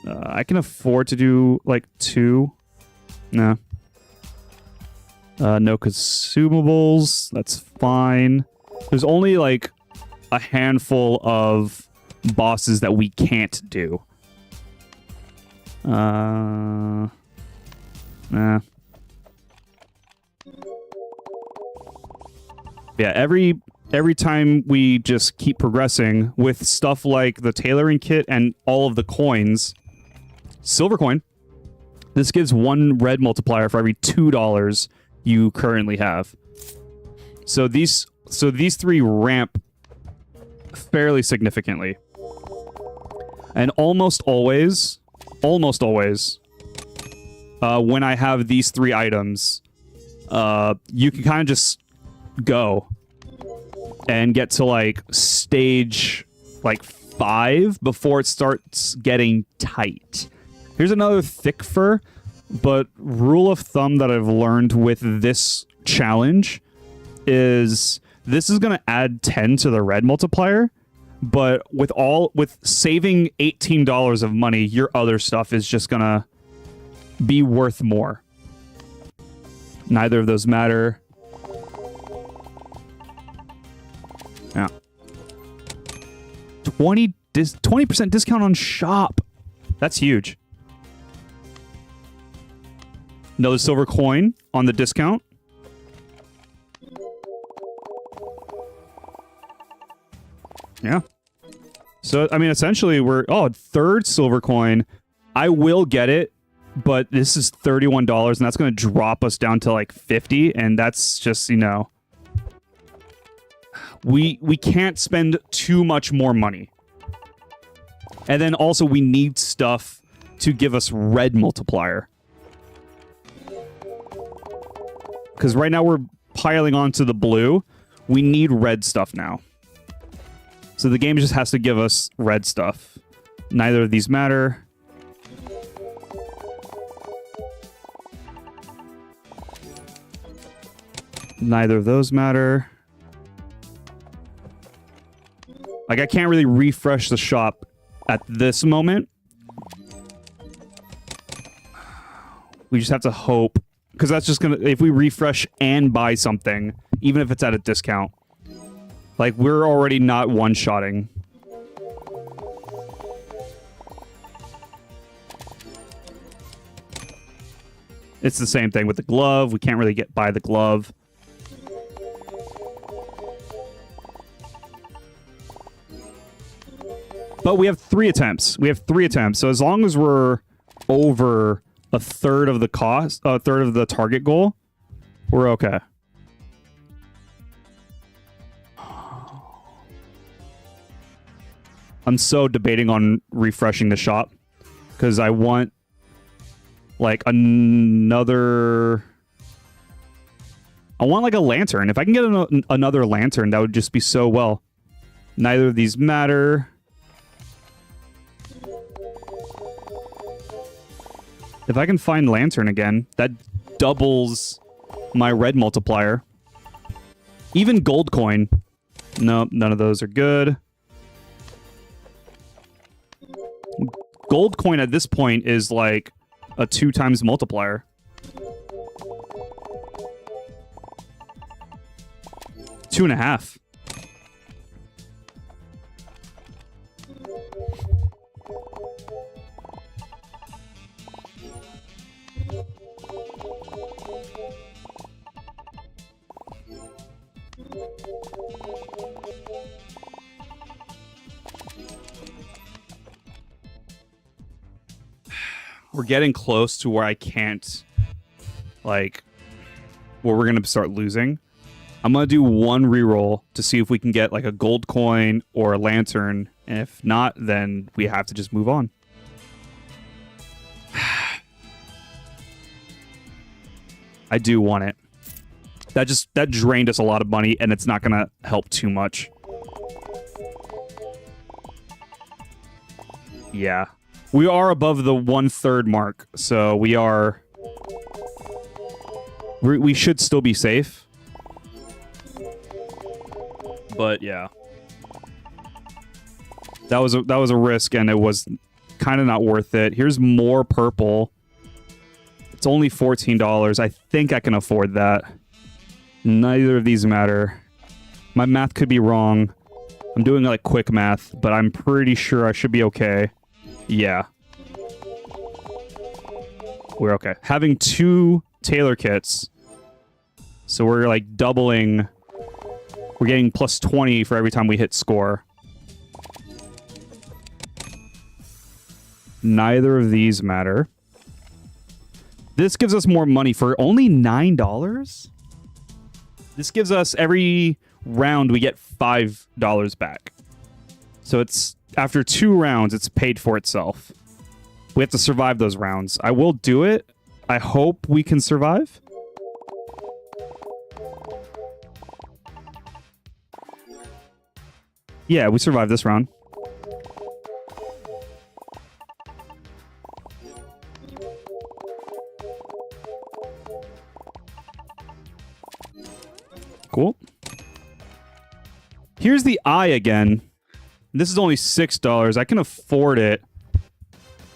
I can afford to do like 2. No. No consumables. That's fine. There's only like a handful of bosses that we can't do. Nah. Yeah, every time we just keep progressing with stuff like the tailoring kit and all of the coins, silver coin, this gives 1 red multiplier for every $2 you currently have. So these 3 ramp fairly significantly. And almost always, when I have these 3 items, you can kind of just go and get to like stage like 5 before it starts getting tight. Here's another thick fur, but rule of thumb that I've learned with this challenge is this is going to add 10 to the red multiplier, but with saving $18 of money, your other stuff is just going to be worth more. Neither of those matter. Yeah. 20% discount on shop. That's huge. Another silver coin on the discount. Yeah. So, I mean, essentially, we're... Oh, 3rd silver coin. I will get it, but this is $31, and that's going to drop us down to, like, 50, and that's just, you know... We can't spend too much more money. And then also, we need stuff to give us red multiplier. Because right now we're piling onto the blue. We need red stuff now. So the game just has to give us red stuff. Neither of these matter. Neither of those matter. Like, I can't really refresh the shop at this moment. We just have to hope. Because that's just gonna... If we refresh and buy something, even if it's at a discount, like, we're already not one-shotting. It's the same thing with the glove. We can't really buy the glove. But we have 3 attempts. So as long as we're over a third of the cost, a third of the target goal, we're okay. I'm so debating on refreshing the shop because I want like another... I want like a lantern. If I can get another lantern, that would just be so well. Neither of these matter. If I can find lantern again, that doubles my red multiplier. Even gold coin. No, none of those are good. Gold coin at this point is like a 2 times multiplier. Two and a half. We're getting close to where I can't, like, where we're going to start losing. I'm going to do one reroll to see if we can get like a gold coin or a lantern. And if not, then we have to just move on. I do want it. That drained us a lot of money, and it's not going to help too much. Yeah. We are above the 1/3 mark, so we should still be safe. But yeah. That was a risk, and it was kind of not worth it. Here's more purple. It's only $14. I think I can afford that. Neither of these matter. My math could be wrong. I'm doing like quick math, but I'm pretty sure I should be okay. Yeah. We're okay. Having 2 Tailor kits. So we're like doubling. We're getting plus 20 for every time we hit score. Neither of these matter. This gives us more money for only $9? This gives us every round we get $5 back. So it's after 2 rounds, it's paid for itself. We have to survive those rounds. I will do it. I hope we can survive. Yeah, we survived this round. Cool. Here's the eye again. This is only $6. I can afford it.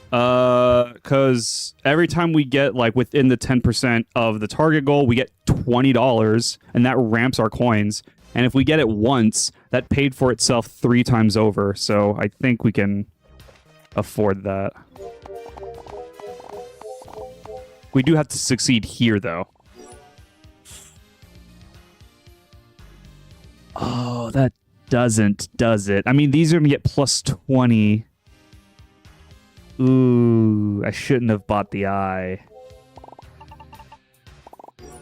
Because every time we get like within the 10% of the target goal, we get $20, and that ramps our coins. And if we get it once, that paid for itself 3 times over. So I think we can afford that. We do have to succeed here, though. Oh, that doesn't, does it? I mean, these are going to get plus 20. Ooh, I shouldn't have bought the eye.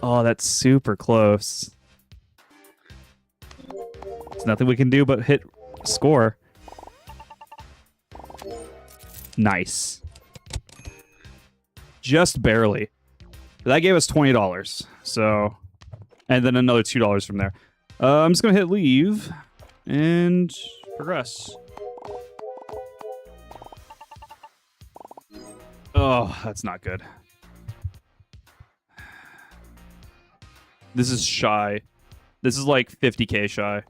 Oh, that's super close. There's nothing we can do but hit score. Nice. Just barely. That gave us $20. So, and then another $2 from there. I'm just going to hit leave and progress. Oh, that's not good. This is shy. This is like 50k shy.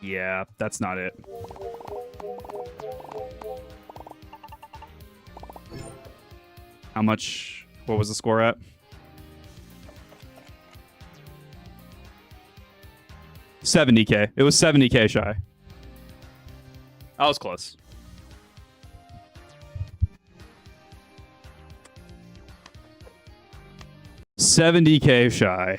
Yeah, that's not it. How much? What was the score at? $70k. It was $70k shy. I was close. $70k shy.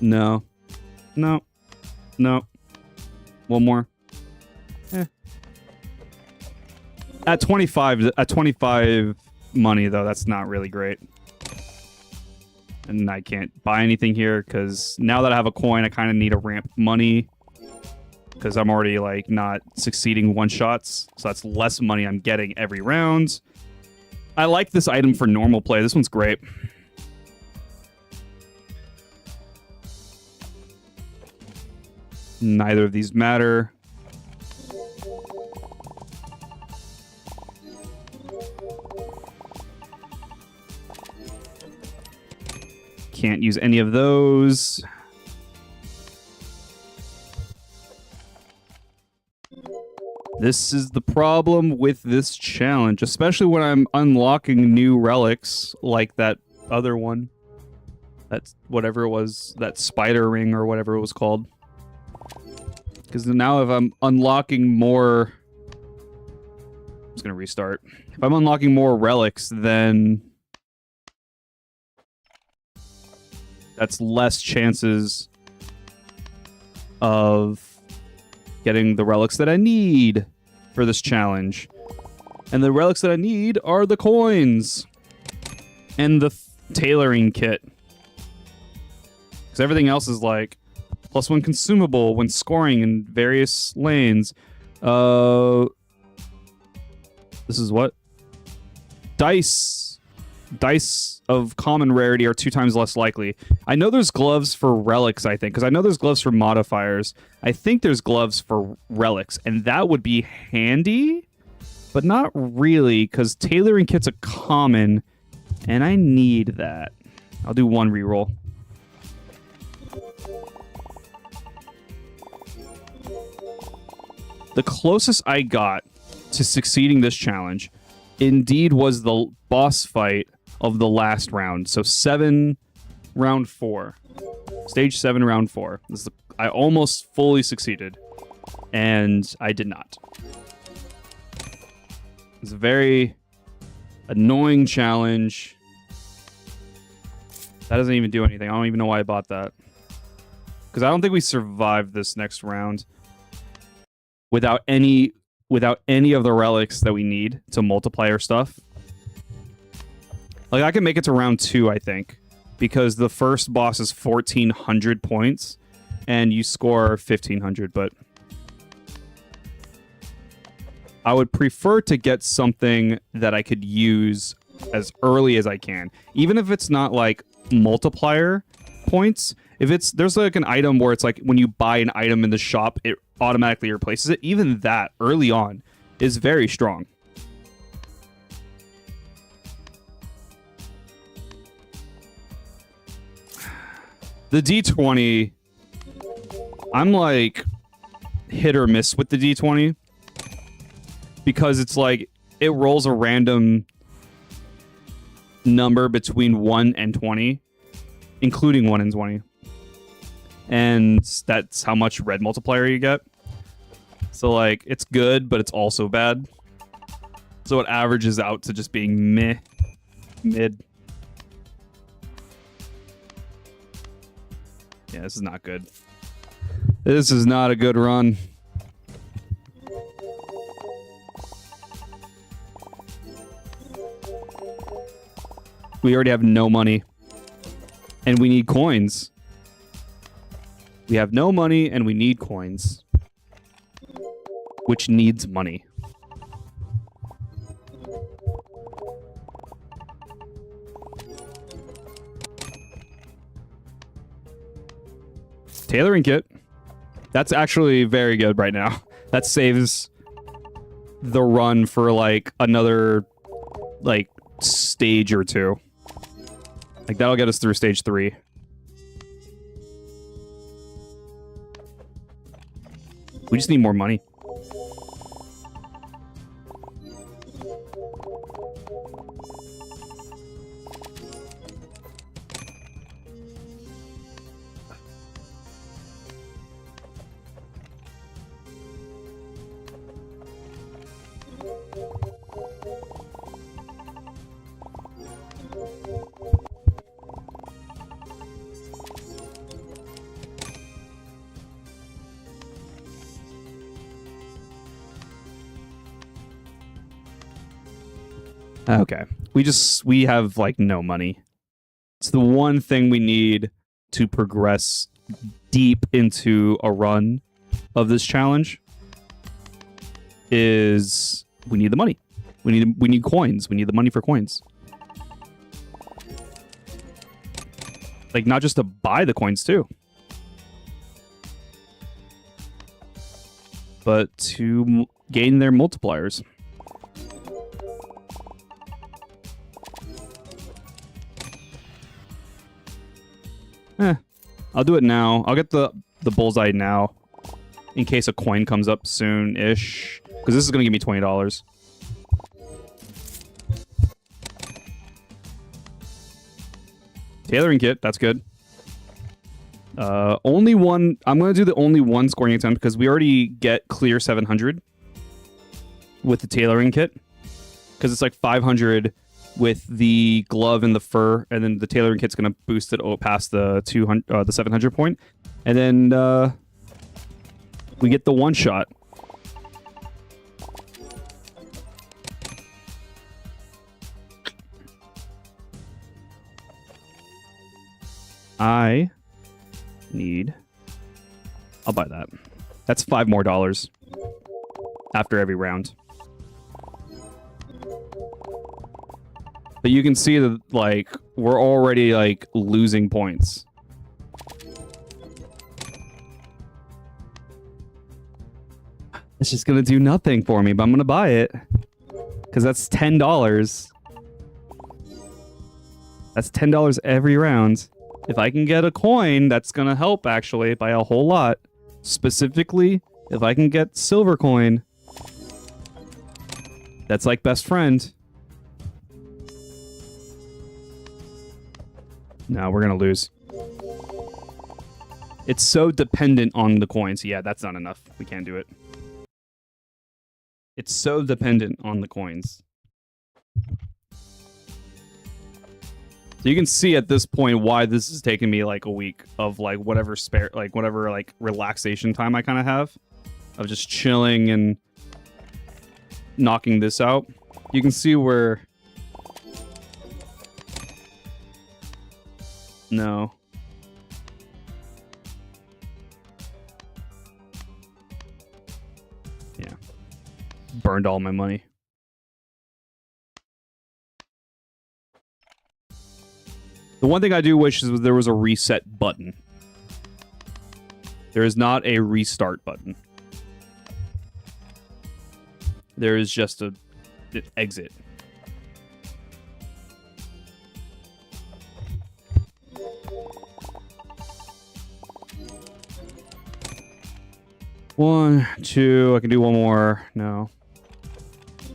No. No. No. One more. At 25 money though, that's not really great. And I can't buy anything here because now that I have a coin, I kind of need a ramp money because I'm already like not succeeding one shots. So that's less money I'm getting every round. I like this item for normal play. This one's great. Neither of these matter. Can't use any of those. This is the problem with this challenge, especially when I'm unlocking new relics like that other one. That's whatever it was, that spider ring or whatever it was called. Because now if I'm unlocking more... I'm just going to restart. If I'm unlocking more relics, then... that's less chances of getting the relics that I need for this challenge. And the relics that I need are the coins and the tailoring kit. Because everything else is like +1 consumable when scoring in various lanes. This is what? Dice of common rarity are 2 times less likely. I know there's gloves for relics, I think, because I know there's gloves for modifiers. I think there's gloves for relics, and that would be handy, but not really, because tailoring kit's a common, and I need that. I'll do 1 reroll. The closest I got to succeeding this challenge indeed was the boss fight of the last round. So 7, round 4. Stage 7, round 4. I almost fully succeeded, and I did not. It's a very annoying challenge. That doesn't even do anything. I don't even know why I bought that. Because I don't think we survived this next round without any of the relics that we need to multiply our stuff. Like, I can make it to round 2, I think, because the first boss is 1,400 points, and you score 1,500, but I would prefer to get something that I could use as early as I can. Even if it's not, like, multiplier points. If there's, like, an item where it's, like, when you buy an item in the shop, it automatically replaces it. Even that, early on, is very strong. The D20, I'm like hit or miss with the D20 because it's like it rolls a random number between 1 and 20, including 1 and 20. And that's how much red multiplier you get. So like it's good, but it's also bad. So it averages out to just being mid. Yeah, this is not good. This is not a good run. We already have no money. And we need coins. We have no money and we need coins. Which needs money. Tailoring kit. That's actually very good right now. That saves the run for like another like stage or 2. Like that'll get us through stage 3. We just need more money. Okay. We have like no money. It's the one thing we need to progress deep into a run of this challenge is we need the money. We need coins. We need the money for coins. Like not just to buy the coins too, but to gain their multipliers. I'll do it now. I'll get the bullseye now in case a coin comes up soon-ish. Because this is going to give me $20. Tailoring kit. That's good. Only one. I'm going to do the only one scoring attempt because we already get clear 700 with the tailoring kit. Because it's like 500 with the glove and the fur, and then the tailoring kit's gonna boost it past the 700 point, and then We get the one shot. I need... I'll buy that. That's $5 more after every round. But you can see that, like, we're already, like, losing points. It's just gonna do nothing for me, but I'm gonna buy it. Because that's $10. That's $10 every round. If I can get a coin, that's gonna help, actually, by a whole lot. Specifically, if I can get silver coin. That's like best friend. No, we're gonna lose. It's so dependent on the coins. Yeah, that's not enough. We can't do it. It's so dependent on the coins. So you can see at this point why this is taking me like a week of like whatever spare, like whatever like relaxation time I kind of have of just chilling and knocking this out. You can see where... No. Yeah. Burned all my money. The one thing I do wish is there was a reset button. There is not a restart button. There is just an exit. One, two, I can do one more. No.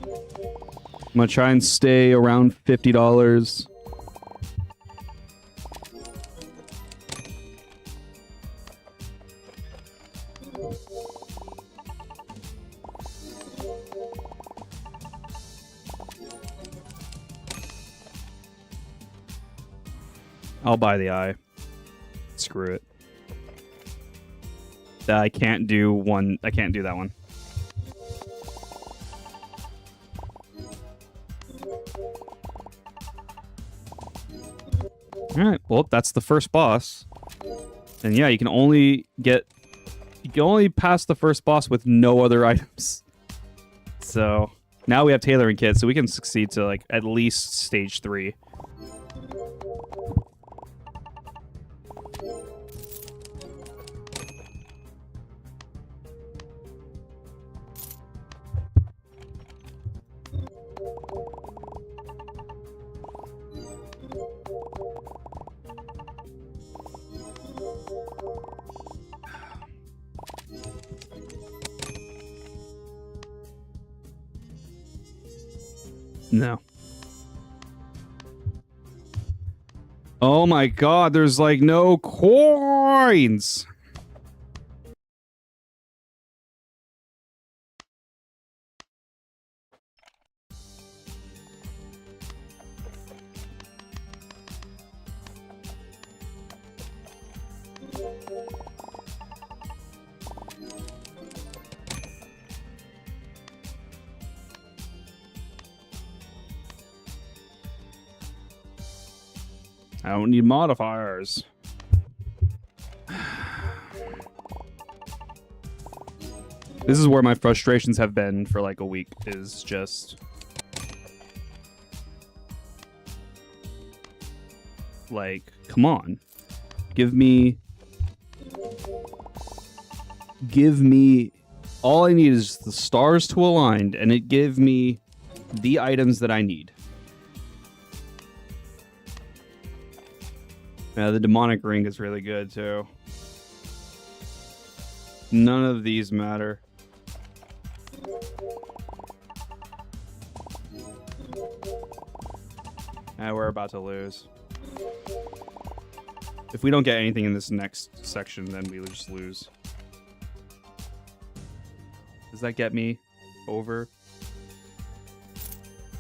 I'm gonna try and stay around $50. I'll buy the eye. Screw it. I can't do one. I can't do that one. Alright, well, that's the first boss. And yeah, you can only pass the first boss with no other items. So now we have tailoring kits, so we can succeed to like at least stage 3. No. Oh my god, there's like no coins! I don't need modifiers. This is where my frustrations have been for like a week, is just... like, come on. Give me... all I need is the stars to align, and it give me the items that I need. Yeah, the demonic ring is really good, too. None of these matter. We're about to lose. If we don't get anything in this next section, then we just lose. Does that get me over?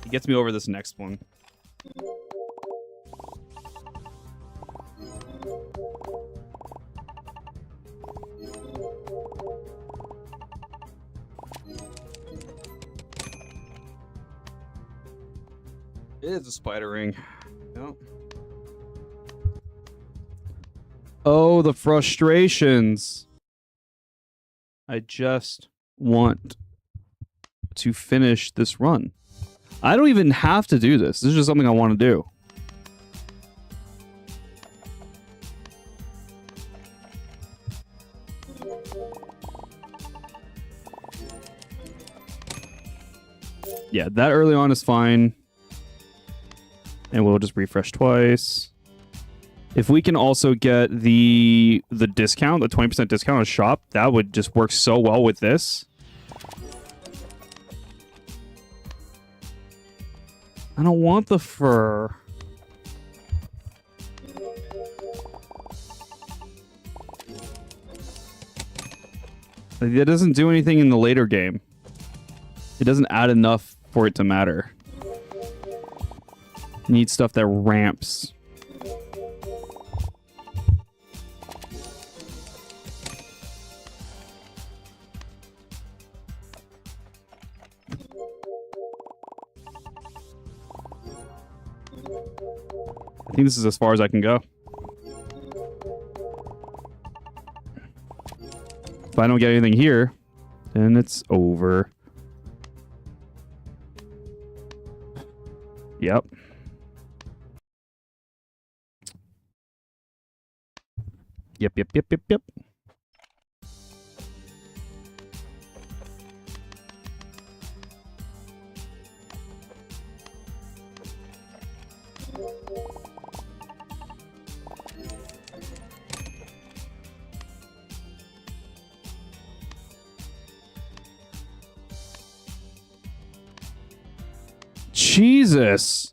It gets me over this next one. It is a spider ring. Yep. Oh, the frustrations. I just want to finish this run. I don't even have to do this. This is just something I want to do. Yeah, that early on is fine. And we'll just refresh twice. If we can also get the discount, the 20% discount on shop, that would just work so well with this. I don't want the fur. It doesn't do anything in the later game. It doesn't add enough for it to matter. You need stuff that ramps. I think this is as far as I can go. If I don't get anything here, then it's over. Yep. Yep. Jesus.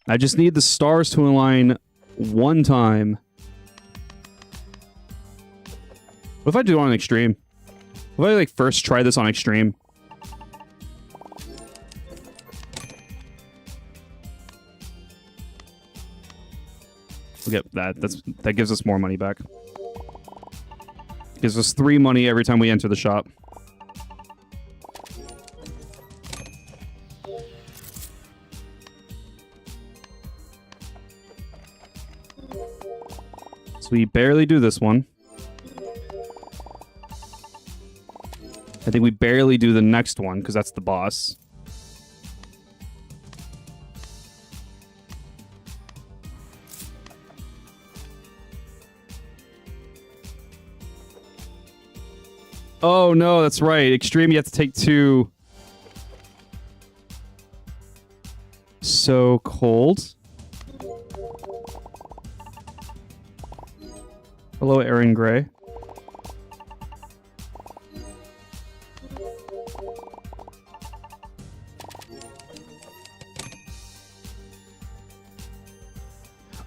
I just need the stars to align one time. What if I do it on extreme? What if I like first try this on extreme? Look at that. That gives us more money back. Gives us 3 money every time we enter the shop. So we barely do this one. I think we barely do the next one because that's the boss. Oh no, that's right. Extreme, you have to take 2. So cold. Hello, Aaron Gray.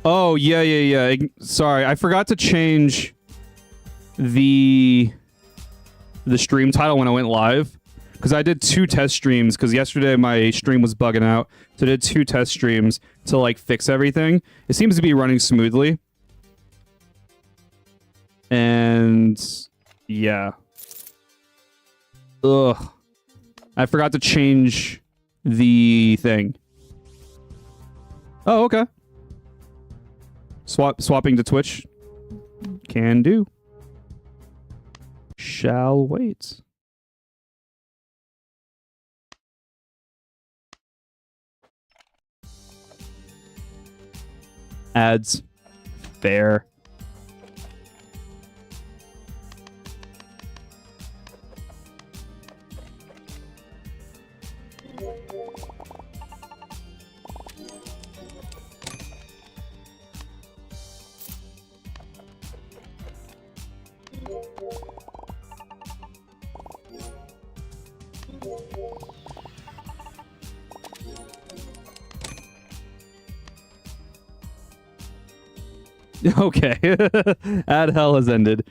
Oh, yeah. Sorry, I forgot to change the stream title when I went live. Because I did 2 test streams, because yesterday my stream was bugging out. So I did 2 test streams to, like, fix everything. It seems to be running smoothly. And, yeah. Ugh. I forgot to change the thing. Oh, okay. Swapping to Twitch. Can do. Shall wait. Ads. Fair. Okay. Ad hell has ended.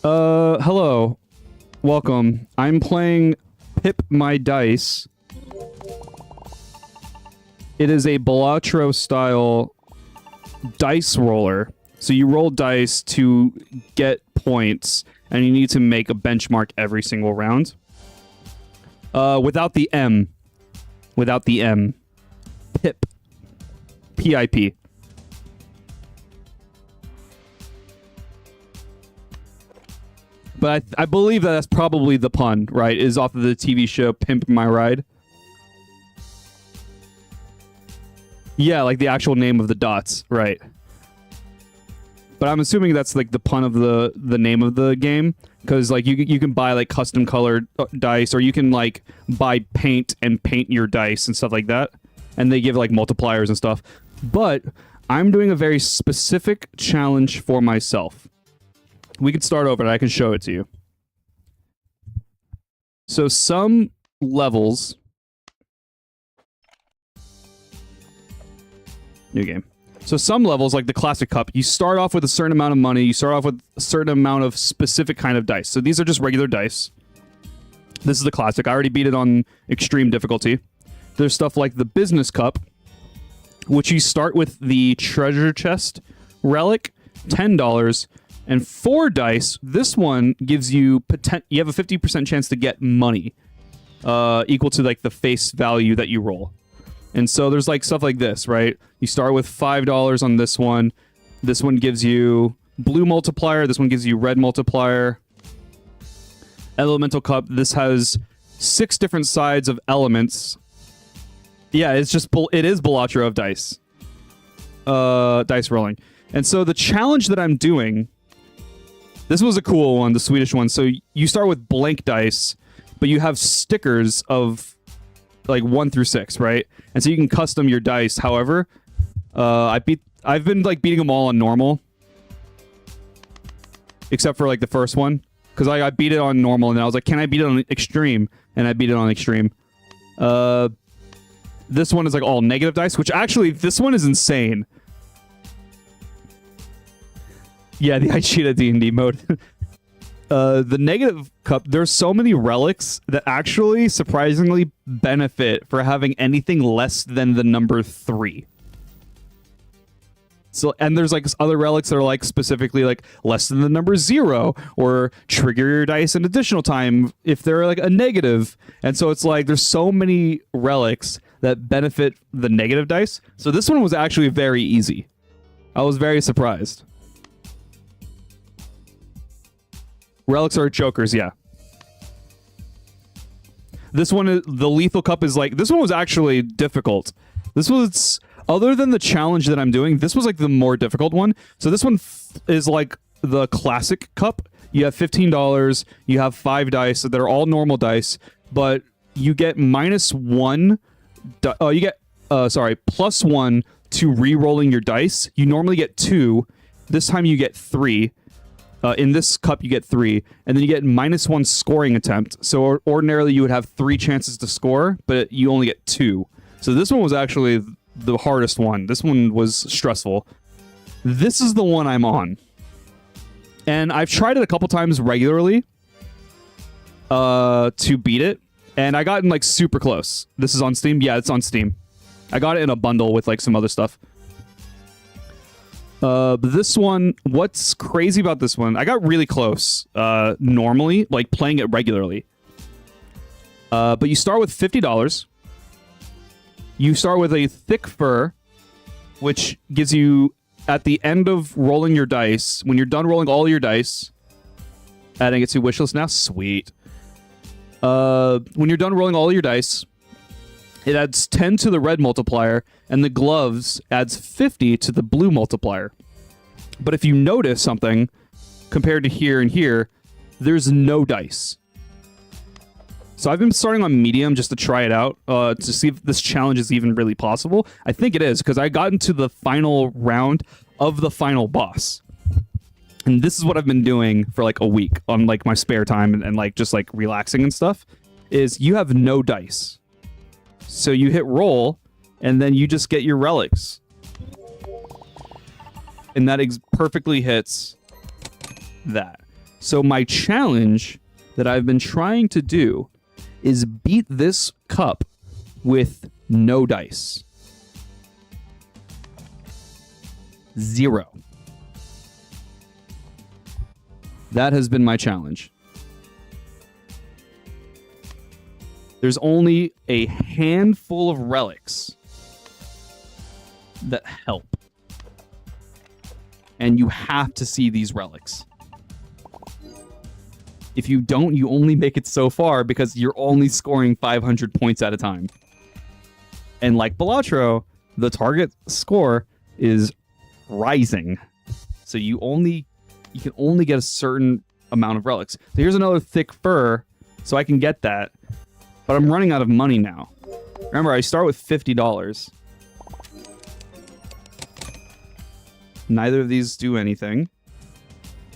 Hello. Welcome. I'm playing Pip My Dice. It is a Balatro style dice roller. So you roll dice to get points, and you need to make a benchmark every single round. Without the M. Pip. P-I-P. But I believe that's probably the pun, right? Is off of the TV show Pimp My Ride. Yeah, like the actual name of the dots, right? But I'm assuming that's like the pun of the name of the game, because like you can buy like custom colored dice, or you can like buy paint and paint your dice and stuff like that, and they give like multipliers and stuff. But I'm doing a very specific challenge for myself. We could start over and I can show it to you. So some levels... New game. So some levels, like the Classic Cup, you start off with a certain amount of money, you start off with a certain amount of specific kind of dice. So these are just regular dice. This is the Classic. I already beat it on extreme difficulty. There's stuff like the Business Cup, which you start with the Treasure Chest Relic, $10, and 4 dice. This one gives you you have a 50% chance to get money, equal to like the face value that you roll. And so there's like stuff like this, right? You start with $5 on this one. This one gives you blue multiplier. This one gives you red multiplier. Elemental Cup. This has 6 different sides of elements. Yeah, it is Balatro of dice. Dice rolling. And so the challenge that I'm doing, this was a cool one, the Swedish one. So you start with blank dice, but you have stickers of like 1 through 6, right? And so you can custom your dice. However, I've been like beating them all on normal, except for like the first one, because I beat it on normal, and then I was like, can I beat it on extreme? And I beat it on extreme. This one is like all negative dice, which actually this one is insane. Yeah, the Aichida D&D mode. The Negative Cup, there's so many relics that actually surprisingly benefit for having anything less than the number 3. So, and there's like other relics that are like specifically like less than the number 0, or trigger your dice an additional time if they're like a negative. And so it's like there's so many relics that benefit the negative dice. So this one was actually very easy. I was very surprised. Relics are jokers, yeah. This one, the Lethal Cup is like... This one was actually difficult. This was... Other than the challenge that I'm doing, this was like the more difficult one. So this one is like the Classic Cup. You have $15. You have 5 dice that are all normal dice. But you get -1... you get... +1 to re-rolling your dice. You normally get 2. This time you get 3. In this cup, you get 3, and then you get -1 scoring attempt. So ordinarily, you would have 3 chances to score, but you only get 2. So this one was actually the hardest one. This one was stressful. This is the one I'm on. And I've tried it a couple times regularly to beat it, and I got in like super close. This is on Steam? Yeah, it's on Steam. I got it in a bundle with like some other stuff. But this one, what's crazy about this one, I got really close, normally, like playing it regularly. But you start with $50. You start with a thick fur, which gives you, at the end of rolling your dice, when you're done rolling all your dice, adding it to wishlist now, sweet. When you're done rolling all your dice, it adds 10 to the red multiplier, and the gloves adds 50 to the blue multiplier. But if you notice something, compared to here and here, there's no dice. So I've been starting on medium just to try it out, to see if this challenge is even really possible. I think it is, because I got into the final round of the final boss. And this is what I've been doing for like a week on like my spare time and like just like relaxing and stuff, is you have no dice. So you hit roll, and then you just get your relics. And that perfectly hits that. So my challenge that I've been trying to do is beat this cup with no dice. 0. That has been my challenge. There's only a handful of relics that help. And you have to see these relics. If you don't, you only make it so far because you're only scoring 500 points at a time. And like Balatro, the target score is rising. So you can only get a certain amount of relics. So here's another thick fur, so I can get that. But I'm running out of money now. Remember, I start with $50. Neither of these do anything.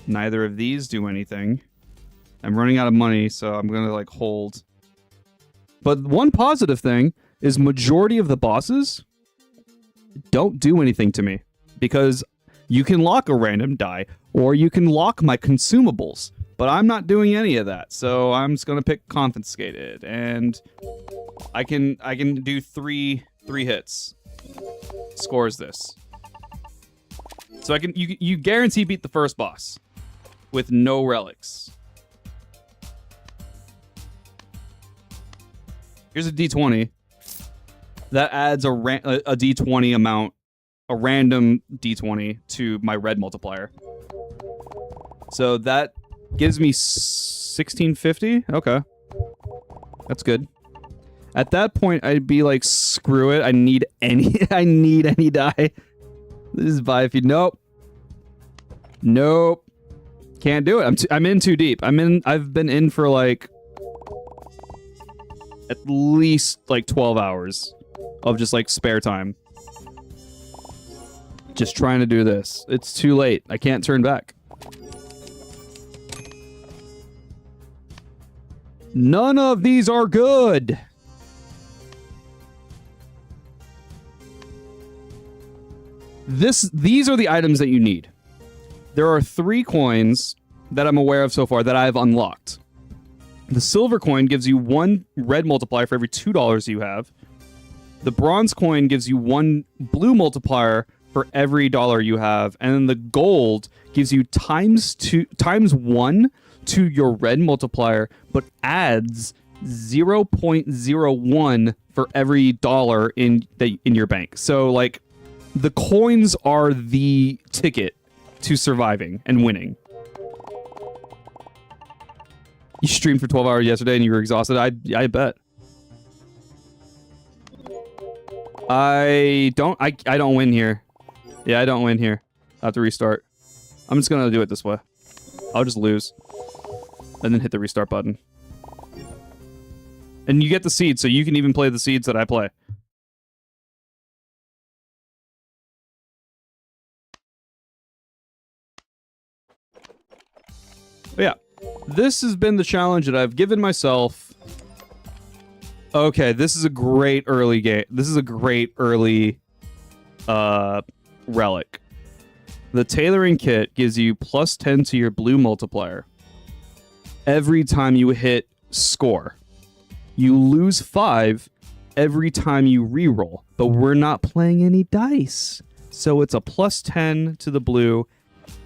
Neither of these do anything. I'm running out of money, so I'm going to like hold. But one positive thing is majority of the bosses don't do anything to me because you can lock a random die or you can lock my consumables, but I'm not doing any of that. So I'm just going to pick confiscated and I can do three hits. Scores this. So you guarantee beat the first boss with no relics. Here's a D20. That adds a D20 amount, a random D20 to my red multiplier. So that gives me 1650. Okay. That's good. At that point, I'd be like, screw it. I need any die. This is buy if you nope. Nope. Can't do it. I'm in too deep. I've been in for like at least like 12 hours of just like spare time. Just trying to do this. It's too late. I can't turn back. None of these are good. These are the items that you need. There are 3 coins that I'm aware of so far that I've unlocked. The silver coin gives you 1 red multiplier for every $2 you have. The bronze coin gives you 1 blue multiplier for every dollar you have. And then the gold gives you times 1 to your red multiplier, but adds 0.01 for every dollar in your bank. So like the coins are the ticket to surviving and winning. You streamed for 12 hours yesterday and you were exhausted. I bet. I don't win here. Yeah, I don't win here. I have to restart. I'm just gonna do it this way. I'll just lose. And then hit the restart button. And you get the seeds, so you can even play the seeds that I play. But yeah. This has been the challenge that I've given myself. Okay, this is a great early game. This is a great early relic. The tailoring kit gives you plus 10 to your blue multiplier every time you hit score. You lose 5 every time you reroll, but we're not playing any dice. So it's a plus 10 to the blue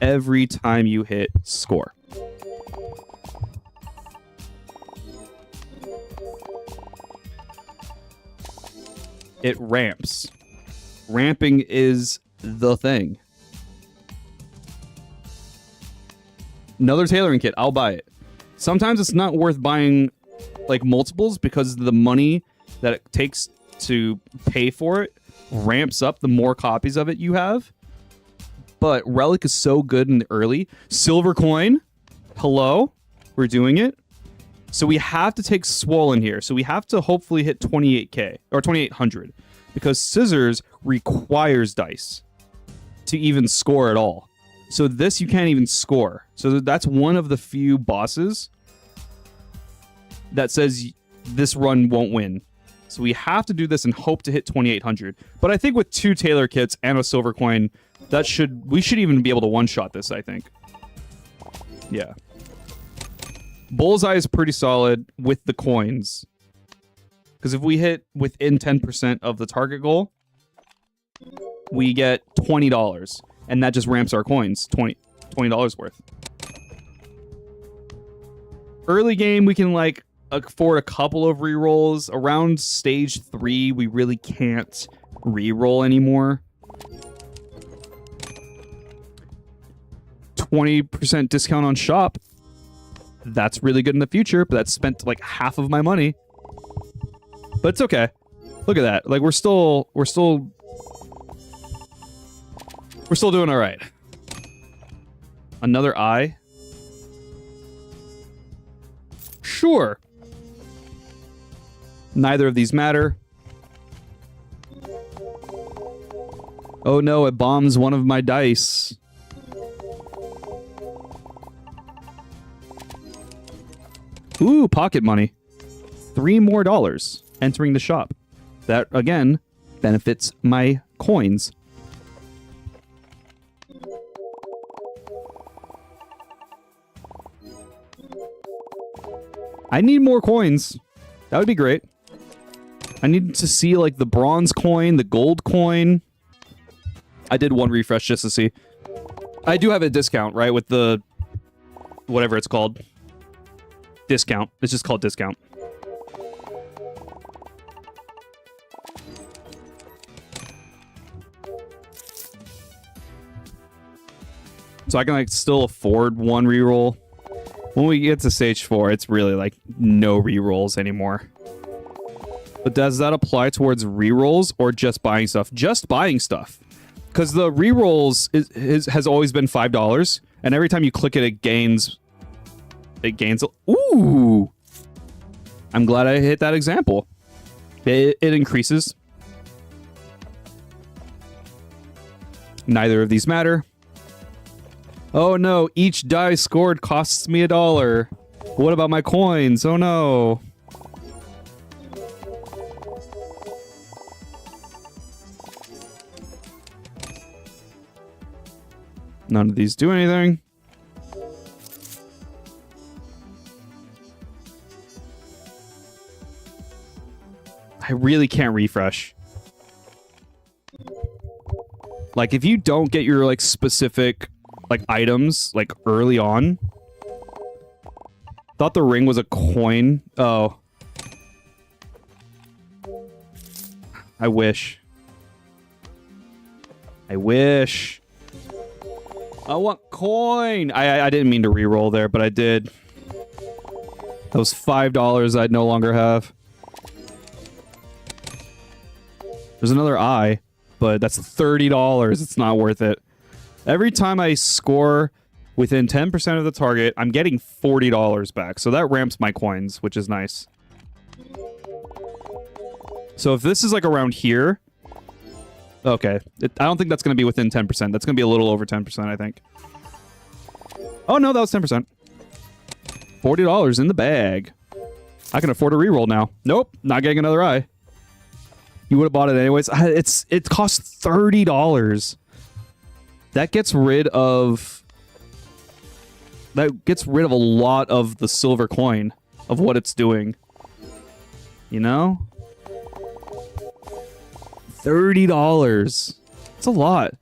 every time you hit score. It ramps. Ramping is the thing. Another tailoring kit. I'll buy it. Sometimes it's not worth buying like multiples because the money that it takes to pay for it ramps up the more copies of it you have. But Relic is so good in the early. Silver coin. Hello. We're doing it. So we have to take Swollen here. So we have to hopefully hit 28k or 2800 because Scissors requires dice to even score at all. So this you can't even score. So that's one of the few bosses that says this run won't win. So we have to do this and hope to hit 2800. But I think with 2 Tailor kits and a silver coin, we should even be able to one-shot this, I think. Yeah. Bullseye is pretty solid with the coins. Because if we hit within 10% of the target goal, we get $20. And that just ramps our coins. $20 worth. Early game, we can like afford a couple of rerolls. Around stage 3, we really can't reroll anymore. 20% discount on shop. That's really good in the future, but that's spent like half of my money. But it's okay. Look at that. Like we're still doing all right. Another eye. Sure. Neither of these matter. Oh no, it bombs one of my dice. Ooh, pocket money. $3 more entering the shop. That, again, benefits my coins. I need more coins. That would be great. I need to see, like, the bronze coin, the gold coin. I did one refresh just to see. I do have a discount, right, with the... whatever it's called. Discount. It's just called discount. So I can, like, still afford one reroll. When we get to stage 4, it's really, like, no rerolls anymore. But does that apply towards rerolls or just buying stuff? Just buying stuff. Because the rerolls has always been $5, and every time you click it, it gains... Ooh! I'm glad I hit that example. It increases. Neither of these matter. Oh no, each die scored costs me $1. What about my coins? Oh no. None of these do anything. I really can't refresh. Like, if you don't get your, like, specific, like, items, like, early on... Thought the ring was a coin. Oh. I wish. I wish. I want coin! I didn't mean to reroll there, but I did. That was $5 I'd no longer have. There's another eye, but that's $30. It's not worth it. Every time I score within 10% of the target, I'm getting $40 back. So that ramps my coins, which is nice. So if this is like around here... Okay. I don't think that's going to be within 10%. That's going to be a little over 10%, I think. Oh, no, that was 10%. $40 in the bag. I can afford a reroll now. Nope, not getting another eye. You would have bought it anyways. It costs $30. That gets rid of... That gets rid of a lot of the silver coin of what it's doing. You know? $30. It's a lot.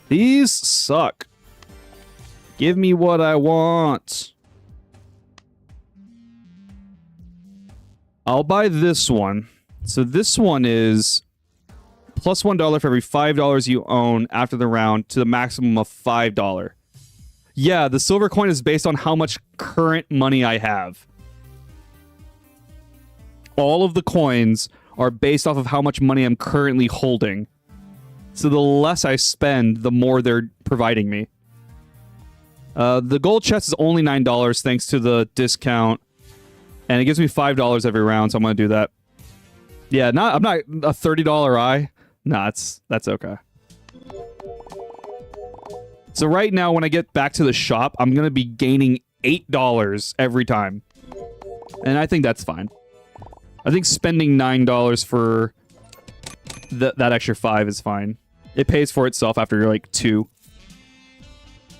These suck. Give me what I want. I'll buy this one. So this one is plus $1 for every $5 you own after the round to the maximum of $5. Yeah, the silver coin is based on how much current money I have. All of the coins are based off of how much money I'm currently holding. So the less I spend, the more they're providing me. The gold chest is only $9 thanks to the discount. And it gives me $5 every round, so I'm going to do that. Yeah, I'm not a $30 eye. Nah, that's okay. So right now, when I get back to the shop, I'm going to be gaining $8 every time. And I think that's fine. I think spending $9 for that extra 5 is fine. It pays for itself after you're like 2.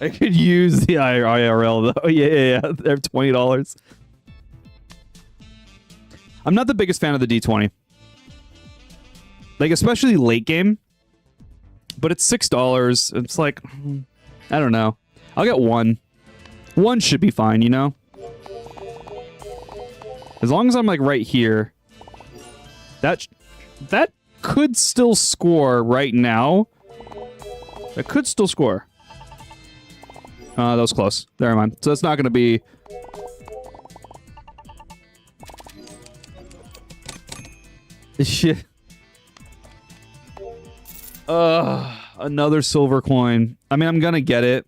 I could use the IRL though. Yeah. They're $20. I'm not the biggest fan of the D20. Like, especially late game. But it's $6. It's like, I don't know. I'll get one. One should be fine, you know? As long as I'm like right here, that could still score right now. That could still score. That was close. Never mind. So that's not going to be... Shit. Another silver coin. I mean, I'm going to get it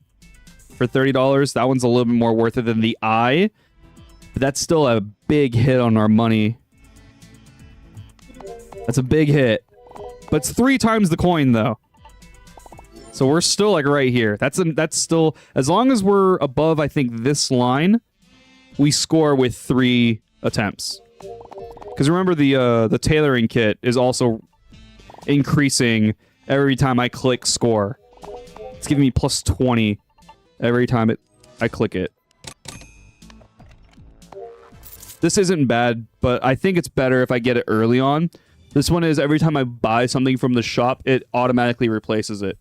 for $30. That one's a little bit more worth it than the eye. But that's still a big hit on our money. That's a big hit. But it's 3 times the coin, though. So we're still, like, right here. That's still... As long as we're above, I think, this line, we score with 3 attempts. Because remember, the tailoring kit is also increasing every time I click score. It's giving me plus 20 every time I click it. This isn't bad, but I think it's better if I get it early on. This one is every time I buy something from the shop, it automatically replaces it.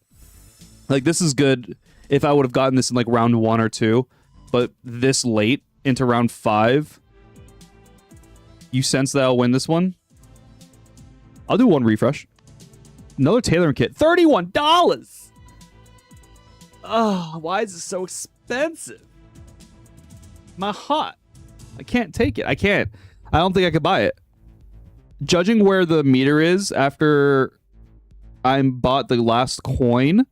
Like, this is good if I would have gotten this in, like, round 1 or 2. But this late into round 5, you sense that I'll win this one? I'll do 1 refresh. Another tailoring kit. $31! Oh, why is it so expensive? My heart. I can't take it. I can't. I don't think I could buy it. Judging where the meter is after I bought the last coin,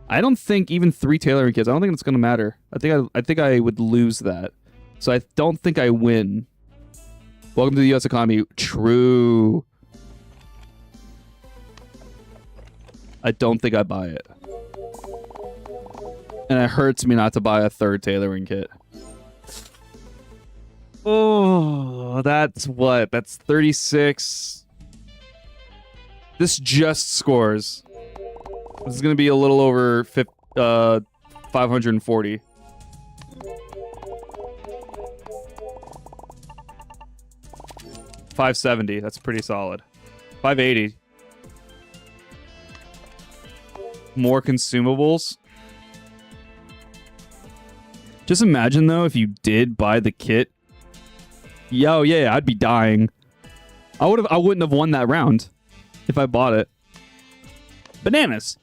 I don't think even 3 tailoring kits, I don't think it's going to matter. I think I would lose that. So I don't think I win. Welcome to the U.S. economy. True. I don't think I buy it. And it hurts me not to buy a 3rd tailoring kit. Oh, that's what? That's 36. This just scores. This is going to be a little over 540. $570. That's pretty solid. $580. More consumables. Just imagine, though, if you did buy the kit. Yo, yeah, I'd be dying. I wouldn't have won that round if I bought it. Bananas.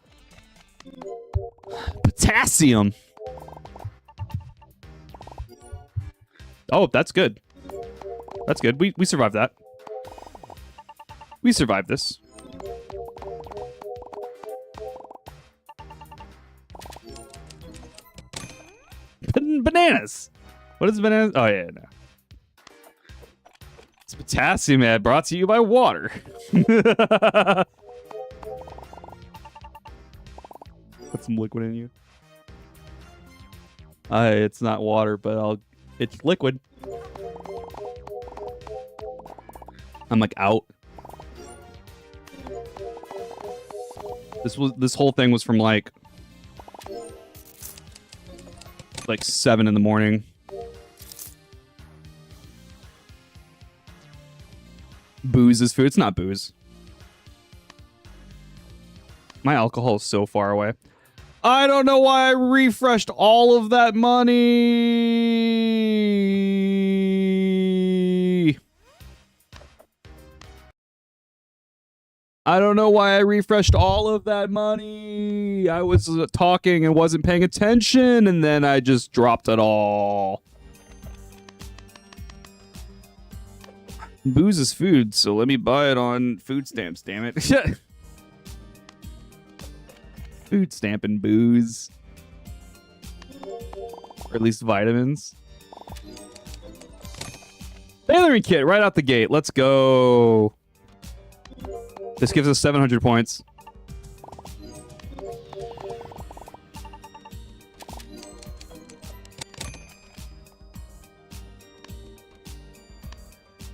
Potassium. Oh, that's good. That's good. We survived that. We survived this. Bananas. What is bananas? Oh, yeah, no. It's potassium ad brought to you by water. Put some liquid in you. It's not water, but it's liquid. I'm like out. This whole thing was from like 7 in the morning. Booze is food. It's not booze. My alcohol is so far away. I don't know why I refreshed all of that money. I don't know why I refreshed all of that money. I was talking and wasn't paying attention, and then I just dropped it all. Booze is food, so let me buy it on food stamps, damn it. Food stamp and booze. Or at least vitamins. Tailoring kit right out the gate. Let's go. This gives us 700 points.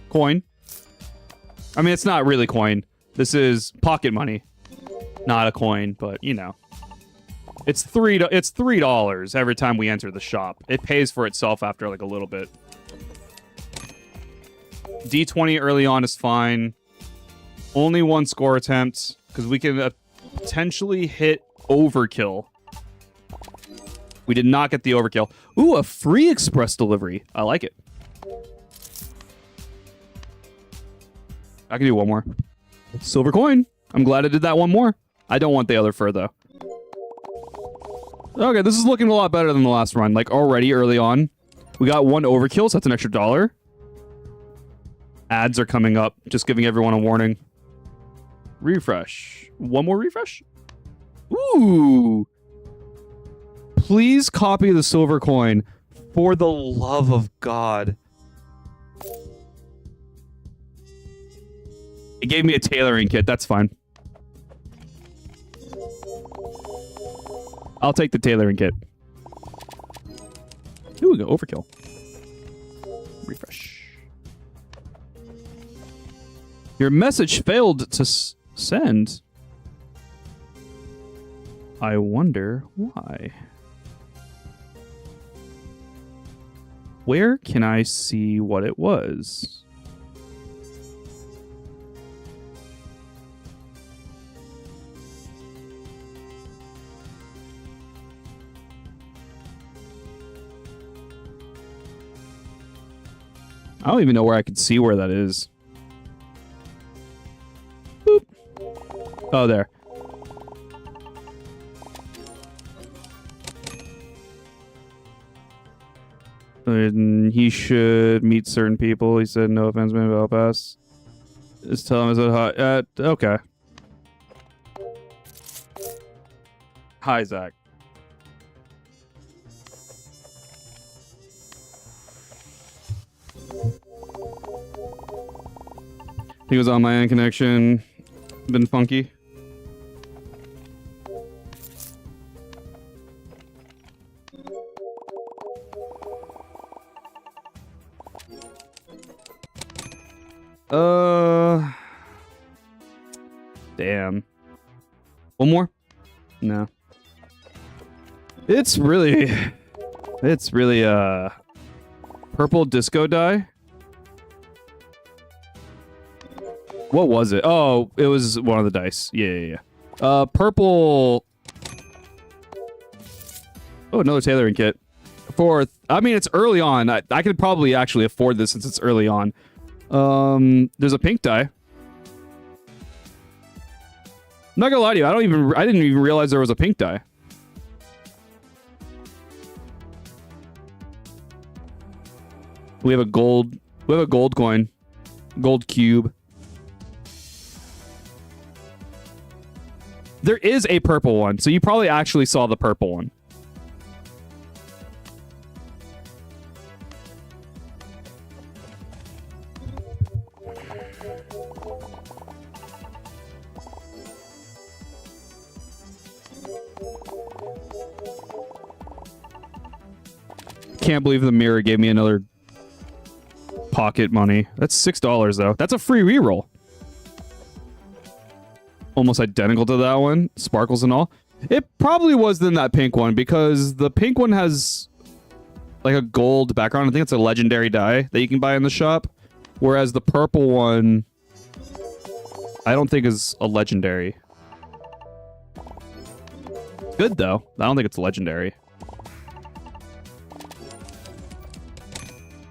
Coin. I mean, it's not really coin. This is pocket money. Not a coin, but you know. It's $3 every time we enter the shop. It pays for itself after like a little bit. D20 early on is fine. Only 1 score attempt because we can potentially hit overkill. We did not get the overkill. Ooh, a free express delivery. I like it. I can do one more. Silver coin. I'm glad I did that one more. I don't want the other fur, though. Okay, this is looking a lot better than the last run. Like, already early on. We got one overkill, so that's an extra $1. Ads are coming up. Just giving everyone a warning. Refresh. One more refresh? Ooh. Please copy the silver coin. For the love of God. It gave me a tailoring kit. That's fine. I'll take the tailoring kit. Here we go. Overkill. Refresh. Your message failed to send. I wonder why. Where can I see what it was? I don't even know where I could see where that is. Boop. Oh, there. And he should meet certain people. He said, no offense, maybe I'll pass. Just tell him I said hi. Okay. Hi, Zach. He was on my end connection. Been funky. Damn. One more? No. It's really purple disco dye. What was it? Oh, it was one of the dice. Yeah. Purple. Oh, another tailoring kit. I mean, it's early on. I could probably actually afford this since it's early on. There's a pink dye. I'm not gonna lie to you. I didn't even realize there was a pink dye. We have a gold coin. Gold cube. There is a purple one, so you probably actually saw the purple one. Can't believe the mirror gave me another pocket money. That's $6 though. That's a free reroll. Almost identical to that one. Sparkles and all. It probably was then that pink one because the pink one has like a gold background. I think it's a legendary dye that you can buy in the shop. Whereas the purple one, I don't think is a legendary. Good though. I don't think it's legendary.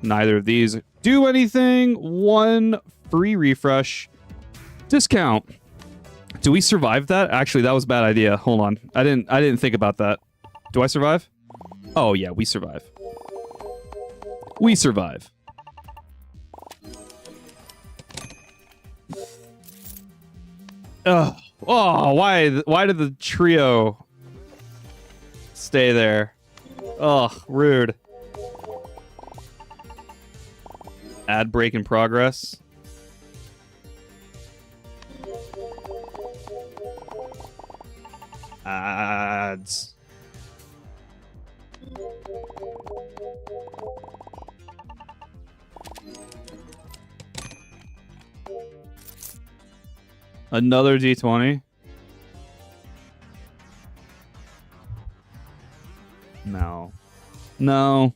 Neither of these do anything. One free refresh. Discount. Do we survive that? Actually, that was a bad idea. Hold on. I didn't think about that. Do I survive? Oh yeah, we survive. We survive. Ugh. Oh, why did the trio stay there? Ugh, rude. Ad break in progress. Ads. Another D20. No. No.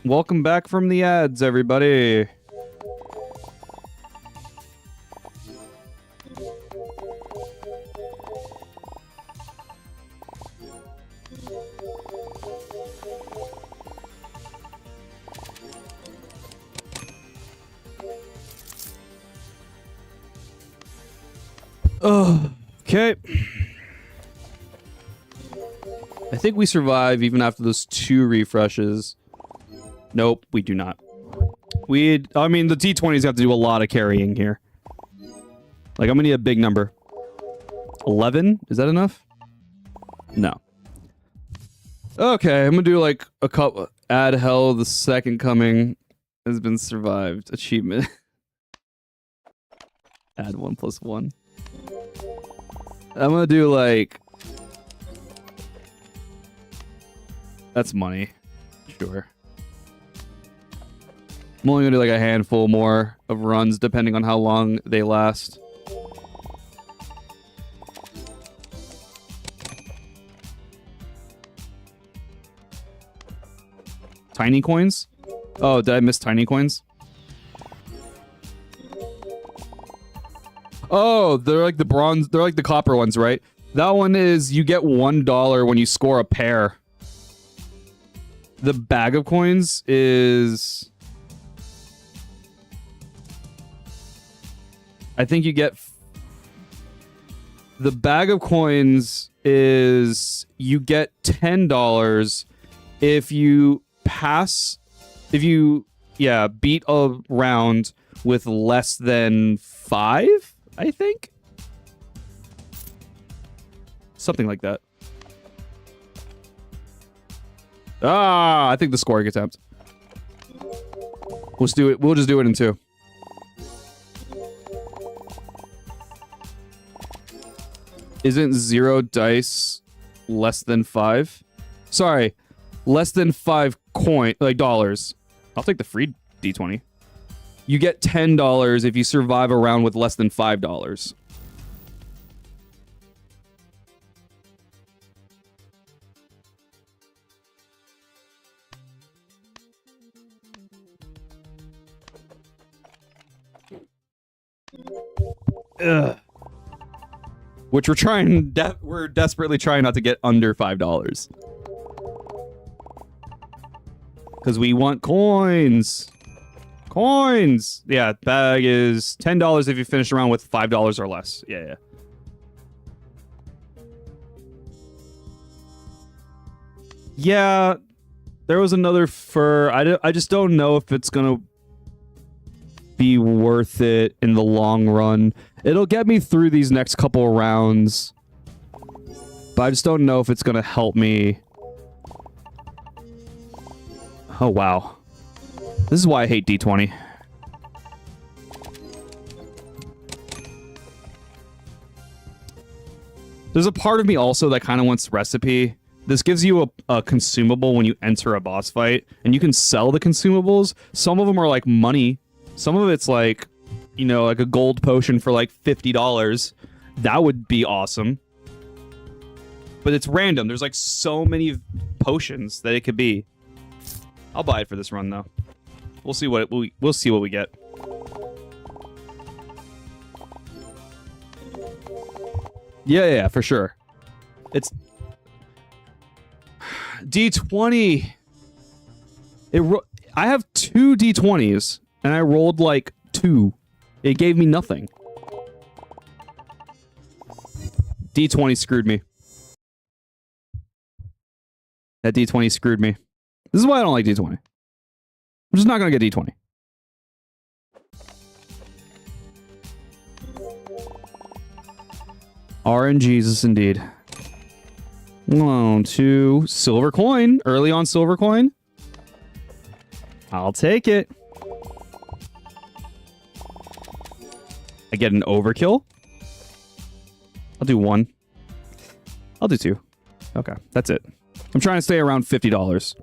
Welcome back from the ads, everybody. Oh, okay. I think we survive even after those 2 refreshes. Nope, we do not. I mean, the D20s have to do a lot of carrying here. Like, I'm gonna need a big number. 11? Is that enough? No. Okay, I'm gonna do like a couple. Add hell, the second coming has been survived. Achievement. Add 1 + 1. I'm gonna do like... That's money. Sure. I'm only gonna do like a handful more of runs depending on how long they last. Tiny coins? Oh, did I miss tiny coins? Oh, they're like the bronze, they're like the copper ones, right? That one is you get $1 when you score a pair. The bag of coins is... I think you get... The bag of coins is you get $10 if you pass... If you, beat a round with less than 5, I think? Something like that. I think the scoring attempt. Let's do it. We'll just do it in 2. Isn't 0 dice less than 5? Sorry, less than 5 dollars. I'll take the free D20. You get $10 if you survive a round with less than $5. Ugh. Which we're desperately trying not to get under $5. Because we want coins. Coins! Yeah, bag is $10 if you finish around with $5 or less. Yeah. Yeah, there was another fur. I just don't know if it's gonna be worth it in the long run. It'll get me through these next couple rounds, but I just don't know if it's gonna help me. Oh, wow. This is why I hate D20. There's a part of me also that kind of wants recipe. This gives you a consumable when you enter a boss fight, and you can sell the consumables. Some of them are like money. Some of it's like, you know, like a gold potion for like $50. That would be awesome. But it's random. There's like so many potions that it could be. I'll buy it for this run though. We'll see what we'll see what we get. Yeah, for sure. It's D20. I have 2 D20s and I rolled like 2. It gave me nothing. D20 screwed me. That D20 screwed me. This is why I don't like D20. I'm just not going to get D20. RNGesus indeed. 1, 2, silver coin. Early on silver coin. I'll take it. I get an overkill. I'll do 1. I'll do 2. Okay, that's it. I'm trying to stay around $50.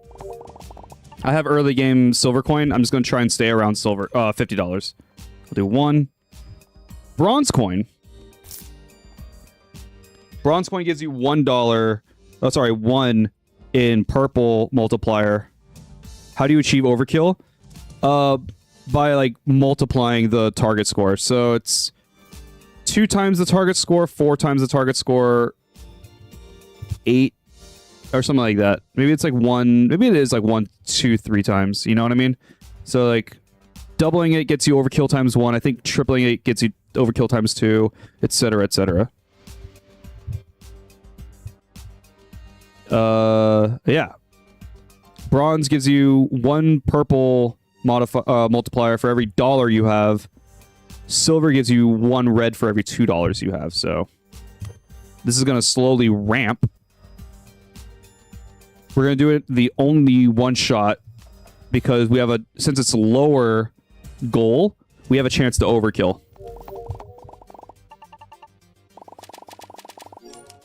I have early game silver coin. I'm just going to try and stay around $50. I'll do 1. Bronze coin. Bronze coin gives you $1. Oh, sorry, 1 in purple multiplier. How do you achieve overkill? By like multiplying the target score. So it's 2 times the target score, 4 times the target score, 8 or something like that. Maybe it's like 1. Maybe it is like 1, 2, 3 times. You know what I mean? So like doubling it gets you overkill times 1. I think tripling it gets you overkill times 2, etc., etc. Yeah. Bronze gives you 1 purple multiplier for every $1 you have. Silver gives you 1 red for every $2 you have. So this is going to slowly ramp. We're going to do it the only one shot because we have since it's a lower goal, we have a chance to overkill.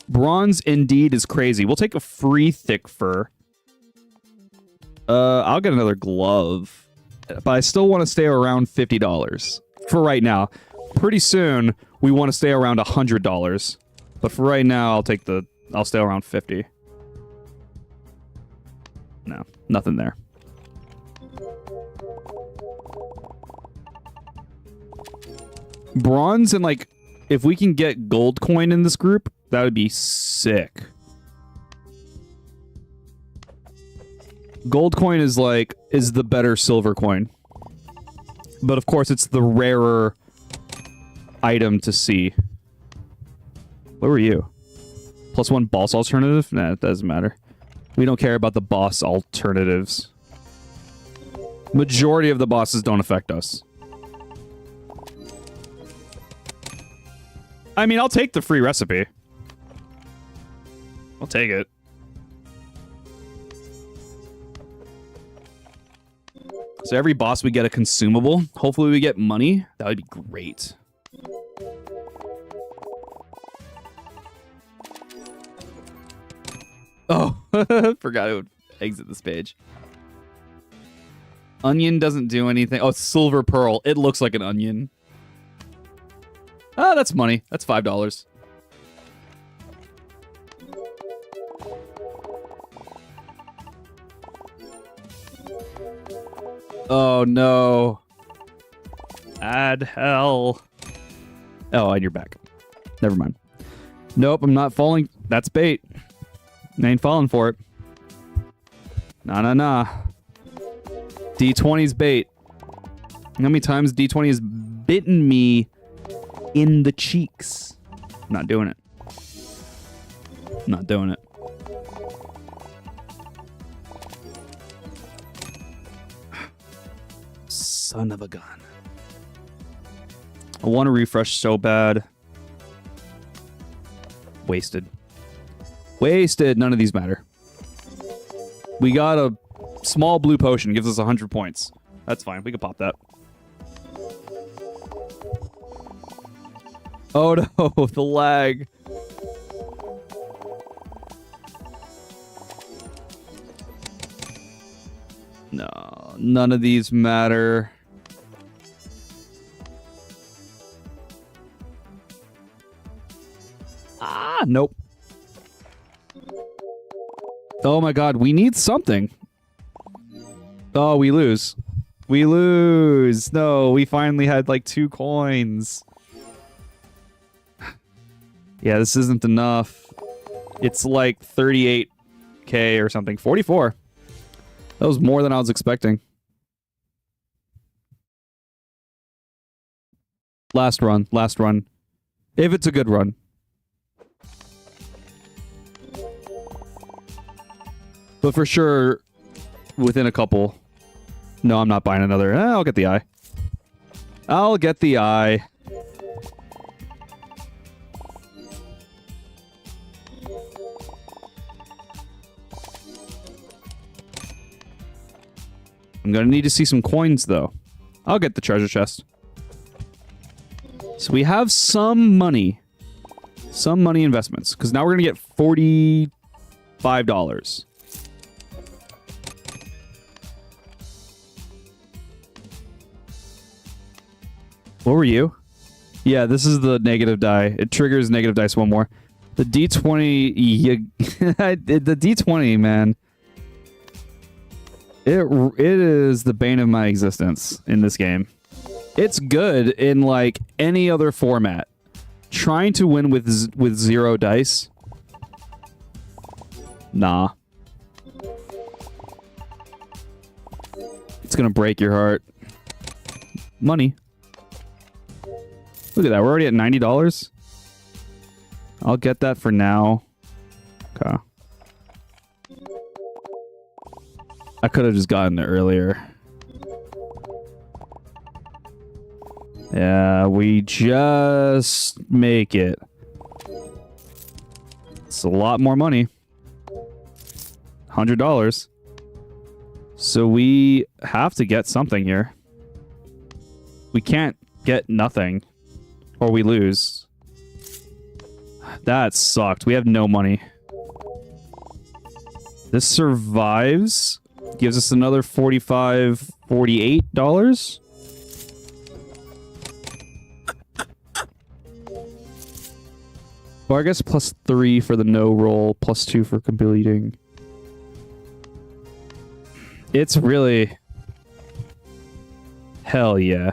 Bronze indeed is crazy. We'll take a free thick fur. I'll get another glove. But I still want to stay around $50 for right now. Pretty soon, we want to stay around $100. But for right now, I'll stay around 50. No, nothing there. Bronze and like, if we can get gold coin in this group, that would be sick. Gold coin is the better silver coin. But of course, it's the rarer item to see. What were you? +1 boss alternative? Nah, it doesn't matter. We don't care about the boss alternatives. Majority of the bosses don't affect us. I mean, I'll take the free recipe. I'll take it. So every boss we get a consumable. Hopefully we get money. That would be great. Oh, forgot it would exit this page. Onion doesn't do anything. Oh, it's silver pearl. It looks like an onion. Ah, that's money. That's $5. Oh, no. Add hell. Oh, and you're back. Never mind. Nope, I'm not falling. That's bait. I ain't falling for it. Nah. D20's bait. How many times D20 has bitten me in the cheeks? Not doing it. Not doing it. Son of a gun. I want to refresh so bad. Wasted. Wasted. None of these matter. We got a small blue potion. Gives us 100 points. That's fine. We can pop that. Oh no, the lag. No, none of these matter. Ah, nope. Oh my god, we need something. Oh, we lose. We lose. No, we finally had like 2 coins. Yeah, this isn't enough. It's like 38k or something. 44. That was more than I was expecting. Last run. Last run. If it's a good run. But for sure, within a couple. No, I'm not buying another. I'll get the eye. I'll get the eye. I'm going to need to see some coins, though. I'll get the treasure chest. So we have some money. Some money investments. Because now we're going to get $45. What were you? Yeah, this is the negative die. It triggers negative dice one more. The D20... the D20, man. It is the bane of my existence in this game. It's good in like any other format. Trying to win with 0 dice. Nah. It's gonna break your heart. Money. Look at that. We're already at $90. I'll get that for now. Okay. I could have just gotten it earlier. Yeah, we just make it. It's a lot more money. $100. So we have to get something here. We can't get nothing or we lose. That sucked. We have no money. This survives. Gives us another $45, $48. Or I guess +3 for the no roll, +2 for completing. It's really... Hell yeah.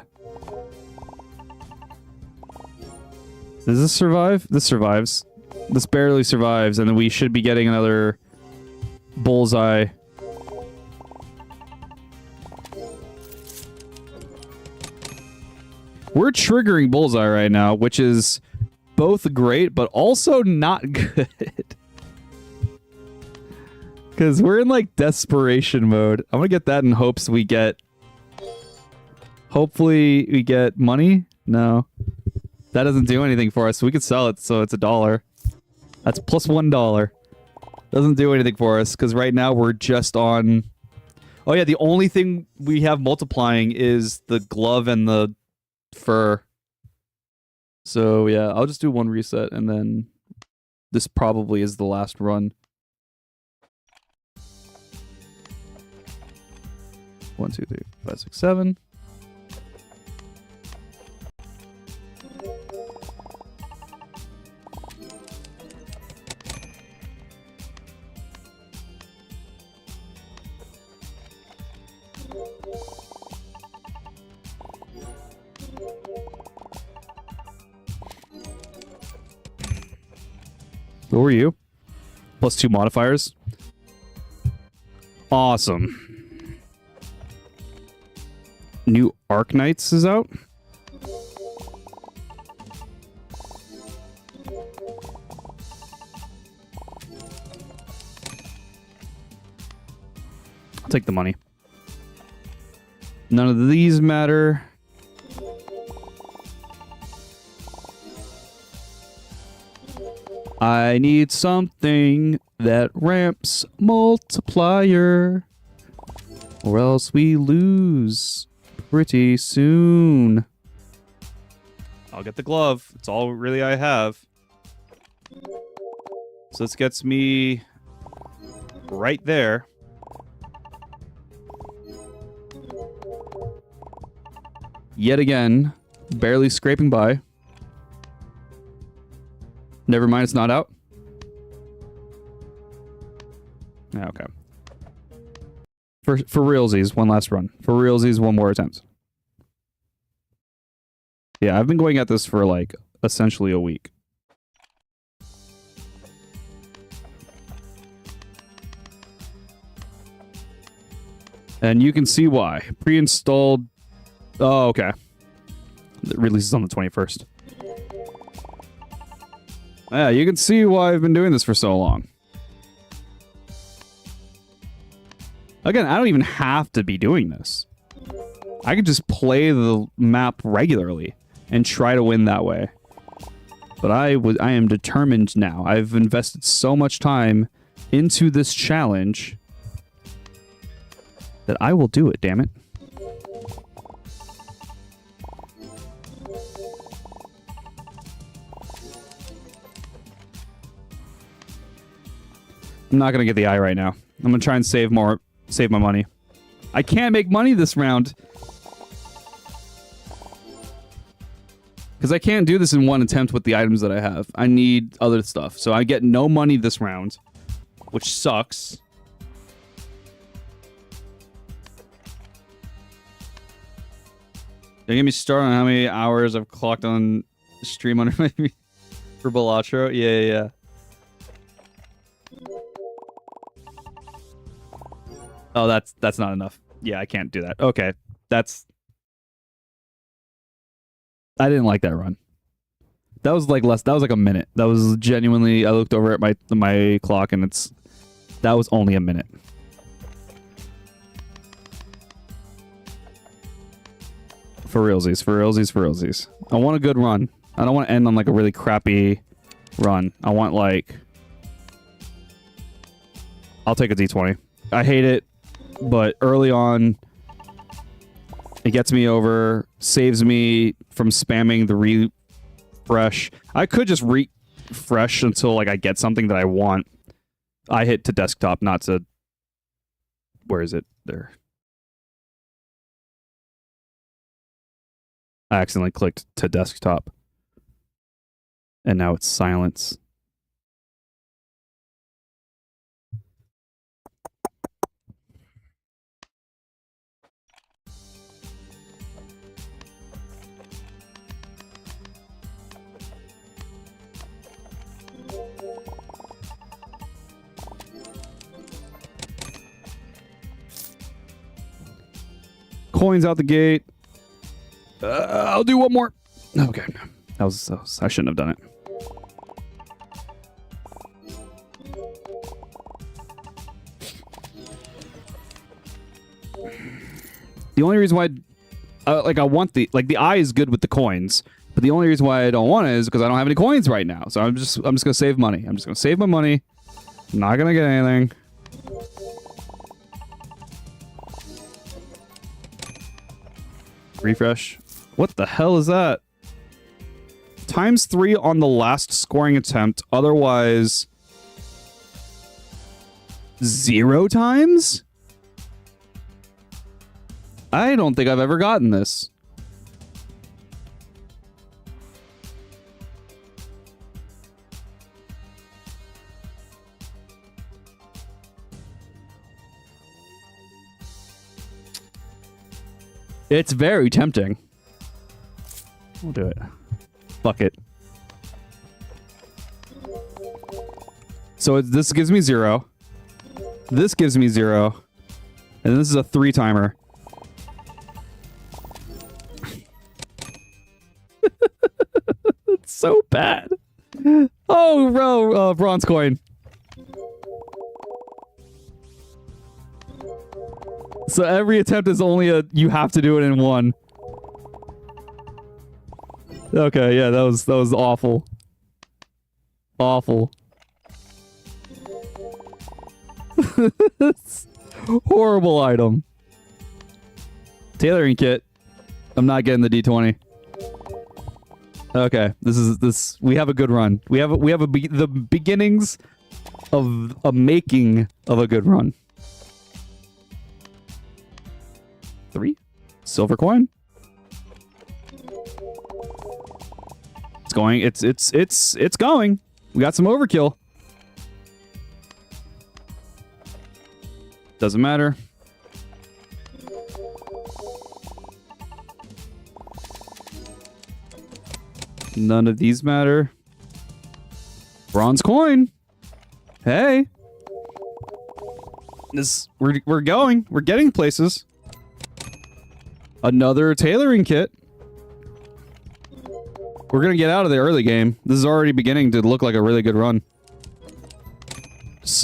Does this survive? This survives. This barely survives, and then we should be getting another bullseye. We're triggering bullseye right now, which is both great, but also not good. Because we're in, like, desperation mode. I'm gonna get that in hopes we get... Hopefully we get money? No. That doesn't do anything for us. So we could sell it, so it's $1. That's plus $1. Doesn't do anything for us, because right now we're just on... Oh yeah, the only thing we have multiplying is the glove and the fur. So yeah, I'll just do one reset, and then this probably is the last run. 1, 2, 3, 4, 5, 6, 7. What were you? +2 modifiers. Awesome. New Arknights is out. I'll take the money. None of these matter. I need something that ramps multiplier, or else we lose pretty soon. I'll get the glove. It's all really I have. So this gets me right there. Yet again, barely scraping by. Never mind, it's not out. Yeah, okay. For realsies, one last run. For realsies, one more attempt. Yeah, I've been going at this for like essentially a week. And you can see why. Pre-installed. Oh, okay. It releases on the 21st. Yeah, you can see why I've been doing this for so long. Again, I don't even have to be doing this. I could just play the map regularly and try to win that way. But I am determined now. I've invested so much time into this challenge that I will do it, damn it. I'm not gonna get the eye right now. I'm gonna try and save my money. I can't make money this round. Because I can't do this in one attempt with the items that I have. I need other stuff. So I get no money this round, which sucks. Don't get me started on how many hours I've clocked on stream under my for Balatro. Yeah. Oh, that's not enough. Yeah, I can't do that. Okay. I didn't like that run. That was like less. That was like a minute. That was genuinely. I looked over at my clock, and that was only a minute. For realsies, for realsies, for realsies. I want a good run. I don't want to end on like a really crappy run. I want like. I'll take a D20. I hate it, but early on, it gets me over, saves me from spamming the refresh. I could just refresh until like I get something that I want. I hit to desktop, not to... Where is it? There. I accidentally clicked to desktop. And now it's silence. Coins out the gate. I'll do one more. Okay. That was I shouldn't have done it. The only reason why I want the eye is good with the coins, but the only reason why I don't want it is because I don't have any coins right now. So I'm just gonna save money. I'm just gonna save my money. I'm not gonna get anything. Refresh. What the hell is that? ×3 on the last scoring attempt. Otherwise, 0 times? I don't think I've ever gotten this. It's very tempting. We'll do it. Fuck it. So this gives me 0. This gives me 0. And this is a 3-timer. It's so bad. Oh, bronze coin. So every attempt is only you have to do it in one. Okay, yeah, that was awful. Awful. Horrible item. Tailoring kit. I'm not getting the D20. Okay, this. We have a good run. We have the beginnings of a making of a good run. 3 silver coin. It's going. It's going. We got some overkill. Doesn't matter. None of these matter. Bronze coin. Hey. We're going. We're getting places. Another tailoring kit. We're gonna get out of the early game. This is already beginning to look like a really good run.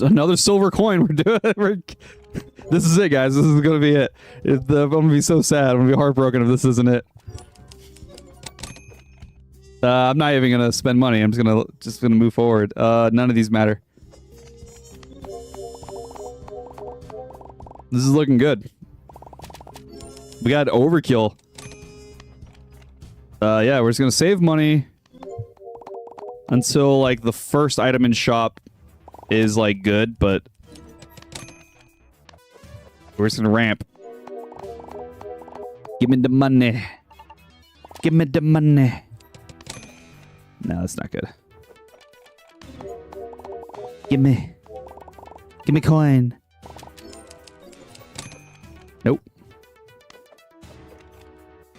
Another silver coin. We're doing. This is it, guys. This is gonna be it. I'm gonna be so sad. I'm gonna be heartbroken if this isn't it. I'm not even gonna spend money. I'm just gonna move forward. None of these matter. This is looking good. We got overkill. Yeah, we're just gonna save money until like the first item in shop is like good, but we're just gonna ramp. Give me the money. Give me the money. No, that's not good. Give me coin. Nope.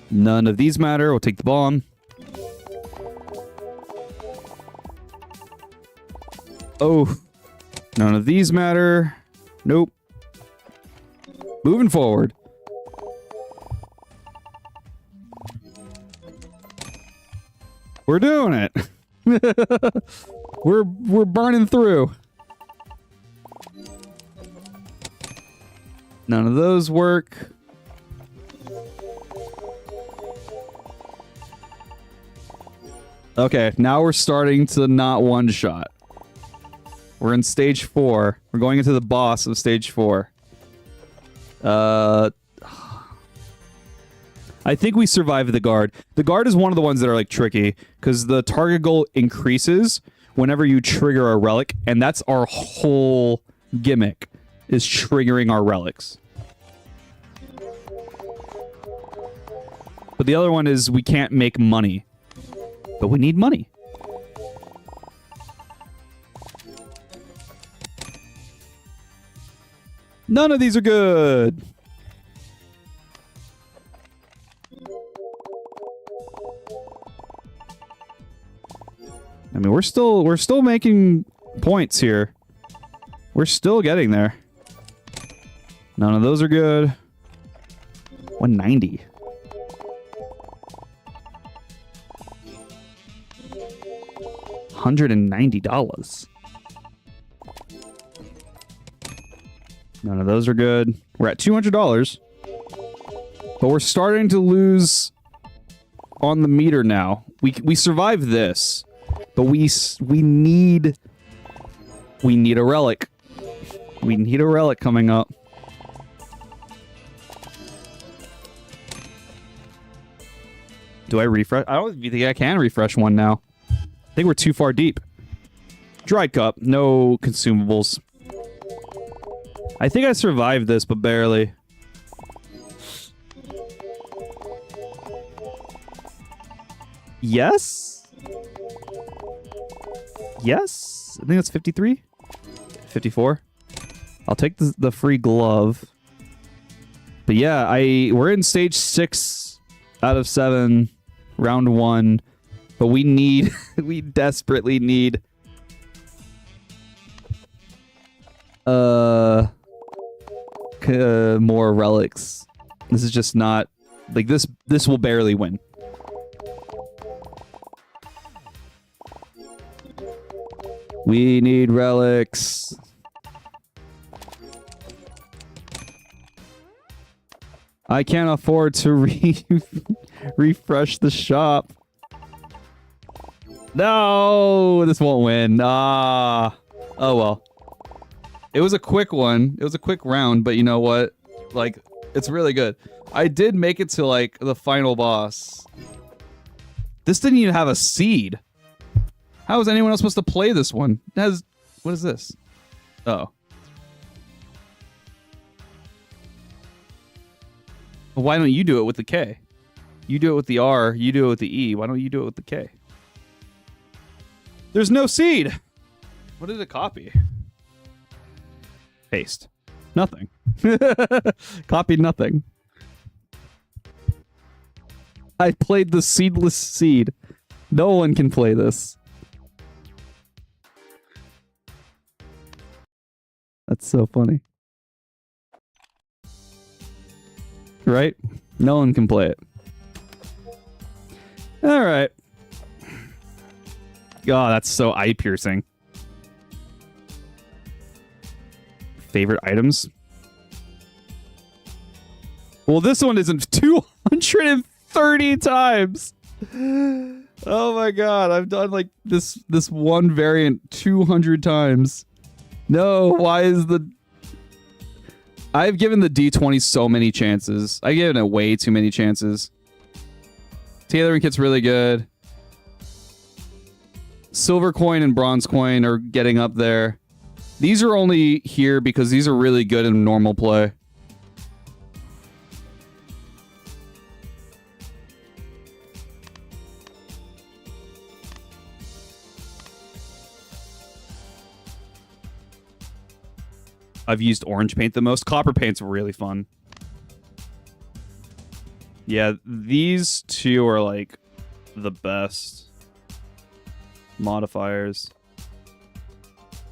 None of these matter. We'll take the bomb. Oh. None of these matter. Nope. Moving forward. We're doing it. we're burning through. None of those work. Okay, now we're starting to not one-shot. We're in stage 4. We're going into the boss of stage 4. I think we survived the guard. The guard is one of the ones that are like tricky because the target goal increases whenever you trigger a relic, and that's our whole gimmick, is triggering our relics. But the other one is we can't make money. But we need money. None of these are good. I mean, we're still making points here. We're still getting there. None of those are good. 190. $190. None of those are good. We're at $200. But we're starting to lose on the meter now. We survived this. But we need a relic. We need a relic coming up. Do I refresh? I don't think I can refresh one now. I think we're too far deep. Dry cup, no consumables. I think I survived this, but barely. Yes? Yes? I think that's 53? 54? I'll take the free glove. But yeah, we're in stage 6 out of 7, round 1. But we need, we desperately need more relics. This is just not, like, this will barely win. We need relics. I can't afford to refresh the shop. No, this won't win. Oh well. It was a quick one. It was a quick round, but you know what? Like, it's really good. I did make it to, like, the final boss. This didn't even have a seed. How is anyone else supposed to play this one? It has... What is this? Oh. Well, why don't you do it with the K? You do it with the R, you do it with the E. Why don't you do it with the K? There's no seed! What did it copy? Paste. Nothing. Copied nothing. I played the seedless seed. No one can play this. That's so funny. Right? No one can play it. Alright. Oh, that's so eye-piercing. Favorite items? Well, this one isn't 230 times. Oh my god, I've done like this one variant 200 times. No, why is the... I've given the D20 so many chances. I've given it way too many chances. Tailoring kit's really good. Silver coin and bronze coin are getting up there. These are only here because these are really good in normal play. I've used orange paint the most. Copper paint's really fun. Yeah, these two are like the best modifiers.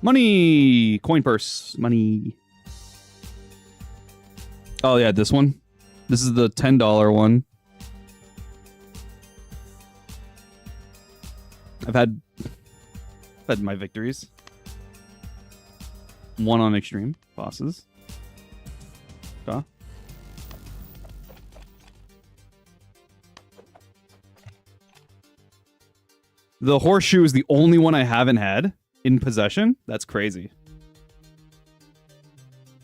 Money! Coin purse. Money. Oh yeah, this one. This is the $10 one. I've had my victories. 1 on extreme bosses. Okay. The horseshoe is the only one I haven't had in possession. That's crazy.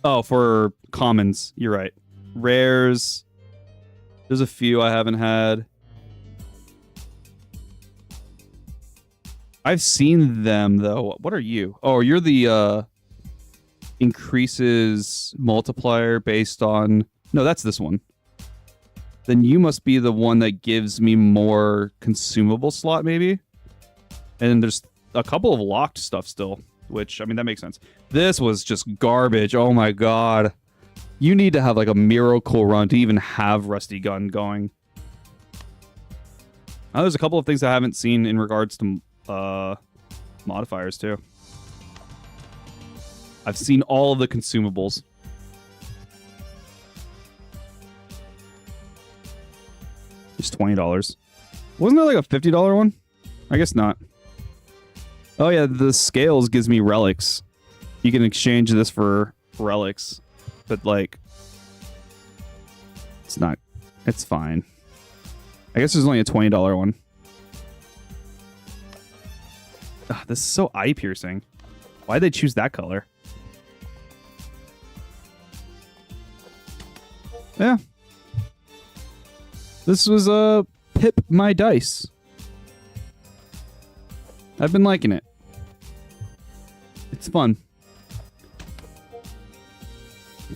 Oh, for commons, you're right. Rares, there's a few I haven't had. I've seen them though. What are you? Oh, you're the increases multiplier based on... No, that's this one. Then you must be the one that gives me more consumable slot, maybe? And there's a couple of locked stuff still, which, I mean, that makes sense. This was just garbage. Oh my god. You need to have like a miracle run to even have Rusty Gun going. There's a couple of things I haven't seen in regards to modifiers too. I've seen all of the consumables. Just $20. Wasn't there like a $50 one? I guess not. Oh yeah, the scales gives me relics. You can exchange this for relics, but like, it's not. It's fine. I guess there's only a $20 one. Ugh, this is so eye piercing. Why'd they choose that color? Yeah. This was Pip My Dice. I've been liking it. It's fun.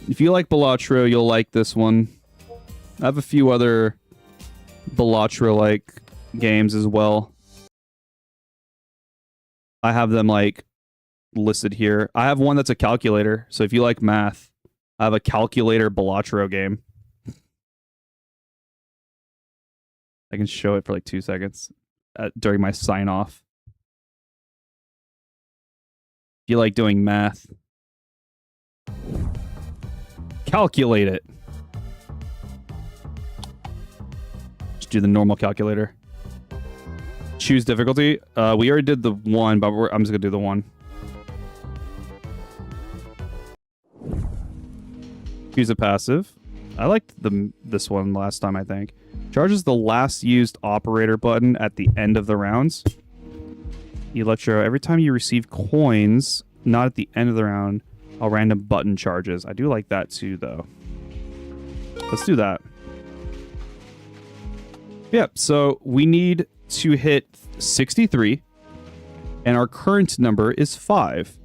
If you like Balatro, you'll like this one. I have a few other Balatro-like games as well. I have them like listed here. I have one that's a calculator. So if you like math, I have a calculator Balatro game. I can show it for like 2 seconds during my sign off. If you like doing math, calculate it. Just do the normal calculator. Choose difficulty. We already did the 1, but I'm just gonna do the 1. Choose a passive. I liked this one last time, I think. Charges the last used operator button at the end of the rounds. Electro, every time you receive coins, not at the end of the round, a random button charges. I do like that too, though. Let's do that. Yep, so we need to hit 63, and our current number is 5.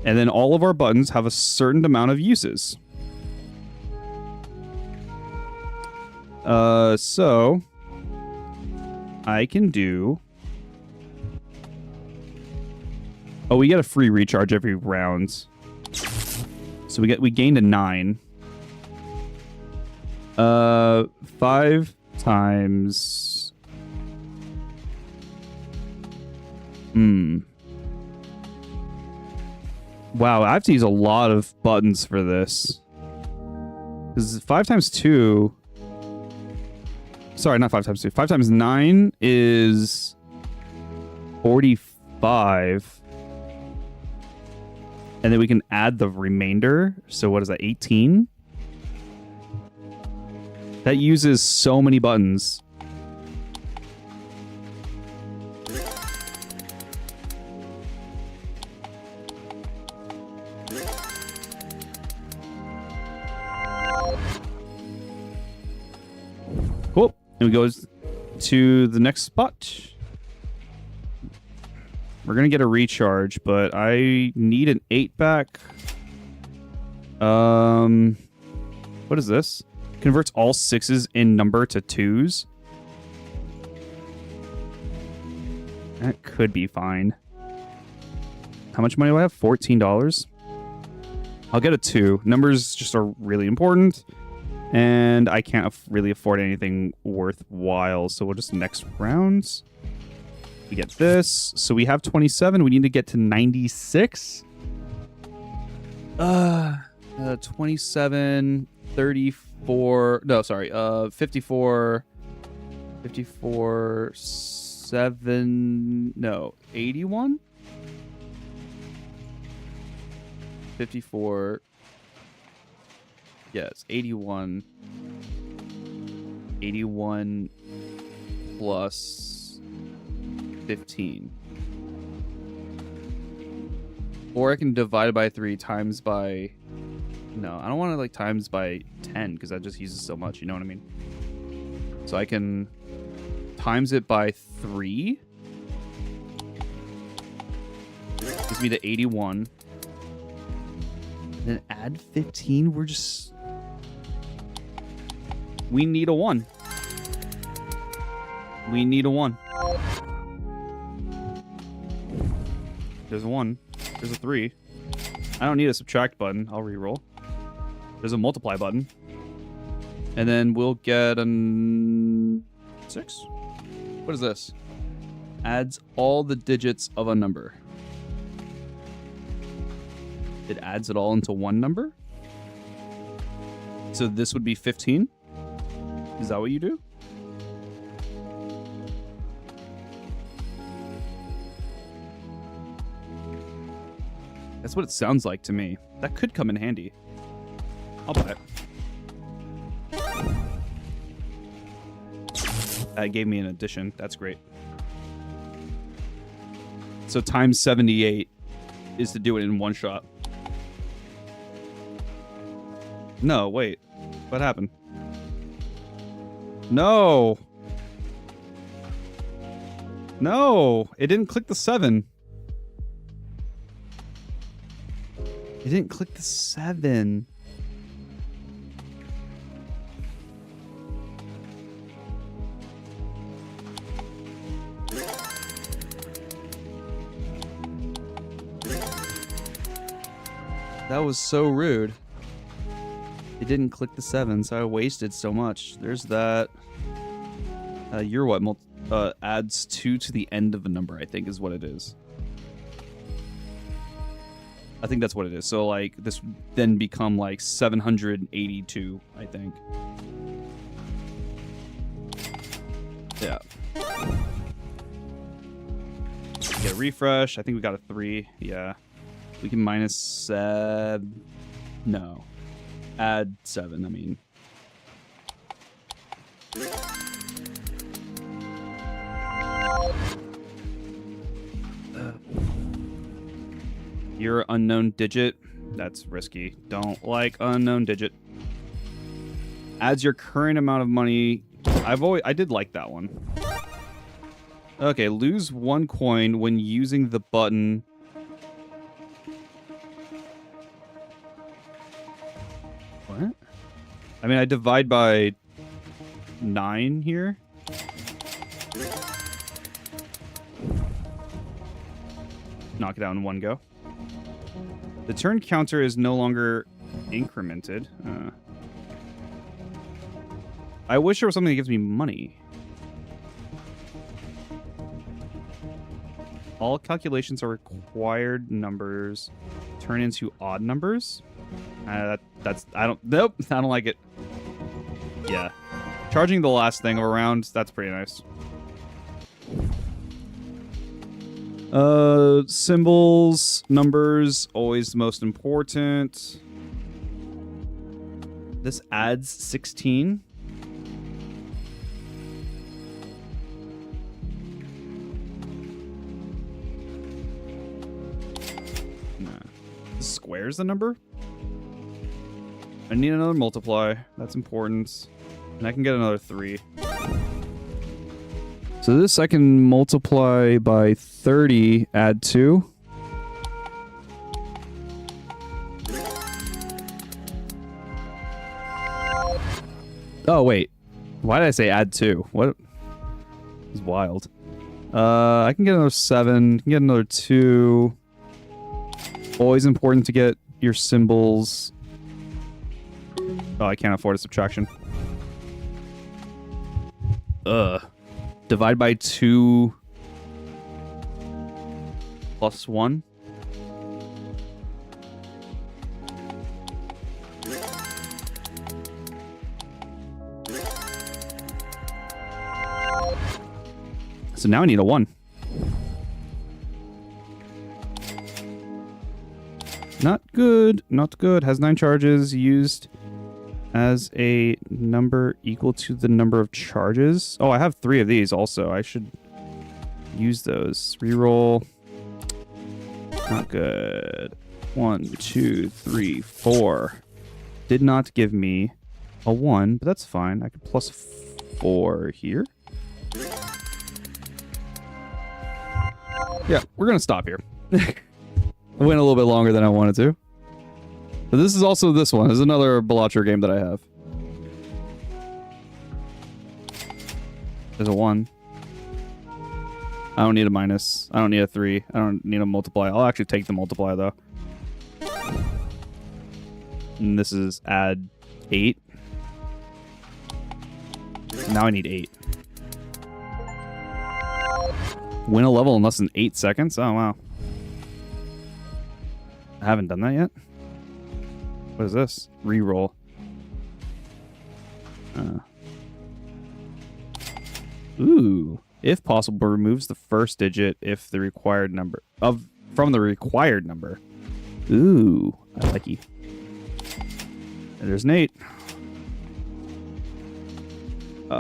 And then all of our buttons have a certain amount of uses. So I can do... Oh, we get a free recharge every round. So we gained a 9. 5 times... Wow, I have to use a lot of buttons for this. Because 5 times 2... Sorry, not 5 times 2. 5 times 9 is 45. And then we can add the remainder. So what is that, 18? That uses so many buttons. Cool. And we go to the next spot. We're going to get a recharge, but I need an 8-back. What is this? Converts all 6s in number to 2s. That could be fine. How much money do I have? $14. I'll get a 2. Numbers just are really important. And I can't really afford anything worthwhile. So we'll just next rounds. We get this. So we have 27. We need to get to 96. 27, 34. No, sorry. 54. 54. 81? 54. Yes, 81. 81 plus 15. Or I can divide by 3 times by... No, I don't want to like times by 10 because that just uses so much, you know what I mean? So I can times it by 3. Gives me the 81. Then add 15. We're just... We need a 1. We need a 1. There's a 1. There's a 3. I don't need a subtract button. I'll reroll. There's a multiply button. And then we'll get a 6. What is this? Adds all the digits of a number. It adds it all into one number? So this would be 15? Is that what you do? That's what it sounds like to me. That could come in handy. I'll buy it. That gave me an addition. That's great. So times 78 is to do it in one shot. No, wait. What happened? No. No. It didn't click the 7. It didn't click the 7. That was so rude. It didn't click the 7, so I wasted so much. There's that. You're what? Adds 2 to the end of a number, I think is what it is. I think that's what it is. So, like, this then become, like, 782, I think. Yeah. Get a refresh. I think we got a 3. Yeah. We can minus 7. No. Add 7, I mean. Your unknown digit. That's risky. Don't like unknown digit. Adds your current amount of money. I did like that one. Okay, lose 1 coin when using the button. What? I mean, I divide by 9 here. Knock it out in one go. The turn counter is no longer incremented. I wish there was something that gives me money. All calculations are required numbers turn into odd numbers. Nope, I don't like it. Yeah. Charging the last thing around, that's pretty nice. Symbols, numbers, always the most important. This adds 16. Nah. This squares the number? I need another multiply. That's important. And I can get another 3. So this I can multiply by 30, add 2. Oh, wait. Why did I say add 2? What? This is wild. I can get another 7. Can get another 2. Always important to get your symbols. Oh, I can't afford a subtraction. Divide by 2 plus 1. So now I need a 1. Not good. Not good. Has 9 charges. Used as a number equal to the number of charges. Oh, I have 3 of these also. I should use those. Reroll. Not good. 1, 2, 3, 4. Did not give me a 1, but that's fine. I could plus 4 here. Yeah, we're going to stop here. I went a little bit longer than I wanted to. But this is also this one. This is another Balatro game that I have. There's a 1. I don't need a minus. I don't need a 3. I don't need a multiply. I'll actually take the multiply, though. And this is add 8. Now I need 8. Win a level in less than 8 seconds? Oh, wow. I haven't done that yet. What is this? Reroll. Ooh. If possible, removes the first digit if the required number from the required number. Ooh, I like you. And there's an 8. I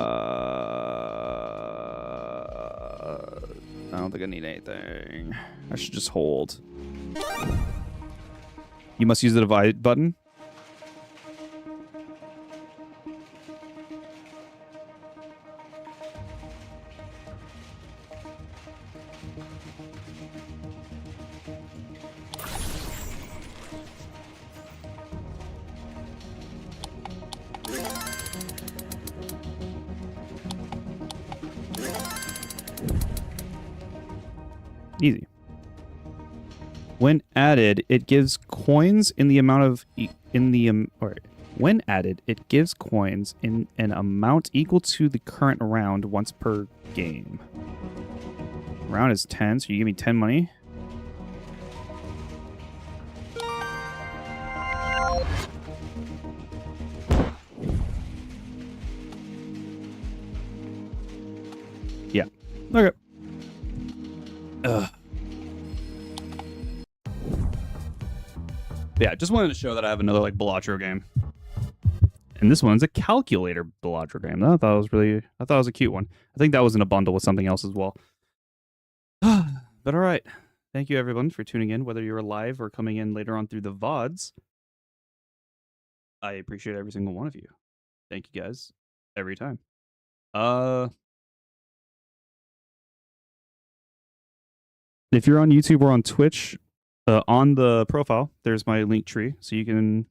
don't think I need anything. I should just hold. You must use the divide button. Easy. When added, it gives coins in the amount of when added, it gives coins in an amount equal to the current round once per game. Round is 10, so you give me 10 money. Yeah. Okay. Ugh. Yeah, just wanted to show that I have another like Balatro game. And this one's a calculator Balatro game. I thought it was a cute one. I think that was in a bundle with something else as well. But all right. Thank you everyone for tuning in, whether you're live or coming in later on through the VODs. I appreciate every single one of you. Thank you guys every time. If you're on YouTube or on Twitch, on the profile, there's my link tree, so you can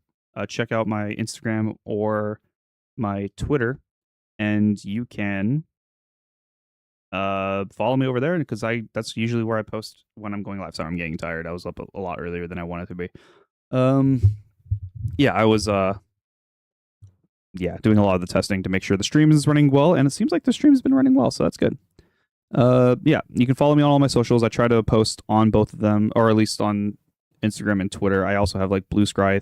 check out my Instagram or my Twitter, and you can follow me over there because that's usually where I post when I'm going live. Sorry, I'm getting tired. I was up a lot earlier than I wanted to be. Yeah, I was doing a lot of the testing to make sure the stream is running well, and it seems like the stream's been running well, so that's good. Yeah, you can follow me on all my socials. I try to post on both of them, or at least on Instagram and Twitter. I also have like Blue Sky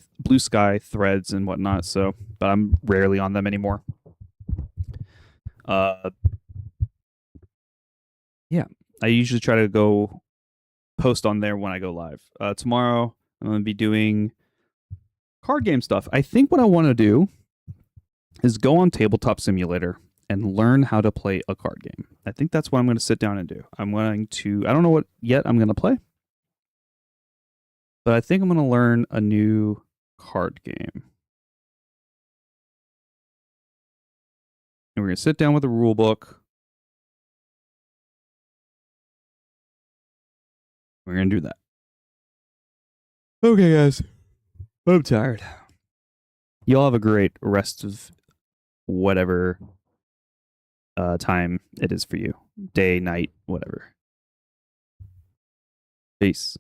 threads and whatnot. So, but I'm rarely on them anymore. Yeah, I usually try to go post on there when I go live. Tomorrow I'm going to be doing card game stuff. I think what I want to do is go on Tabletop Simulator and learn how to play a card game. I think that's what I'm going to sit down and do. I don't know what yet I'm going to play, but I think I'm going to learn a new card game. And we're going to sit down with a rule book. We're going to do that. Okay, guys. I'm tired. Y'all have a great rest of whatever time it is for you. Day, night, whatever. Peace.